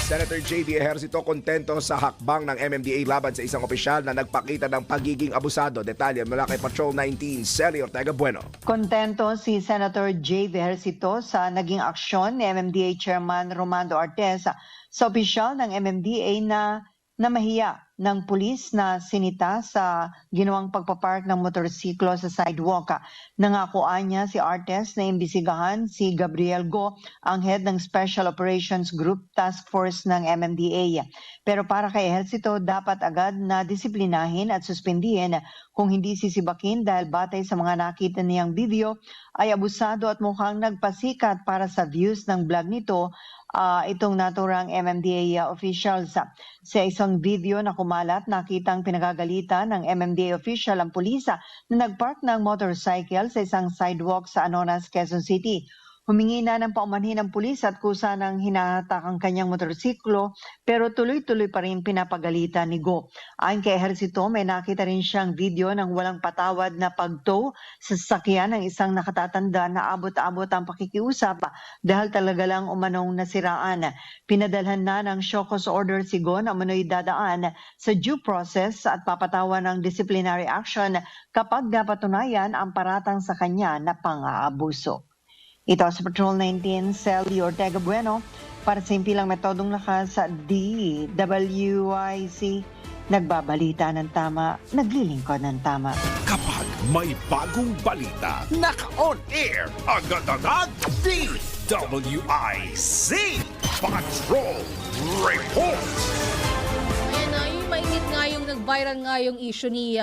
Senator J.D. Ejercito kontento sa hakbang ng MMDA laban sa isang opisyal na nagpakita ng pagiging abusado. Detalye mula kay Patrol 19, Sally Ortega Bueno. Kontento si Senator J. Ejercito sa naging aksyon ni MMDA Chairman Romando Artes sa opisyal ng MMDA na namahiya ng pulis na sinita sa ginawang pagpapark ng motorsiklo sa sidewalk. Nangakuan niya si Artes na imbisigahan si Gabriel Go, ang head ng Special Operations Group Task Force ng MMDA. Pero para kay Ejercito, dapat agad na disiplinahin at suspindihin kung hindi sisibakin dahil batay sa mga nakita niyang video ay abusado at mukhang nagpasikat para sa views ng vlog nito itong naturang MMDA officials. Sa isang video na kumalat, nakitang pinagagalitan ng MMDA official ang pulisa na nagpark ng motorcycle sa isang sidewalk sa Anonas, Quezon City. Humingi na ng paumanhin ng pulis at kusa ng hinahatak ang kanyang motorsiklo pero tuloy-tuloy pa rin pinapagalitan ni Go. Ayon kay Ejercito, may nakita rin siyang video ng walang patawad na pagtow sa sasakyan ng isang nakatatanda na abot-abot ang pakikiusap dahil talaga lang umanong nasiraan. Pinadalhan na ng show cause order si Go na umano'y dadaan sa due process at papatawan ng disciplinary action kapag napatunayan ang paratang sa kanya na pang-aabuso. Ito sa Patrol 19, Sally Ortega Bueno, para sa impilang metodong lakas sa DWIC. Nagbabalita ng tama, naglilingkod ng tama. Kapag may bagong balita, naka-on air, agad-agad, DWIC Patrol Report. Yung mainit nga yung nag-viral nga yung issue ni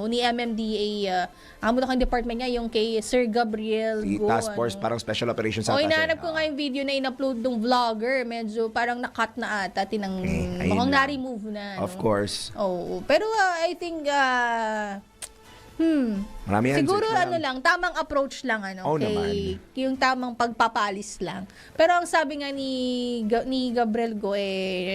ni MMDA amo na kang department niya yung kay Sir Gabriel Si Go. Task Force, parang special operations ata siya. Inaanap ko nga yung video na in-upload ng vlogger. Medyo parang na-cut na ata. ayun Mukhang lang. na-remove na. Of course. Oo. Pero I think Marami yan. siguro search na lang, tamang approach lang Oo kay yung tamang pagpapalis lang. Pero ang sabi nga ni Gabriel Go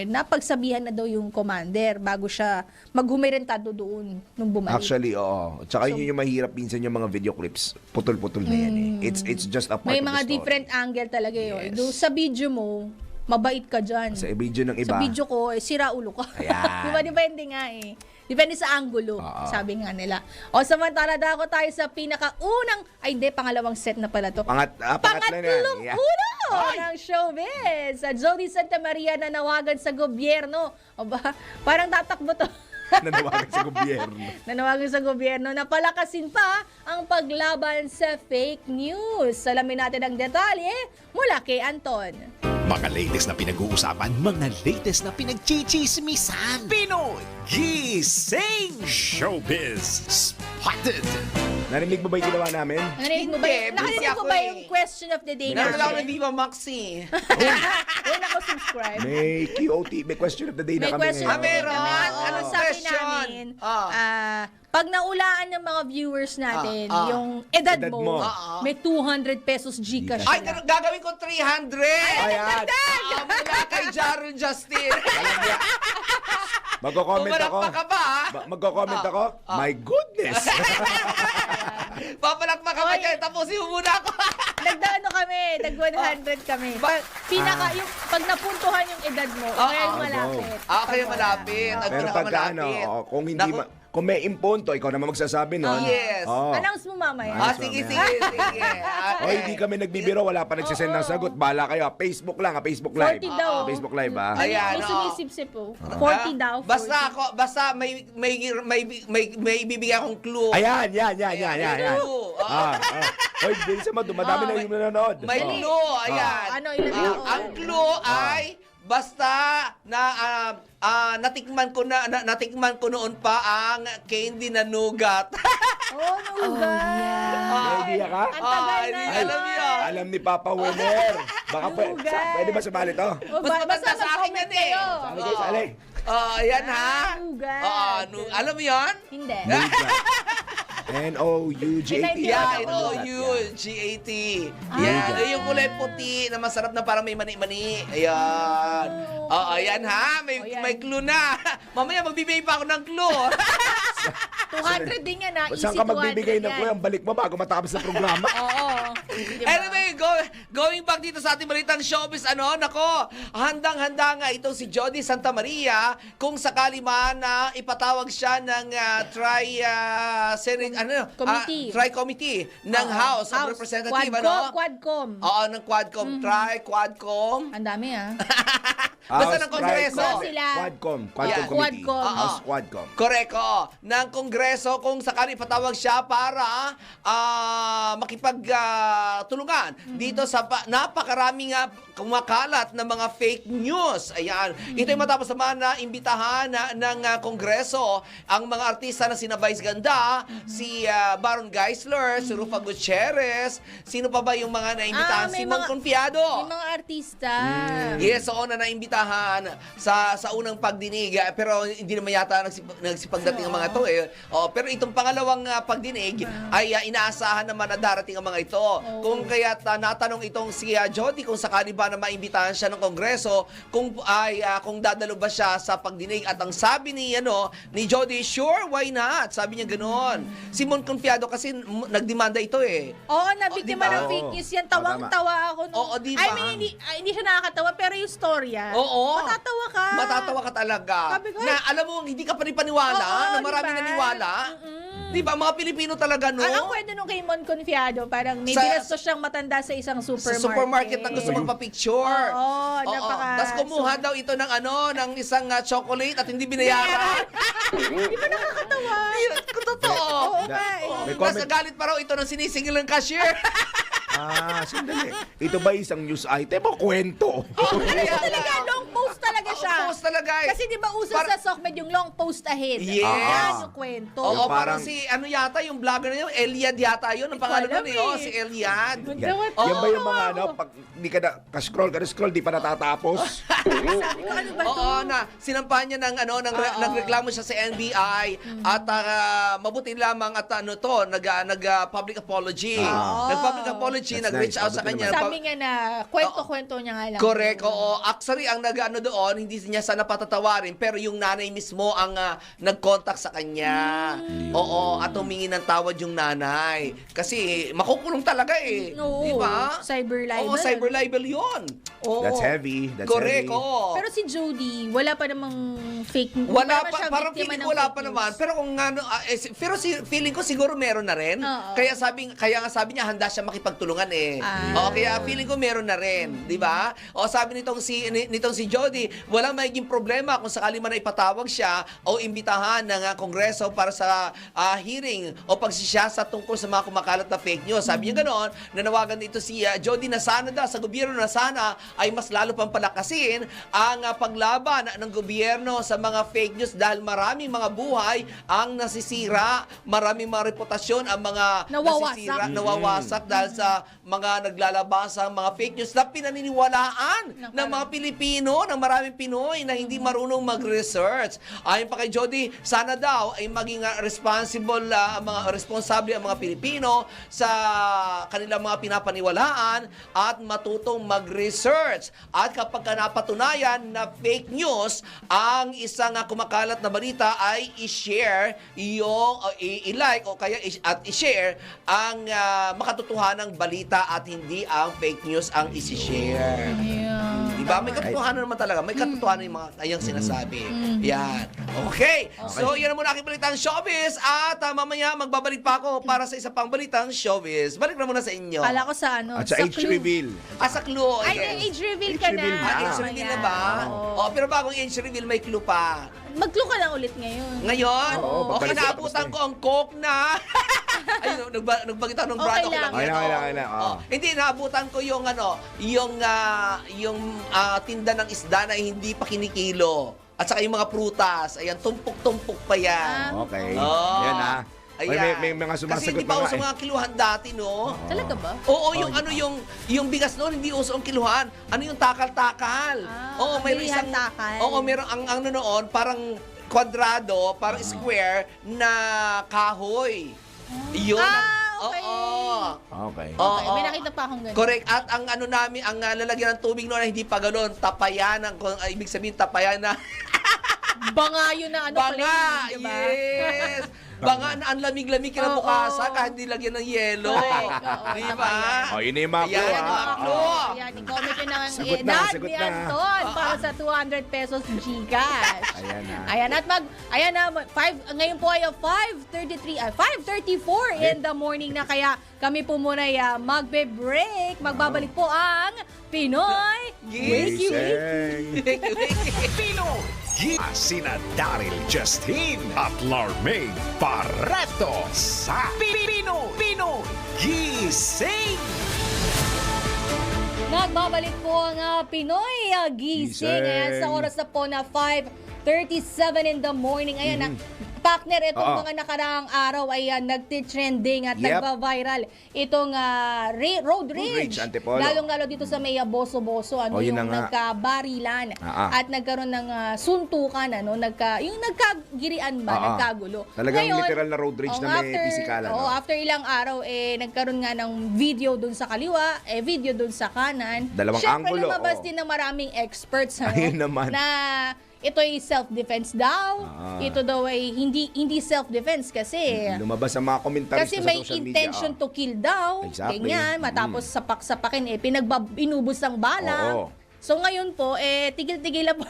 napagsabihan na daw yung commander bago siya maghumirentado doon nung bumalik. Actually, oo. Tsaka yun yung mahirap minsan yung mga video clips. Putol-putol na yan eh. It's just a part May of the mga story. different angle talaga yun. Yes. Doon sa video mo, mabait ka dyan. Sa video ng iba. Sa video ko, sira ulo ka. Ayan. Diba, depende nga eh. Depende sa angulo, sabi nga nila. O samantala dako tayo sa pangalawang set na pala to. Pangatlong Yeah. ulo ng showbiz. Sa Jody Santa Maria na nawagan sa gobyerno. O ba, parang tatakbo to. Nanawagan sa gobyerno. Nanawagan sa gobyerno na palakasin pa ang paglaban sa fake news. Alamin natin ang detalye mula kay Anton. Mga latest na pinag-uusapan, mga latest na pinagchichismisan. Pinoy Gising Showbiz Spotted. Narinig mo ba yung ginawa namin? Narinig mo ba, Hindi, busy nakarinig mo ako ba eh. yung question of the day? Nanonood ako ng Viva Maxi. Huwag ako subscribe. May QOT, may question of the day May na kami question ngayon. of the day meron. naman. Oo. Ano sabi Question. namin, Ah. pag naulaan ng mga viewers natin, Ah. yung edad Edad mo, mo. may 200 pesos Gcash Ay, na. gagawin ko 300. Ayan. Mula kay Jarrell Justin. Magko-comment ako. Pumalakpak ka ba? Magko-comment ako. My goodness. Papalakpak ka ba dyan? Tapusin mo muna ako. Nag 100 kami. Yung pag napuntuhan yung edad mo, kaya yung malapit. Kaya malapit. Ang Pero pagka kung hindi kung may impunto, ikaw naman magsasabi nun. Yes. Announce mo mamaya. Sige. O hindi kami nagbibiro, wala pa nagsisend ng sagot. Bala kayo. Facebook lang, Facebook Live. 40 daw. Facebook Live ha. Ayan, May oo. sumisip-sip po. 40 daw. 40. Basta may bibigyan akong clue. Ayan. Clue. Oy, bilisan mo, dumadami na yung nanonood. May clue. Ayan. Ano, ilan tao? Ang clue ay basta na natikman ko noon pa ang candy na nougat. May idea ka? Ang tagal na Ay, alam niyo. Alam ni Papa Winner. Baka pwede ba sumali to? Mas matanda sa akin yan eh. Sali kayo, sali. Ayan ha. Alam mo yan? Hindi. N-O-U-G-A-T. Yeah, N-O-U-G-A-T. Yan, yung kulay puti na masarap na parang may mani-mani. Ayan. Ayan ha, may clue na. Mamaya magbibigay pa ako ng clue. 200 din yan ha. Saan ka magbibigay ng clue? Ang balik mo bago matapos ang programa. Oo. Anyway, going back dito sa ating balitang showbiz, nako, handang-handa nga itong si Jody Santa Maria kung sakali man na ipatawag siya ng Tri Committee ng House of Representatives, Quadcom. Oo, ng Quadcom. Quadcom. Ang dami Basta ng Kongreso. Quadcom Committee. House Quadcom. Correct, ng Kongreso kung sakali patawag siya para makipagtulungan dito sa napakaraming kumakalat na mga fake news. Ayan. Ito ay matapos naman na imbitahan ng Kongreso ang mga artista na sina Vice Ganda, si Baron Geisler, si Rufa Gutierrez, sino pa ba yung mga naimbitahan? Si Mon Confiado. May mga artista. Yes, na naimbitahan sa unang pagdinig, pero hindi naman yata nagsipagdating ang mga to eh. Pero itong pangalawang pagdinig ay inaasahan naman na darating ang mga ito. Kung kaya't natanong itong si Jody kung sakali ba na maimbitahan siya ng Kongreso, kung dadalo ba siya sa pagdinig, at ang sabi ni Jody, sure, why not? Sabi niya ganoon. Si Mon Confiado kasi nagdemanda ito eh. Oo, nabiktima ng fake news yan. Tawang-tawa ako. Oo, di ba? I mean, hindi siya nakakatawa, pero yung storya, matatawa ka. Matatawa ka talaga. Sabi ko, na alam mo, hindi ka pa rin paniwala, na maraming naniwala. Di ba, mga Pilipino talaga, no? Ang kwento nung kay Mon Confiado, parang may binastos siyang matanda sa isang supermarket. Sa supermarket na gusto magpa-picture. Oo, Tapos kumuha daw ito ng isang chocolate at hindi binayaran. Di ba nakakatawa? Totoo. Oo nga eh. Tapos galit pa raw ito ng sinisingil ng cashier. Sandali. Ito ba isang news item o kwento? Talaga, long post talaga siya. Post talaga eh. Kasi di ba uso sa SOCMED yung long post ahead? Yes. Yan yung kwento. Oo, parang si yata yung vlogger na yun, Eliad yata yun, ang pangalan nun eh. Si Eliad. Yan ba yung mga pag hindi ka scroll, di pa natatapos? Sabi ko, ano ba to? Oo, sinampahan niya nagreklamo siya sa NBI at mabuti lamang at nag-public apology. Nag-public apology, nag-reach out sa kanya. Sabi nga na, kwento-kwento niya nga lang. Correct, oo. Actually, ang doon, hindi niya sana patatawarin, pero yung nanay mismo ang nag-contact sa kanya. Oo, at humingi ng tawad yung nanay. Kasi makukulong talaga eh. Oo. Di ba? Cyber libel. Oo, cyber libel yun. Oo. That's heavy. Correct, oo. Pero si Jody, wala pa namang fake news. Wala pa, parang feeling ko wala pa naman. Pero kung pero feeling ko siguro meron na rin. Kaya nga sabi niya handa siya makipagtulungan eh. Oo, kaya feeling ko meron na rin, 'di ba? O sabi nitong si Jody, walang magiging problema kung sakali man ipatawag siya o imbitahan ng Kongreso para sa hearing o pagsisiyasa tungkol sa mga kumakalat na fake news. Sabi niya ganoon, nanawagan dito si Jody na sana sa gobyerno na sana ay mas lalo pang palakasin ang paglaban ng gobyerno sa mga fake news dahil maraming mga buhay ang nasisira, maraming mga reputasyon ang mga nawawasak dahil sa mga naglalabasang mga fake news na pinaniniwalaan ng mga Pilipino, ng maraming Pinoy na hindi marunong mag-research. Ayon pa kay Jody, sana daw ay maging responsable ang mga Pilipino sa kanilang mga pinapaniwalaan at matutong mag-research. At kapag napatunayan na fake news ang isang kumakalat na balita ay i-share i-like o kaya at i-share ang makatotohanang balita at hindi ang fake news ang isi-share. Diba? May katotohanan naman talaga. May katotohanan yung mga kanyang sinasabi. Yan. Okay. So, yan na muna aking balitang showbiz. At mamaya magbabalik pa ako para sa isa pang balitang showbiz. Balik na muna sa inyo. Kala ko sa At sa age reveal. Sa clue. Ay, age reveal ka na. Age reveal na ba? Pero bagong age reveal, may clue pa. Mag-clue ka na ulit ngayon. Ngayon? Oo, Okay, naabutan ko ang Coke na. Ayun, nagbagita ng Okay brand. lang. Okay na. Hindi, naabutan ko yung tinda ng isda na hindi pa kinikilo. At saka yung mga prutas. Ayan, tumpok-tumpok pa yan. Okay. Oh. Yan ha. Ayan. May mga Kasi sumasagot hindi pa na uso mga kiluhan dati, no? Talaga ba? Oo, yung bigas noon hindi uso ang kiluhan. Ano yung takal-takal? Oo, may bilihan isang takal. Oo, meron ang noon parang kwadrado, parang square na kahoy. Yun. Okay. Okay. Okay, may nakita pa akong ganun. Correct. At ang namin, ang lalagyan ng tubig noon ay hindi pa ganoon. Tapayan, ibig sabihin tapayan na. Banga yun na Banga, plain, diba? yes. Banga na ang lamig-lamig kinabukasan kahit hindi lagyan ng yelo. Correct, oo, Di tama ba? yan. Yun na yung mga clue, Ayan, ha? mga clue. Ayan, i-comment nyo na ang Sagot na, edad sagot ni na. Anton para sa 200 pesos Gcash. Ayan na. Ayan, at ngayon po ay 5:34 in the morning na, kaya kami po muna ay magbe-break. Magbabalik po ang Pinoy Wiki Wiki. Pinoy sina Daryl Justin at Larmaine Barreto sa Pinoy Gising. Nagbabalik po ang Pinoy Gising. Ayan, sa oras na po na 5:37 in the morning. Ayan, partner, itong mga nakaraang araw ay nagtitrending at nagba-viral itong road rage. Antipolo. Lalong-lalo dito sa may Boso-Boso, yun yung na nga. nagkabarilan at nagkaroon ng suntukan, yung nagkagirian ba, nagkagulo. Talagang Ngayon, literal na road rage na may pisikalan. after ilang araw, nagkaroon nga ng video dun sa kaliwa, video dun sa kanan. Dalawang Siyempre, anggulo, lumabas din ng maraming experts Ayun naman. na ito ay self-defense daw. Ito daw ay hindi self-defense kasi Lumabas ang mga komentaryo kasi sa may social intention media. to kill daw. Exactly. Ganyan, matapos sapak-sapakin inubos ang bala. Oo. So ngayon po, tigil-tigil po.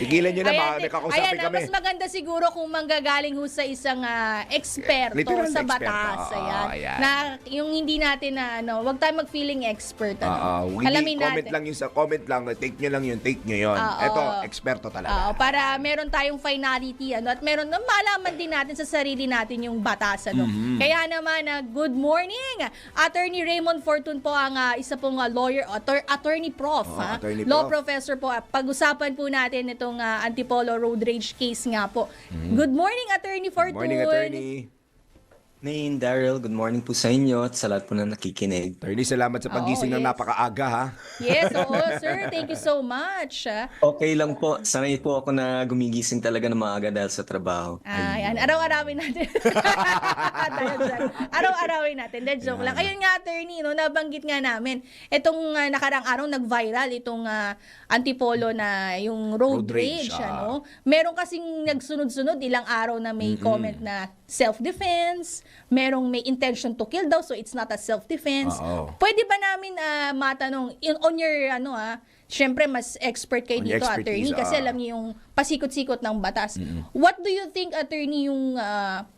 Tigilan nyo na, Ayan, nakausapin ayan, kami. mas maganda siguro kung manggagaling ho sa isang eksperto Literal na sa eksperto. batas. Oo, Ayan. ayan. Na yung hindi natin wag tayo mag-feeling expert. Alamin comment natin. lang yung sa comment lang, take nyo lang yun, take nyo yun. Ito, eksperto talaga. Para meron tayong finality at meron na malaman din natin sa sarili natin yung batas. Kaya naman, good morning. Attorney Raymond Fortun po ang isa pong lawyer, attorney prof. Attorney Law prof. professor po. Pag-usapan po natin itong Antipolo road rage case nga po. Good morning, Attorney Fortun. Morning, attorney. Main Daryl, good morning po sa inyo at sa lahat po na nakikinig. Attorney, salamat sa pagising ng yes. napakaaga, ha? Yes, oo, sir. Thank you so much. Okay lang po. Sanay po ako na gumigising talaga ng maaga dahil sa trabaho. Ayan, araw-arawin natin. Araw-arawin natin. Then joke lang. Ayun nga, attorney, nabanggit nga namin. Itong nakarang araw, nag-viral itong Antipolo na yung road rage. Meron kasing nagsunod-sunod ilang araw na may comment na self-defense, merong may intention to kill daw, so it's not a self-defense. Pwede ba namin matanong, on your, syempre mas expert kayo dito, attorney, kasi alam niyo yung pasikot-sikot ng batas. What do you think, attorney, yung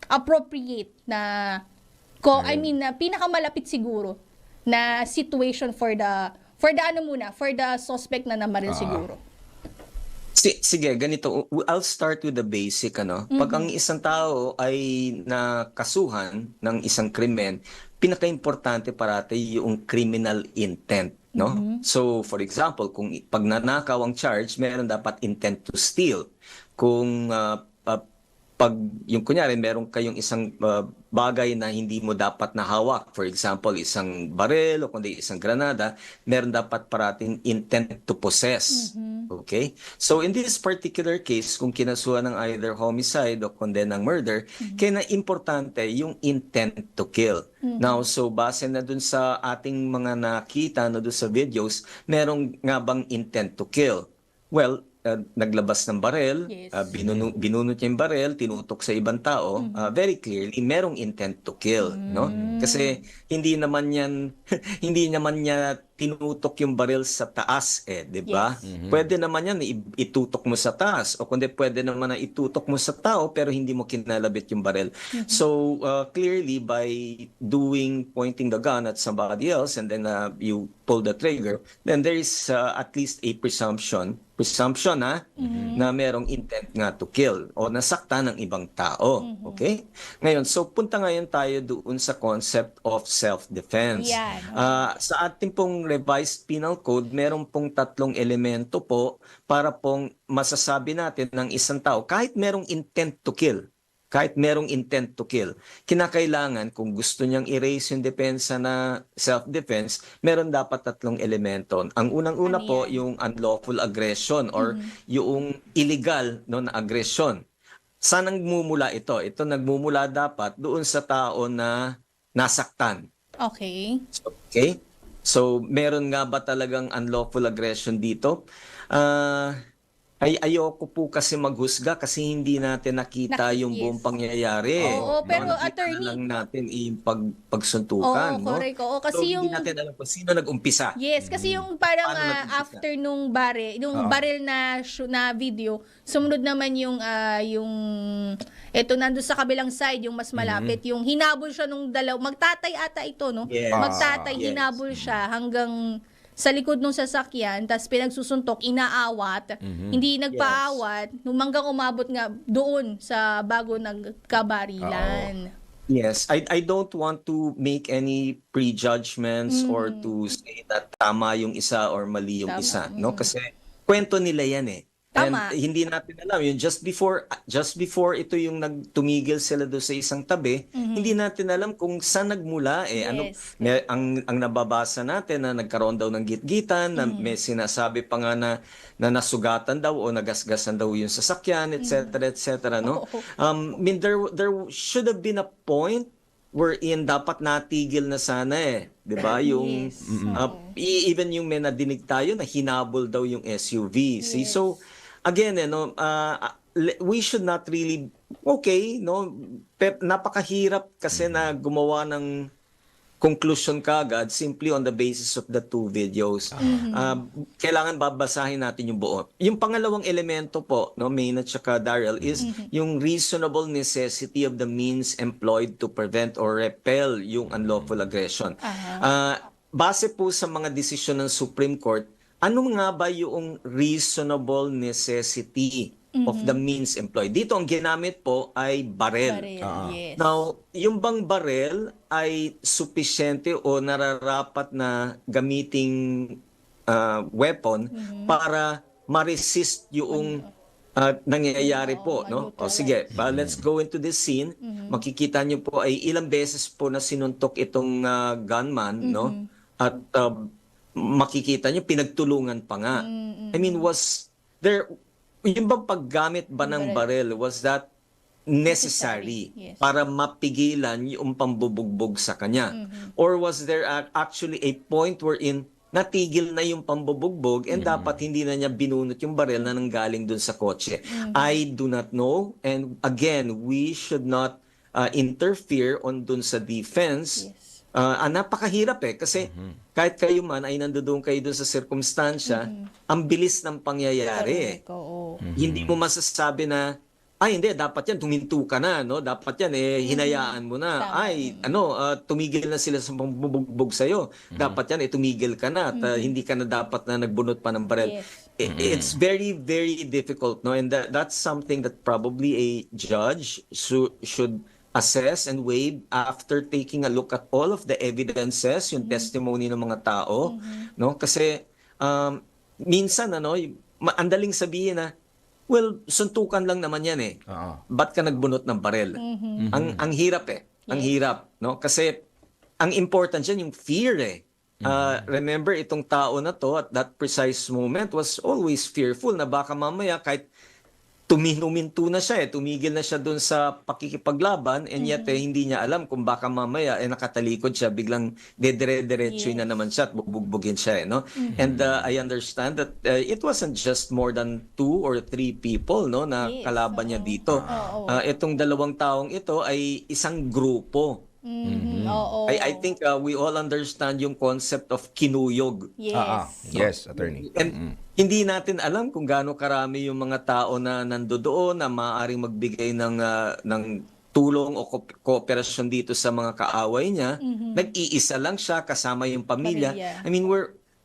appropriate na, pinakamalapit siguro na situation for the suspect na namaril siguro? Sige, ganito. I'll start with the basic. Pag ang isang tao ay nakasuhan ng isang krimen, pinaka-importante parati yung criminal intent. So, for example, kung pag nanakaw ang charge, meron dapat intent to steal. Kung pag yung kunyari meron kayong isang bagay na hindi mo dapat nahawak, for example isang baril o kundi isang granada, meron dapat parating intent to possess. Okay, so in this particular case, kung kinasuhan ng either homicide o kundi ng murder, kaya na importante yung intent to kill. Now, so base na dun sa ating mga nakita dun sa videos, merong nga bang intent to kill? Well, naglabas ng baril, binunot niya yung baril, tinutok sa ibang tao, very clearly merong intent to kill, Kasi hindi naman niya tinutok yung baril sa taas, di ba? Pwede naman yan itutok mo sa taas o kundi pwede naman na itutok mo sa tao pero hindi mo kinalabit yung baril. So clearly by pointing the gun at somebody else and then you pull the trigger, then there is at least a presumption na merong intent nga to kill o nasaktan ng ibang tao. Okay? Ngayon, so punta ngayon tayo doon sa concept of self-defense. Yan. Sa ating pong revised penal code, meron pong 3 elemento po para pong masasabi natin ng isang tao kahit merong intent to kill. Kahit merong intent to kill, kinakailangan kung gusto niyang i-raise yung depensa na self-defense, meron dapat 3 elemento. Ang unang-una po, yung unlawful aggression or yung illegal no, na aggression. Saan nagmumula ito? Ito nagmumula dapat doon sa tao na nasaktan. Okay. Okay? So, meron nga ba talagang unlawful aggression dito? Ayoko po kasi maghusga kasi hindi natin nakita yung buong pangyayari. Oo, pero nakita attorney, lang natin yung pagsuntukan. Oo, correct. Oo, So, kasi hindi natin alam kung sino nag-umpisa. Yes, kasi yung parang Paano nag-umpisa? after nung baril na video, sumunod naman yung eto nandun sa kabilang side, yung mas malapit, yung hinabol siya nung magtatay ata ito, no? Yes. Magtatay, Yes. hinabol siya hanggang sa likod ng sasakyan, tapos pinagsusuntok, inaawat, hindi nagpaawat, hanggang umabot nga doon sa bago nagkabarilan. Yes, I don't want to make any prejudgments or to say that tama yung isa or mali yung Tama. isa, no? Kasi kwento nila yan eh. Tama. And hindi natin alam yun just before ito yung nagtumigil sila doon sa isang tabi, hindi natin alam kung saan nagmula eh. Yes. Ang nababasa natin na nagkaroon daw ng gitgitan, na may sinasabi pa nga na nasugatan daw o nagasgasan daw yung sasakyan, etc., no? I mean, there should have been a point wherein dapat natigil na sana eh. 'Di ba? Yung Yes. even yung may nadinig tayo na hinabol daw yung SUV. See? So again, we should not really no, napakahirap kasi na gumawa ng conclusion kagad simply on the basis of the 2 videos. Kailangan babasahin natin yung buo. Yung pangalawang elemento po, no, Maine at saka Daryl, is yung reasonable necessity of the means employed to prevent or repel yung unlawful aggression. Base po sa mga desisyon ng Supreme Court, ano nga ba yung reasonable necessity of the means employed? Dito ang ginamit po ay barel. Yes. Now, yung bang barel ay sufisyente o nararapat na gamiting weapon para ma-resist yung nangyayari po, no? O sige, let's go into this scene. Makikita niyo po ay ilang beses po na sinuntok itong gunman, no? At makikita niyo pinagtulungan pa nga. I mean, was there yung bang paggamit ba ng barel, was that necessary Yes. para mapigilan yung pambubugbog sa kanya? Or was there actually a point wherein natigil na yung pambubugbog and dapat hindi na niya binunot yung barel na nanggaling dun sa kotse? I do not know. And again, we should not interfere on dun sa defense. Yes. Napakahirap eh kasi kahit kayo man ay nandoon kayo doon sa sirkumstansya, ang bilis ng pangyayari eh. Hindi mo masasabi na hindi, dapat yan tuminto ka na, no? Dapat yan hinayaan mo na. Tumigil na sila sa pambubugbog sa iyo. Dapat yan tumigil ka na at hindi ka na dapat na nagbunot pa ng barel. Yes. It's very very difficult, no? And that's something that probably a judge should assess and weigh after taking a look at all of the evidences, yung testimony ng mga tao, no? Kasi minsan ang daling sabihin na, well, suntukan lang naman yan eh. Ba't ka nagbunot ng barel? Ang hirap eh. Ang hirap, no? Kasi ang important dyan yung fear eh. Remember, itong tao na to at that precise moment was always fearful na baka mamaya kahit tuminto na siya tumigil na siya doon sa pakikipaglaban and yet hindi niya alam kung baka mamaya nakatalikod siya, biglang dedire-diretso na naman siya at bubugbugin siya no? And I understand that it wasn't just more than 2 or 3 people no na kalaban niya dito. Itong 2 taong ito ay isang grupo. I think we all understand yung concept of kinuyog. Yes, attorney. And hindi natin alam kung gaano karami yung mga tao na nandoon na maaaring magbigay ng tulong o kooperasyon dito sa mga kaaway niya. Nag-iisa lang siya kasama yung pamilya. I mean,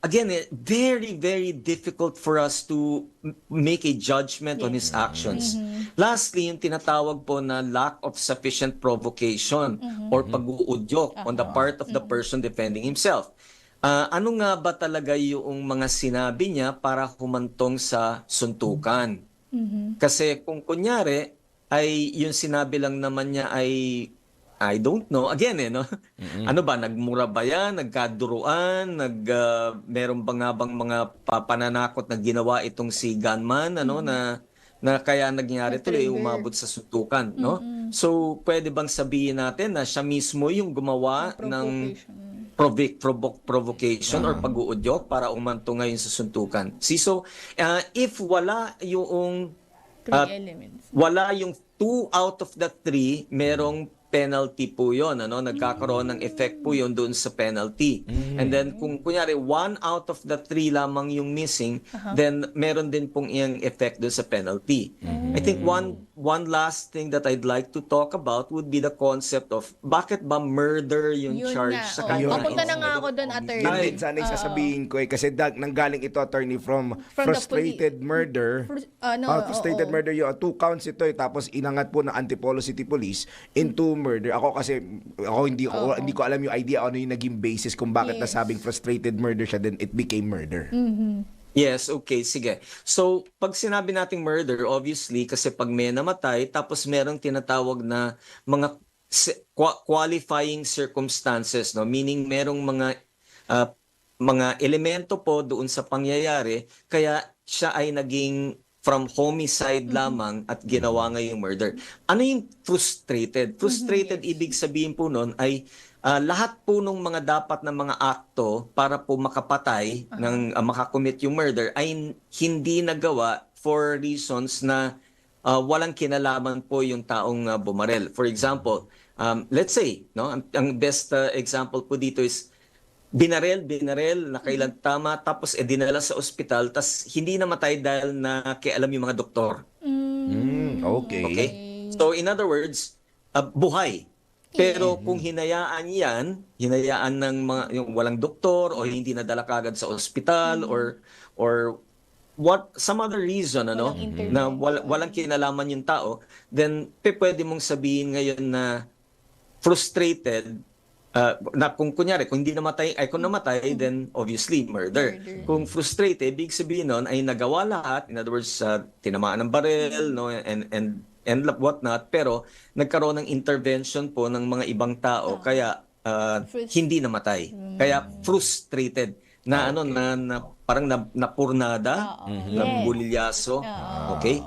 again, very, very difficult for us to make a judgment on his actions. Lastly, yung tinatawag po na lack of sufficient provocation or pag-uudyok on the part of the person defending himself. Ano nga ba talaga yung mga sinabi niya para humantong sa suntukan? Kasi kung kunyari, ay yung sinabi lang naman niya ay I don't know. Again, no? Ano ba, nagmura ba yan? Nagkaduruan? Meron ba nga bang mga pananakot na ginawa itong si gunman, ano, na kaya nangyari tuloy, umabot sa suntukan, no? So, pwede bang sabihin natin na siya mismo yung gumawa ng provocation or pag-uudyok para umanto ngayon sa suntukan? So, if wala yung wala yung 2 out of the 3, merong penalty po yun, ano? Nagkakaroon ng effect po yun doon sa penalty. And then kung kunyari 1 out of the 3 lamang yung missing, then meron din pong iyang effect doon sa penalty. I think one last thing that I'd like to talk about would be the concept of bakit ba murder yung charge sa kanya. Papunta na nga ako doon, attorney. Yun din sana yung sasabihin ko kasi nanggaling ito, attorney, from frustrated murder. Frustrated murder yung 2 counts ito tapos inangat po ng Antipolo City Police into murder. Ako kasi hindi ko alam yung idea ano yung naging basis kung bakit nasabing frustrated murder siya, then it became murder. Yes, okay, sige. So, pag sinabi nating murder, obviously, kasi pag may namatay, tapos merong tinatawag na mga qualifying circumstances, no? Meaning merong mga elemento po doon sa pangyayari, kaya siya ay naging from homicide lamang at ginawa ngayong murder. Ano yung frustrated? Frustrated, ibig sabihin po nun ay lahat po ng mga dapat na mga akto para po makapatay, ng makakommit yung murder ay hindi nagawa for reasons na walang kinalaman po yung taong bumarel. For example, let's say, no, ang best example po dito is binarel, nakailan tama, tapos dinala sa ospital, tas hindi namatay dahil nakialam yung mga doktor. Okay. So in other words, buhay. Pero kung hinayaan ng mga yung walang doktor o hindi nadala kagad sa ospital or some other reason, ano, na walang kinalaman yung tao, then pwede mong sabihin ngayon na frustrated. Na kung kunyari, kung namatay, then obviously murder. Kung frustrated, ibig sabihin nun ay nagawa lahat, in other words, tinamaan ng baril, no, and whatnot, pero nagkaroon ng intervention po ng mga ibang tao, kaya hindi namatay. Kaya frustrated na parang napurnada, nabulilyaso. Okay?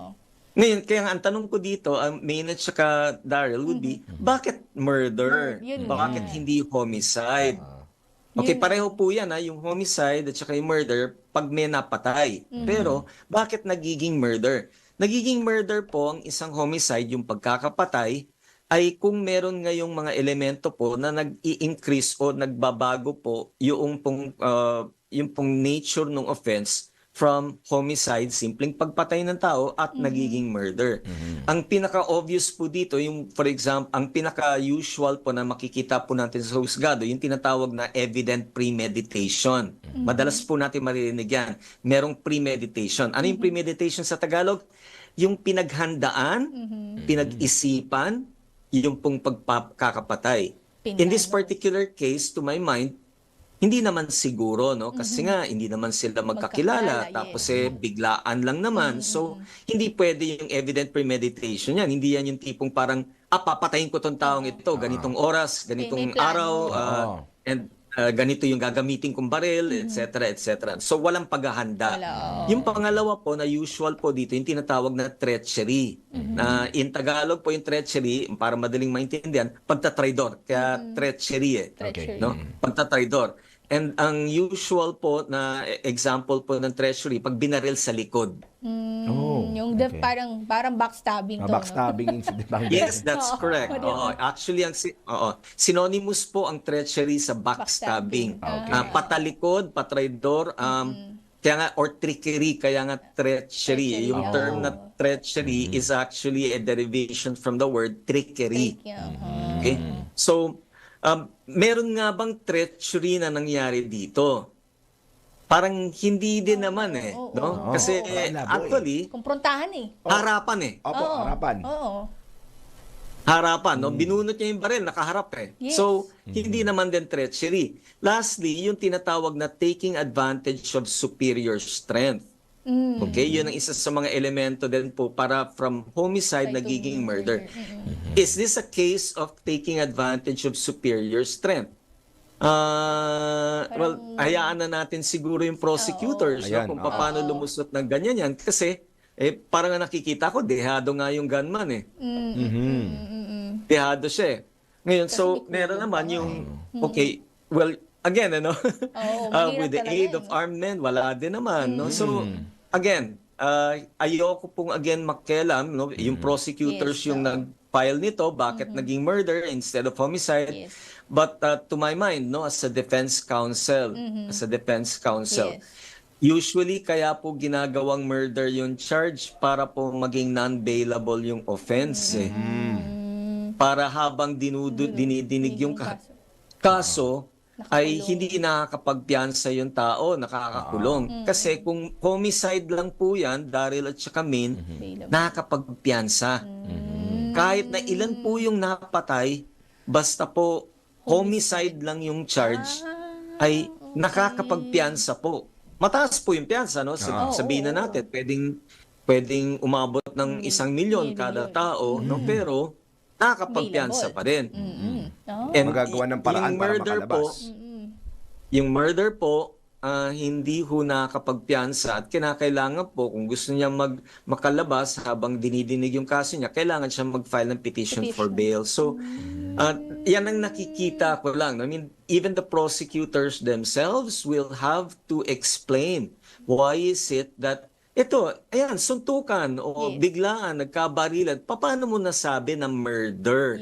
Ngayon, kaya ang tanong ko dito, Maynard saka Daryl would be, bakit murder? Bakit hindi homicide? Okay, pareho po yan, yung homicide at saka yung murder pag may napatay. Pero, bakit nagiging murder? Nagiging murder po ang isang homicide, yung pagkakapatay, ay kung meron ngayong mga elemento po na nag-i-increase o nagbabago po yung pong nature ng offense from homicide, simpleng pagpatay ng tao, at nagiging murder. Ang pinaka-obvious po dito, yung for example, ang pinaka-usual po na makikita po natin sa husgado, yung tinatawag na evident premeditation. Madalas po natin maririnig yan. Merong premeditation. Ano yung premeditation sa Tagalog? Yung pinaghandaan, pinag-isipan, yung pong pagkakapatay. In this particular case, to my mind, hindi naman siguro, no? Kasi nga, hindi naman sila magkakilala. Tapos biglaan lang naman. So, hindi pwede yung evident premeditation yan. Hindi yan yung tipong parang, papatayin ko tong taong ito, ganitong oras, ganitong araw, and ganito yung gagamitin kong baril, etc., etc. So, walang paghahanda. Yung pangalawa po, na usual po dito, yung tinatawag na treachery. In Tagalog po yung treachery, para madaling maintindihan, pagtatraidor. Kaya treachery no? Pagtatraidor. And ang usual po na example po ng treachery, pag binaril sa likod. Yung parang backstabbing to. Backstabbing incident. Yes, that's correct. Actually, synonymous po ang treachery sa backstabbing. Patalikod, patraidor, kaya nga, or trickery, kaya nga treachery. Yung term na treachery is actually a derivation from the word trickery. Okay? So, meron nga bang treachery na nangyari dito? parang hindi din naman Oo, no? oo. Kasi Malabo actually, Kumprontahan eh. harapan Opo, Oo. harapan. Oo. Harapan, no? Binunot niya yung baril, nakaharap Yes. So, hindi naman din treachery. Lastly, yung tinatawag na taking advantage of superior strength. Okay, yun ang isa sa mga elemento din po para from homicide nagiging murder. Is this a case of taking advantage of superior strength? Well, hayaan na natin siguro yung prosecutors no, Ayan, kung paano lumusot ng ganyan yan. Kasi, parang nakikita ko, dehado nga yung gunman eh. Dehado siya eh. Ngayon, so, meron naman yung, okay, well, again, ano, with the aid of armed men, wala din naman, no? So, again, ayoko pong again makialam, no? Yung prosecutors yung nag-file nito, bakit naging murder instead of homicide? But to my mind, no, as a defense counsel, usually kaya po ginagawang murder yung charge para po maging non-bailable yung offense eh. Para habang dinidinig yung kaso ay hindi nakakapagpiyansa yung tao, nakakakulong. Kasi kung homicide lang po yan, Daryl at saka Min, nakakapagpiyansa. Kahit na ilan po yung napatay, basta po homicide lang yung charge, ay nakakapagpiyansa po. Mataas po yung piyansa, no? Sabihin na natin, pwedeng umabot ng 1 milyon kada tao, no? Pero nakakapagpiyansa pa rin. And Magagawa ng paraan para makalabas. Yung murder po, hindi ho nakakapagpiyansa at kinakailangan po kung gusto niya makalabas habang dinidinig yung kaso niya, kailangan siya mag-file ng petition for bail. So, yan ang nakikita ko lang. I mean, even the prosecutors themselves will have to explain why is it that ito, ayan, suntukan o biglaan, nagkabarilan. Paano mo nasabi na murder?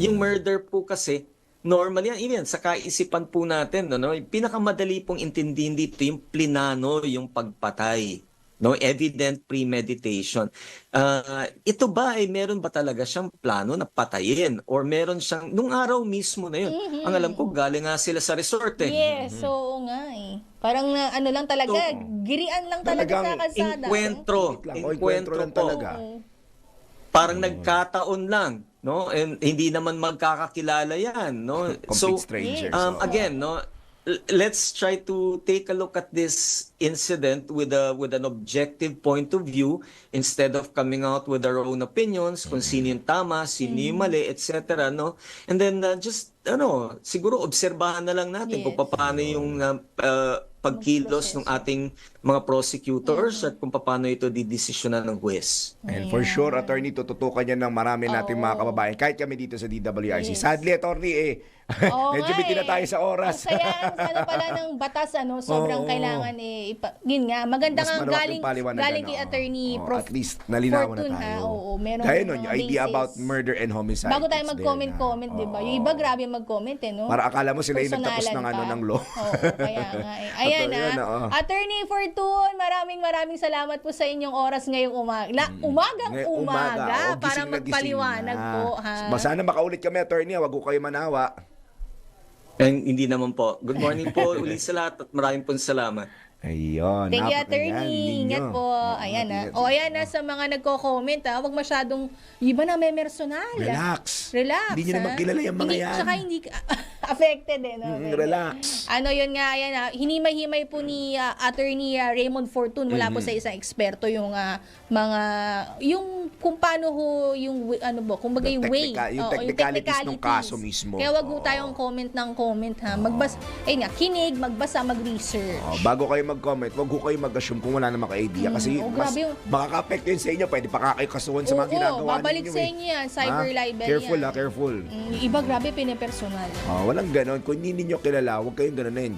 Yung murder po kasi, normal yan. Even sa kaisipan po natin, no, yung pinakamadali pong intindihin dito, yung plinano, yung pagpatay. No, evident premeditation. Ito ba ay meron ba talaga siyang plano na patayin or meron siyang nung araw mismo na yun? Ang alam ko galing nga sila sa resort eh. Yes, oo nga eh. Parang ano lang talaga, girian lang talaga sa kalsada. Encuentro lang po. talaga. Parang nagkataon lang, no? And hindi naman magkakakilala yan, no? Complete strangers. Again, no, let's try to take a look at this incident with an objective point of view instead of coming out with our own opinions kung sino yung tama, sino yung mali, etc. No? And then just siguro obserbahan na lang natin kung paano yung pagkilos ng ating mga prosecutors at kung paano ito didesisyonan ng huwes. And for sure, attorney, tututukan yan ng marami nating mga kababayan. Kahit kami dito sa DWIC. Sadly, attorney, medyo bitin na tayo sa oras. Ang saya pala ng batas, sobrang kailangan yun nga, maganda nga galing kay attorney Prof. At least, nalinawan na Fortune, tayo. meron Gaya nun, mga yung idea basis. about murder and homicide. Bago tayo it's mag-comment, di ba? Yung iba, grabe mag-comment, no? Para akala mo sila yung nagtapos ng ng law. Oo, kaya nga Ayan Attorney Fortune, maraming salamat po sa inyong oras ngayong umaga. Umaga. Para magpaliwanag po, ha? Sana makaulit kami, attorney. Wag ko kayo manawa. Hindi naman po. Good morning po ulit sa lahat at maraming pong salamat. Ayun. Thank you, attorney. Ingat po. Ayan sa mga nagko-comment, huwag masyadong, iba na may personal. Relax. Hindi nyo naman kilala yung mga yan. Tsaka hindi affected Relax. Yun nga, hinimay-himay po ni attorney Raymond Fortune mula po sa isang eksperto yung yung kung paano ho, yung kumbaga yung way. Yung technicalities ng kaso mismo. Kaya wag ho tayong comment ng comment, ha. Kinig, magbasa, mag-research. Bago kayo mag-comment, wag ko kayo mag-assume kung wala namang ka-idea kasi mas makaka-apekto yun sa inyo. Pwede pa kayo kasuhan sa mga ginagawa ninyo. Babalik sa inyo yan. Cyber libel Careful yan. Careful. Iba grabe, pinipersonal. Walang ganon. Kung hindi ninyo kilala, wag kayong ganonin.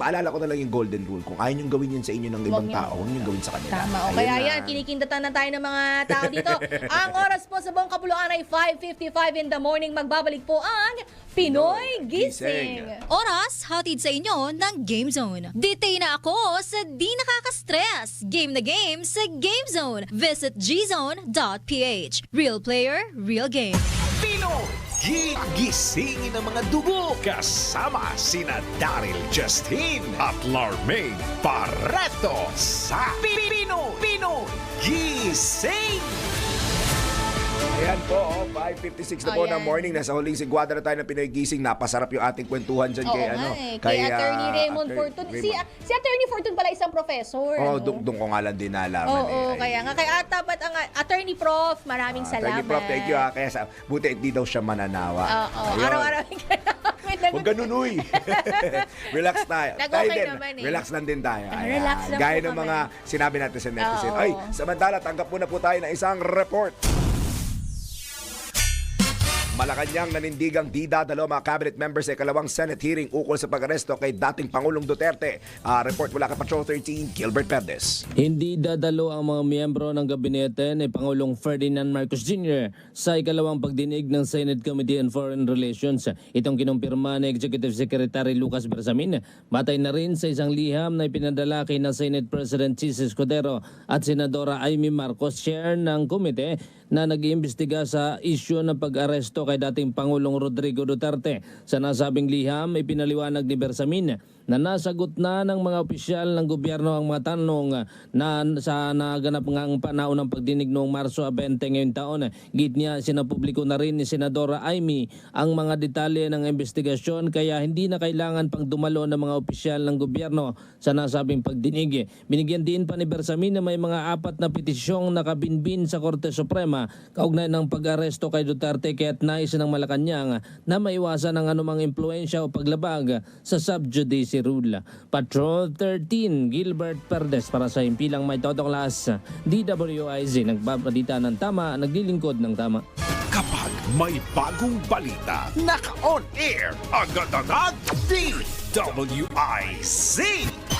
Paalala ko na lang yung golden rule. Kung ayaw nyong gawin yun sa inyo ng ibang tao, huwag nyong gawin sa kanila. Tama. Kaya yan, kinikindatan na tayo ng mga tao dito. Ang oras po sa buong kapuluan ay 5:55 in the morning. Magbabalik po ang Pinoy Gising. Oras, hatid sa inyo ng Game Zone. Detay na ako sa di nakaka-stress. Game na game sa Game Zone. Visit gzone.ph. Real player, real game. Pinoy Gisingin ang mga dugo kasama sina Daryl Justin at Larmaine Barreto sa Pinoy Gising! Ayan po, 5:56 na po ng morning. Nasa huling sigwada na tayo ng Pinoy Gising. Napasarap yung ating kwentuhan dyan kay, kay Attorney Raymond Fortun. Si Attorney Fortun pala isang professor. Doon ko nga lang din nalaman. Kaya nga. Kaya dapat ang Attorney Prof, maraming salamat. Attorney Prof, thank you. Kaya buti hindi daw siya mananawa. Araw-araw Huwag ganun, uy. Relax tayo. Tayo din. Relax lang din tayo. Relax lang gaya po ng kami. mga sinabi natin sa netizen. Ay, samantala, tanggap muna po tayo ng isang report. Malacanang nanindigang di dadalo mga cabinet members sa ikalawang Senate hearing ukol sa pag-aresto kay dating Pangulong Duterte. Report mula kay Patrol 13, Gilbert Perdes. Hindi dadalo ang mga miyembro ng gabinete ni Pangulong Ferdinand Marcos Jr. sa ikalawang pagdinig ng Senate Committee on Foreign Relations. Itong kinumpirma ni Executive Secretary Lucas Bersamin. Batay na rin sa isang liham na ipinadala kay na Senate President Chis Escudero at Senadora Amy Marcos, chair ng komite na nag-iimbestiga sa isyu ng pag-aresto kay dating Pangulong Rodrigo Duterte. Sa nasabing liham, ipinaliwanag ni Bersamin na nasagot na ng mga opisyal ng gobyerno ang mga tanong na sa naganap ngang panaunang pagdinig noong Marso 20 ngayong taon. Git niya, sinapubliko na rin ni Senadora Amy ang mga detalye ng investigasyon kaya hindi na kailangan pang dumalo ng mga opisyal ng gobyerno sa nasabing pagdinig. Binigyan din pa ni Bersamin na may mga 4 na petisyong nakabinbin sa Korte Suprema kaugnay ng pag-aresto kay Duterte kaya't nais ng Malacanang na maiwasan ang anumang impluensya o paglabag sa sub-judice rule. Patrol 13, Gilbert Perdes para sa Himpilang May Totoklas, DWIZ, nagbabalita ng tama, naglilingkod ng tama. Kapag may bagong balita, naka-on air, agad-agad, DWIZ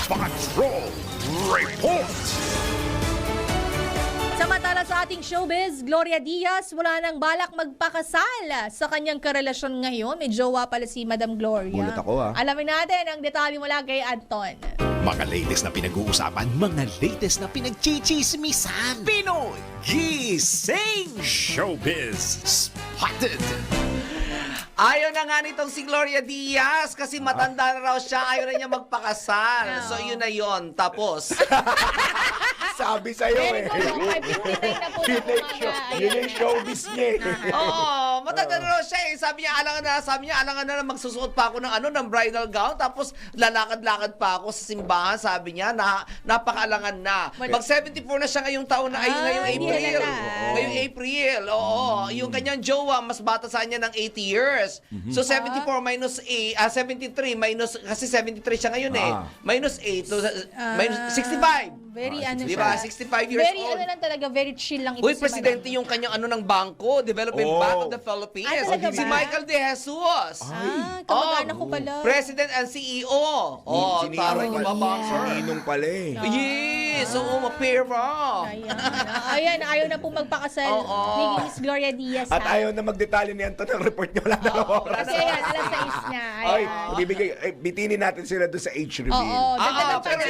Patrol Report! Samantala sa ating showbiz, Gloria Diaz wala nang balak magpakasal sa kanyang karelasyon ngayon. May jowa pala si Madam Gloria. Gulat ako, Alamin natin ang detalye mula kay Anton. Mga latest na pinag-uusapan, mga latest na pinagchichismisan. Pinoy Gising Showbiz Spotted. Ayaw na nga nitong si Gloria Diaz kasi matanda na raw siya. Ayaw na niya magpakasal. So yun na yun. Tapos. Sabi sa'yo yun yung showbiz niya Oo, matanda na raw siya Sabi niya, alangan na magsusuot pa ako ng bridal gown. Tapos lalakad-lakad pa ako sa simbahan. Sabi niya, napakaalangan na. Mag-74 na siya ngayong taon na, ngayong April. Ngayong April, oo. Yung kanyang jowa, mas bata sa kanya ng 80 years. So 74 minus 73 minus, kasi 73 siya ngayon minus 8, minus 65. Very diba? 65 years very, old. Lang talaga, very chill lang ito. Uy, presidente yung kanyang ng bangko, Development Bank of the Philippines. Si Michael De Jesus. Kamag-anak ko pala. President and CEO. Taray yung babangser. Ninong pala Yes, mapera. Ayan, ayaw na pong magpakasal ni Miss Gloria Diaz. At ayaw na magdetalye ni Anton ng report niya. Wala na kasi yan, alas 6 niya. Ay, bitinin natin sila doon sa age reveal. Pero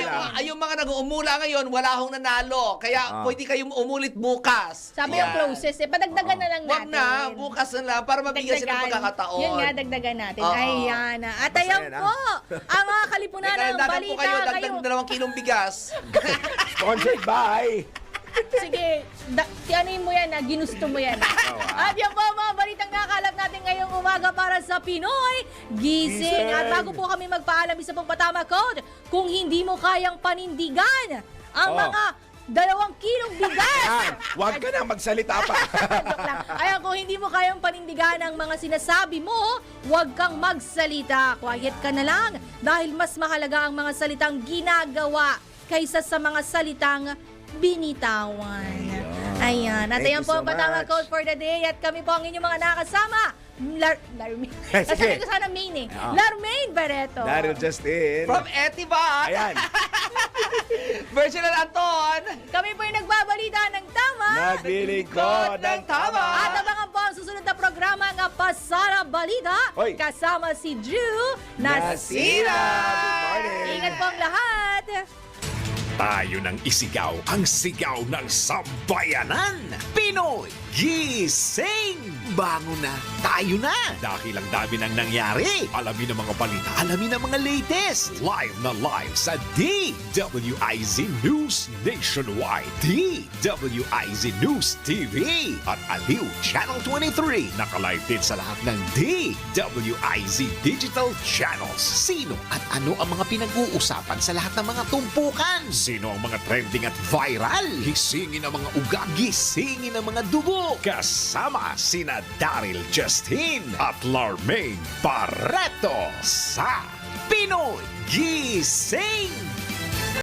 yung mga nag-uumula ngayon, wala akong nanalo. Kaya pwede kayong umulit bukas. Sabi yung closest, padagdagan na lang natin. Wag na, bukas na lang para mabigyan sila ng pagkakataon. Yun nga, dagdagan natin. Ayan. At ayan po, ang mga kalipunan ng balita. Dagdag 2 kilong bigas. Sponsored by... Sige, tiyanin mo yan, ginusto mo yan. At yan po mga balitang nakalap natin ngayong umaga para sa Pinoy Gising. At bago po kami magpaalam, isa pong patama code, kung hindi mo kayang panindigan ang mga 2 kilong bigas. Huwag ka na magsalita pa. Ayan, kung hindi mo kayang panindigan ang mga sinasabi mo, huwag kang magsalita. Quiet ka na lang dahil mas mahalaga ang mga salitang ginagawa kaysa sa mga salitang binitawan. Ayan. At ayan po ang patama code for the day. At kami po ang inyong mga nakasama. Larmaine. Sabi ko sana main Larmaine Barreto. Daryl Justin. From Etiba. Ayan. Virginal Anton. Kami po yung nagbabalita ng tama. Naglilingkod ng tama. At abangan po ang susunod na programa ng Pasara Balita. Kasama si Drew Nasira. Good morning. Ingat po ang lahat. Tayo nang isigaw ang sigaw ng sambayanan. Pinoy Gising! Bangon na, tayo na! Dahil ang dami nang nangyari. Alamin ang mga balita, alamin ang mga latest. Live na live sa DWIZ News Nationwide, DWIZ News TV at Aliw Channel 23. Nakalive din sa lahat ng DWIZ Digital Channels. Sino at ano ang mga pinag-uusapan sa lahat ng mga tumpukan? Sino ang mga trending at viral? Gisingin ang mga uga, gisingin ang mga dugo. Kasama sina Daryl Justin at Larmaine Barreto sa Pinoy Gising!